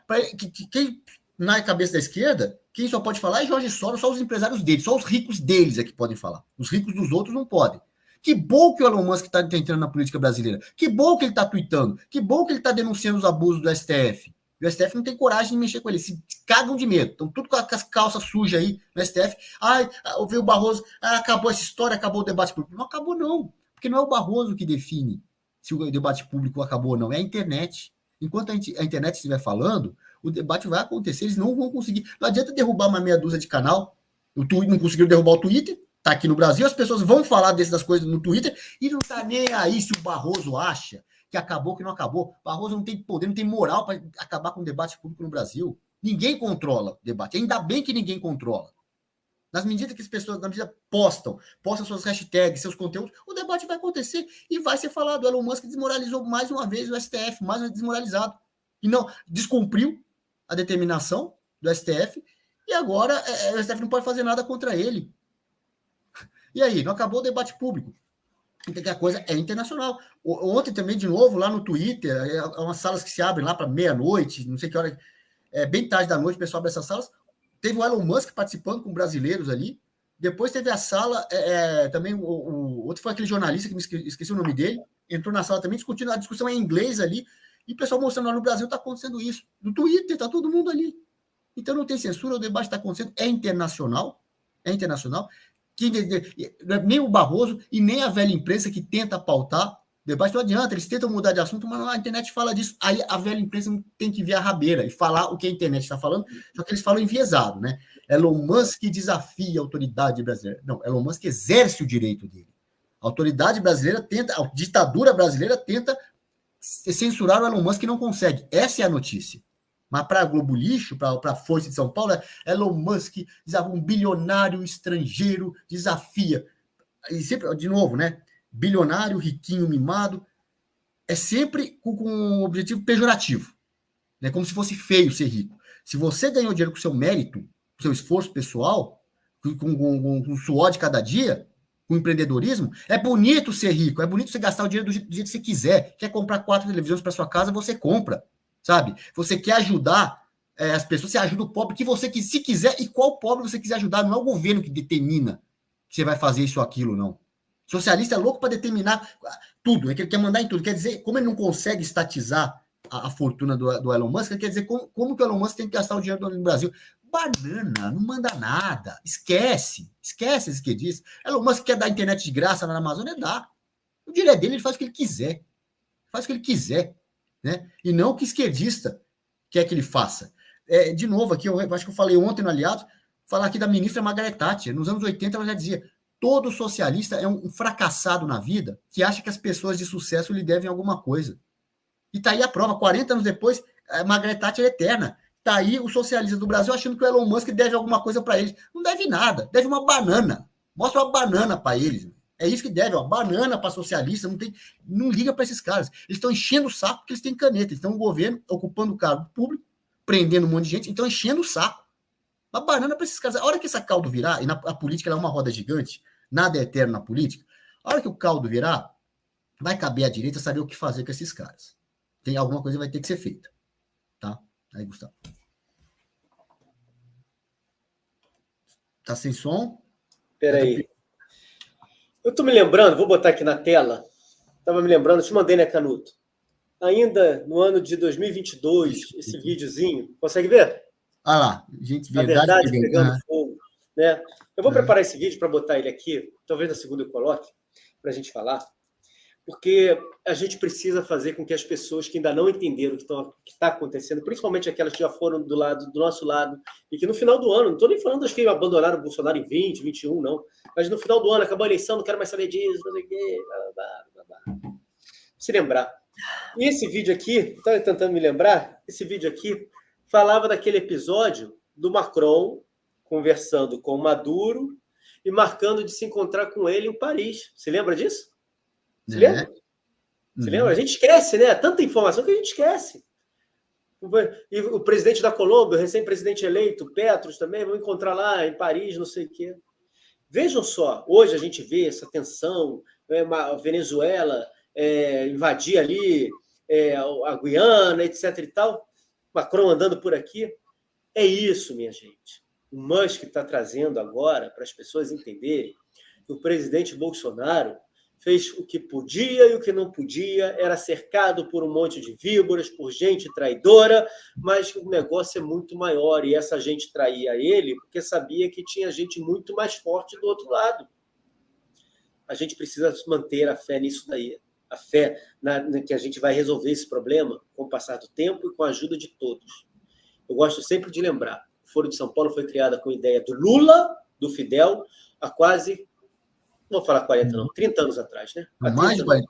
Quem, na cabeça da esquerda, quem só pode falar é Jorge Soros, só os empresários dele, só os ricos deles é que podem falar. Os ricos dos outros não podem. Que bom que o Elon Musk está entrando na política brasileira. Que bom que ele está tweetando. Que bom que ele está denunciando os abusos do STF. E o STF não tem coragem de mexer com ele. Se cagam de medo. Estão tudo com as calças sujas aí no STF. Ouvi o Barroso. Acabou essa história, acabou o debate público. Não acabou, não. Porque não é o Barroso que define se o debate público acabou ou não. É a internet. Enquanto a internet estiver falando, o debate vai acontecer. Eles não vão conseguir. Não adianta derrubar uma meia dúzia de canal. Não conseguiram derrubar o Twitter. Tá aqui no Brasil, as pessoas vão falar dessas coisas no Twitter e não tá nem aí se o Barroso acha que acabou, que não acabou. Barroso não tem poder, não tem moral para acabar com o debate público no Brasil. Ninguém controla o debate. Ainda bem que ninguém controla. Nas medidas que as pessoas postam suas hashtags, seus conteúdos, o debate vai acontecer e vai ser falado. O Elon Musk desmoralizou mais uma vez o STF, mais um desmoralizado. E não, descumpriu a determinação do STF e agora o STF não pode fazer nada contra ele. E aí, não acabou o debate público. Então, que a coisa é internacional. Ontem também, de novo, lá no Twitter, umas salas que se abrem lá para meia-noite, não sei que hora, bem tarde da noite, o pessoal abre essas salas. Teve o Elon Musk participando com brasileiros ali. Depois teve a sala, também, o outro foi aquele jornalista, que me esqueci o nome dele, entrou na sala também, discutindo, a discussão é em inglês ali, e o pessoal mostrando lá no Brasil está acontecendo isso. No Twitter, está todo mundo ali. Então não tem censura, o debate está acontecendo, é internacional, nem o Barroso e nem a velha imprensa que tenta pautar, o debate não adianta, eles tentam mudar de assunto, mas não, a internet fala disso, aí a velha imprensa tem que vir a rabeira e falar o que a internet está falando, só que eles falam enviesado, né? Elon Musk desafia a autoridade brasileira. Não, Elon Musk exerce o direito dele. A autoridade brasileira tenta, a ditadura brasileira tenta censurar o Elon Musk e não consegue. Essa é a notícia. Mas para Globo Lixo, para a Folha de São Paulo, Elon Musk, um bilionário estrangeiro, desafia. E sempre, de novo, né? Bilionário, riquinho, mimado, é sempre com um objetivo pejorativo. Né? Como se fosse feio ser rico. Se você ganhou dinheiro com seu mérito, com seu esforço pessoal, com suor de cada dia, com empreendedorismo, é bonito ser rico, é bonito você gastar o dinheiro do jeito que você quiser. Quer comprar 4 televisões para sua casa, você compra, sabe? Você quer ajudar as pessoas, você ajuda o pobre que você se quiser e qual pobre você quiser ajudar. Não é o governo que determina que você vai fazer isso ou aquilo, não. Socialista é louco para determinar tudo, é que ele quer mandar em tudo. Quer dizer, como ele não consegue estatizar a fortuna do Elon Musk, quer dizer, como que o Elon Musk tem que gastar o dinheiro no Brasil? Banana, não manda nada. Esquece isso que diz. Elon Musk quer dar internet de graça na Amazônia, dá. O direito dele, ele faz o que ele quiser. Faz o que ele quiser. Né? E não o que esquerdista quer que ele faça. De novo, aqui, eu acho que eu falei ontem no Aliado, falar aqui da ministra Margaret Thatcher. Nos anos 80, ela já dizia: todo socialista é um fracassado na vida que acha que as pessoas de sucesso lhe devem alguma coisa. E está aí a prova. 40 anos depois, a Margaret Thatcher é eterna. Está aí o socialista do Brasil achando que o Elon Musk deve alguma coisa para eles. Não deve nada. Deve uma banana. Mostra uma banana para eles. É isso que deve. Uma banana para socialista. Não liga para esses caras. Eles estão enchendo o saco porque eles têm caneta. Eles estão no governo, ocupando o cargo público, prendendo um monte de gente. Então, enchendo o saco. Uma banana para esses caras. A hora que essa caldo virar, e a política é uma roda gigante, nada é eterno na política, a hora que o caldo virar, vai caber à direita saber o que fazer com esses caras. Tem alguma coisa que vai ter que ser feita. Tá? Aí, Gustavo. Tá sem som? Peraí. Eu tô me lembrando, vou botar aqui na tela. Tava me lembrando, te mandei, né, Canuto? Ainda no ano de 2022, esse videozinho, consegue ver? Ah lá, gente, verdade pegando fogo. Né? Eu vou preparar esse vídeo para botar ele aqui, talvez na segunda eu coloque, para a gente falar. Porque a gente precisa fazer com que as pessoas que ainda não entenderam o que está acontecendo, principalmente aquelas que já foram do nosso lado, e que no final do ano, não estou nem falando das que abandonaram o Bolsonaro em 20, 21, não, mas no final do ano, acabou a eleição, não quero mais saber disso, não sei o quê, blá, blá, blá. Se lembrar. E esse vídeo aqui, estava tentando me lembrar, esse vídeo aqui falava daquele episódio do Macron conversando com o Maduro e marcando de se encontrar com ele em Paris. Você lembra disso? Você lembra? Você lembra? A gente esquece, né? Tanta informação que a gente esquece. E o presidente da Colômbia, o recém-presidente eleito, Petros também, vão encontrar lá em Paris, não sei o quê. Vejam só, hoje a gente vê essa tensão, a Venezuela invadir ali a Guiana, etc. e tal. Macron andando por aqui. É isso, minha gente. O Musk está trazendo agora para as pessoas entenderem que o presidente Bolsonaro fez o que podia e o que não podia, era cercado por um monte de víboras, por gente traidora, mas o negócio é muito maior, e essa gente traía ele porque sabia que tinha gente muito mais forte do outro lado. A gente precisa manter a fé nisso daí, a fé que a gente vai resolver esse problema com o passar do tempo e com a ajuda de todos. Eu gosto sempre de lembrar, o Foro de São Paulo foi criada com a ideia do Lula, do Fidel, há quase... Não vou falar 40, não. 30 anos atrás, né? Mais de 40.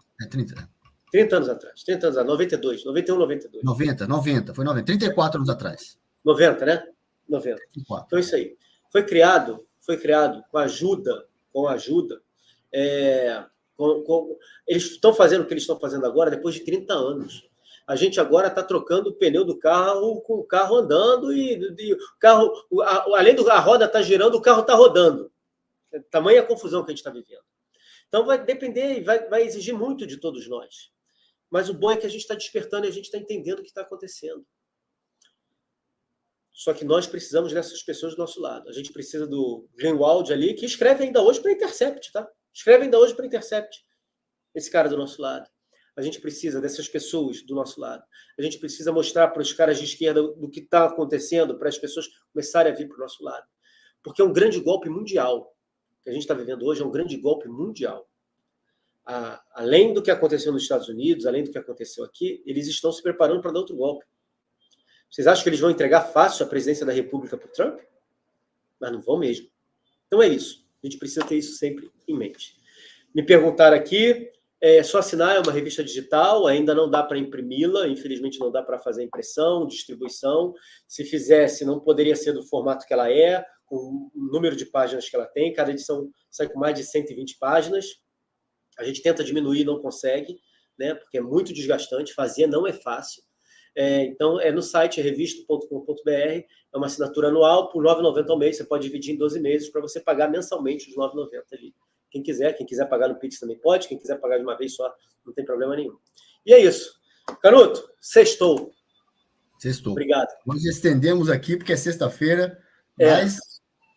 30 anos atrás. 30 anos atrás. 92. 91, 92. 90. Foi 90. 34 anos atrás. 90, né? 90. 34. Então, isso aí. Foi criado com ajuda. Eles estão fazendo o que eles estão fazendo agora depois de 30 anos. A gente agora está trocando o pneu do carro com o carro andando e o carro, além da roda estar girando, o carro está rodando. Tamanha confusão que a gente está vivendo. Então, vai depender e vai exigir muito de todos nós. Mas o bom é que a gente está despertando e a gente está entendendo o que está acontecendo. Só que nós precisamos dessas pessoas do nosso lado. A gente precisa do Greenwald ali, que escreve ainda hoje para Intercept, tá? Escreve ainda hoje para Intercept, esse cara do nosso lado. A gente precisa dessas pessoas do nosso lado. A gente precisa mostrar para os caras de esquerda do que está acontecendo, para as pessoas começarem a vir para o nosso lado. Porque é um grande golpe mundial. O que a gente está vivendo hoje é um grande golpe mundial. Além do que aconteceu nos Estados Unidos, além do que aconteceu aqui, eles estão se preparando para dar outro golpe. Vocês acham que eles vão entregar fácil a presidência da República para o Trump? Mas não vão mesmo. Então é isso. A gente precisa ter isso sempre em mente. Me perguntaram aqui, é só assinar, é uma revista digital, ainda não dá para imprimi-la, infelizmente não dá para fazer impressão, distribuição. Se fizesse, não poderia ser do formato que ela é, com o número de páginas que ela tem. Cada edição sai com mais de 120 páginas. A gente tenta diminuir, não consegue, né? Porque é muito desgastante, fazer não é fácil. Então, é no site revista.com.br, é uma assinatura anual por R$ 9,90 ao mês, você pode dividir em 12 meses para você pagar mensalmente os R$ 9,90 ali. Quem quiser pagar no Pix também pode, quem quiser pagar de uma vez só, não tem problema nenhum. E é isso. Canuto, sextou. Sextou. Obrigado. Nós estendemos aqui, porque é sexta-feira, mas...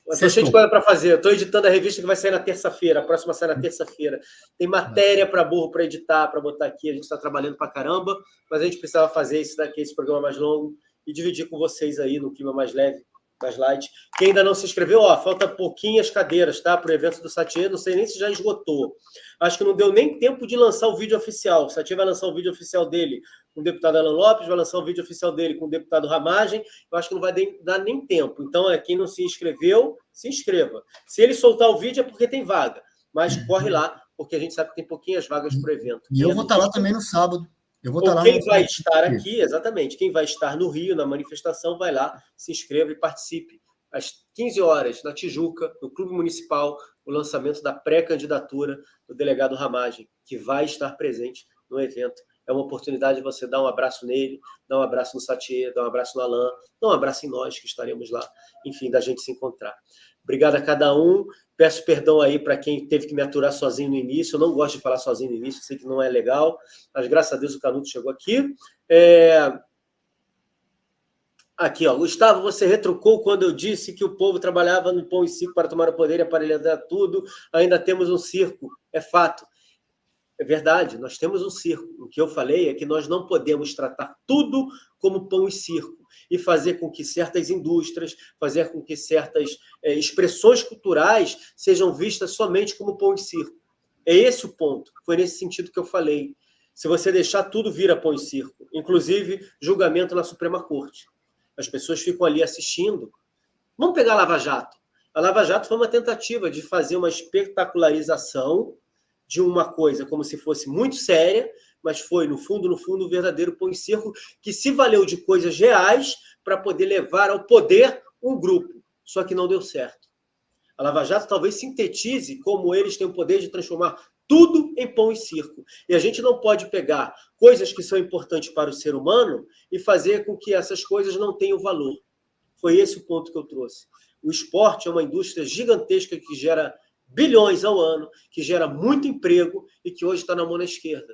Estou cheio de coisa para fazer. Estou editando a revista que vai sair na terça-feira. A próxima sai na terça-feira. Tem matéria para burro para editar, para botar aqui. A gente está trabalhando para caramba, mas a gente precisava fazer esse programa mais longo e dividir com vocês aí no clima mais leve, mais light. Quem ainda não se inscreveu, falta pouquinhas cadeiras, tá? Para o evento do Satie. Não sei nem se já esgotou. Acho que não deu nem tempo de lançar o vídeo oficial. O Satie vai lançar o vídeo oficial dele com o deputado Alan Lopes, vai lançar o vídeo oficial dele com o deputado Ramagem. Eu acho que não vai dar nem tempo. Então, quem não se inscreveu, se inscreva. Se ele soltar o vídeo é porque tem vaga. Mas corre lá, porque a gente sabe que tem pouquinhas vagas para o evento. E eu vou estar lá também no sábado. Eu vou estar lá quem vai estar aqui, exatamente, quem vai estar no Rio, na manifestação, vai lá, se inscreva e participe. Às 15 horas, na Tijuca, no Clube Municipal, o lançamento da pré-candidatura do delegado Ramagem, que vai estar presente no evento. É uma oportunidade de você dar um abraço nele, dar um abraço no Satie, dar um abraço no Alain, dar um abraço em nós que estaremos lá, enfim, da gente se encontrar. Obrigado a cada um. Peço perdão aí para quem teve que me aturar sozinho no início. Eu não gosto de falar sozinho no início, sei que não é legal, mas graças a Deus o Canuto chegou aqui. Aqui, Gustavo, você retrucou quando eu disse que o povo trabalhava no pão e circo para tomar o poder e aparelhar tudo. Ainda temos um circo, é fato. É verdade, nós temos um circo. O que eu falei é que nós não podemos tratar tudo como pão e circo e fazer com que certas indústrias, fazer com que certas expressões culturais sejam vistas somente como pão e circo. É esse o ponto. Foi nesse sentido que eu falei. Se você deixar tudo vira pão e circo, inclusive julgamento na Suprema Corte. As pessoas ficam ali assistindo. Vamos pegar a Lava Jato. A Lava Jato foi uma tentativa de fazer uma espetacularização de uma coisa como se fosse muito séria, mas foi, no fundo, um verdadeiro pão e circo que se valeu de coisas reais para poder levar ao poder um grupo. Só que não deu certo. A Lava Jato talvez sintetize como eles têm o poder de transformar tudo em pão e circo. E a gente não pode pegar coisas que são importantes para o ser humano e fazer com que essas coisas não tenham valor. Foi esse o ponto que eu trouxe. O esporte é uma indústria gigantesca que gera bilhões ao ano, que gera muito emprego e que hoje está na mão da esquerda.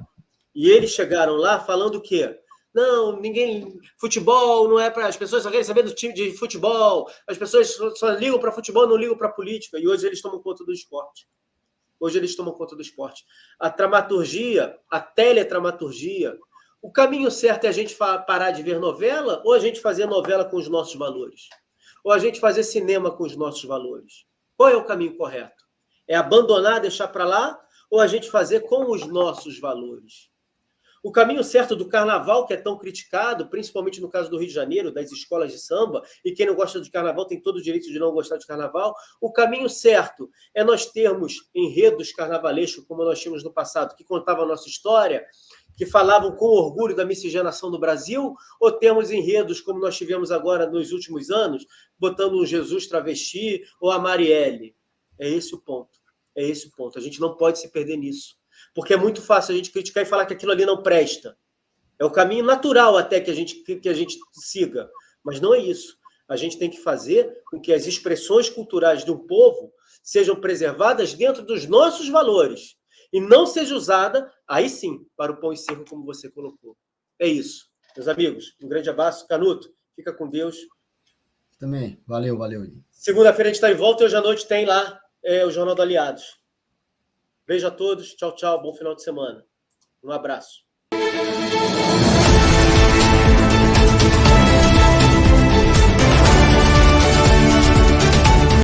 E eles chegaram lá falando o quê? Não, futebol não é para... As pessoas só querem saber do time de futebol, as pessoas só ligam para futebol, não ligam para política. E hoje eles tomam conta do esporte. A dramaturgia, a teledramaturgia, o caminho certo é a gente parar de ver novela ou a gente fazer novela com os nossos valores? Ou a gente fazer cinema com os nossos valores? Qual é o caminho correto? É abandonar, deixar para lá, ou a gente fazer com os nossos valores? O caminho certo do carnaval, que é tão criticado, principalmente no caso do Rio de Janeiro, das escolas de samba, e quem não gosta de carnaval tem todo o direito de não gostar de carnaval, o caminho certo é nós termos enredos carnavalescos, como nós tínhamos no passado, que contavam a nossa história, que falavam com orgulho da miscigenação do Brasil, ou temos enredos, como nós tivemos agora nos últimos anos, botando um Jesus travesti ou a Marielle? É esse o ponto. A gente não pode se perder nisso. Porque é muito fácil a gente criticar e falar que aquilo ali não presta. É o caminho natural até que a gente siga. Mas não é isso. A gente tem que fazer com que as expressões culturais de um povo sejam preservadas dentro dos nossos valores. E não seja usada, aí sim, para o pão e circo, como você colocou. É isso. Meus amigos, um grande abraço. Canuto, fica com Deus. Também. Valeu. Segunda-feira a gente está em volta e hoje à noite tem lá o Jornal do Aliados. Beijo a todos. Tchau, tchau. Bom final de semana. Um abraço. Tchau.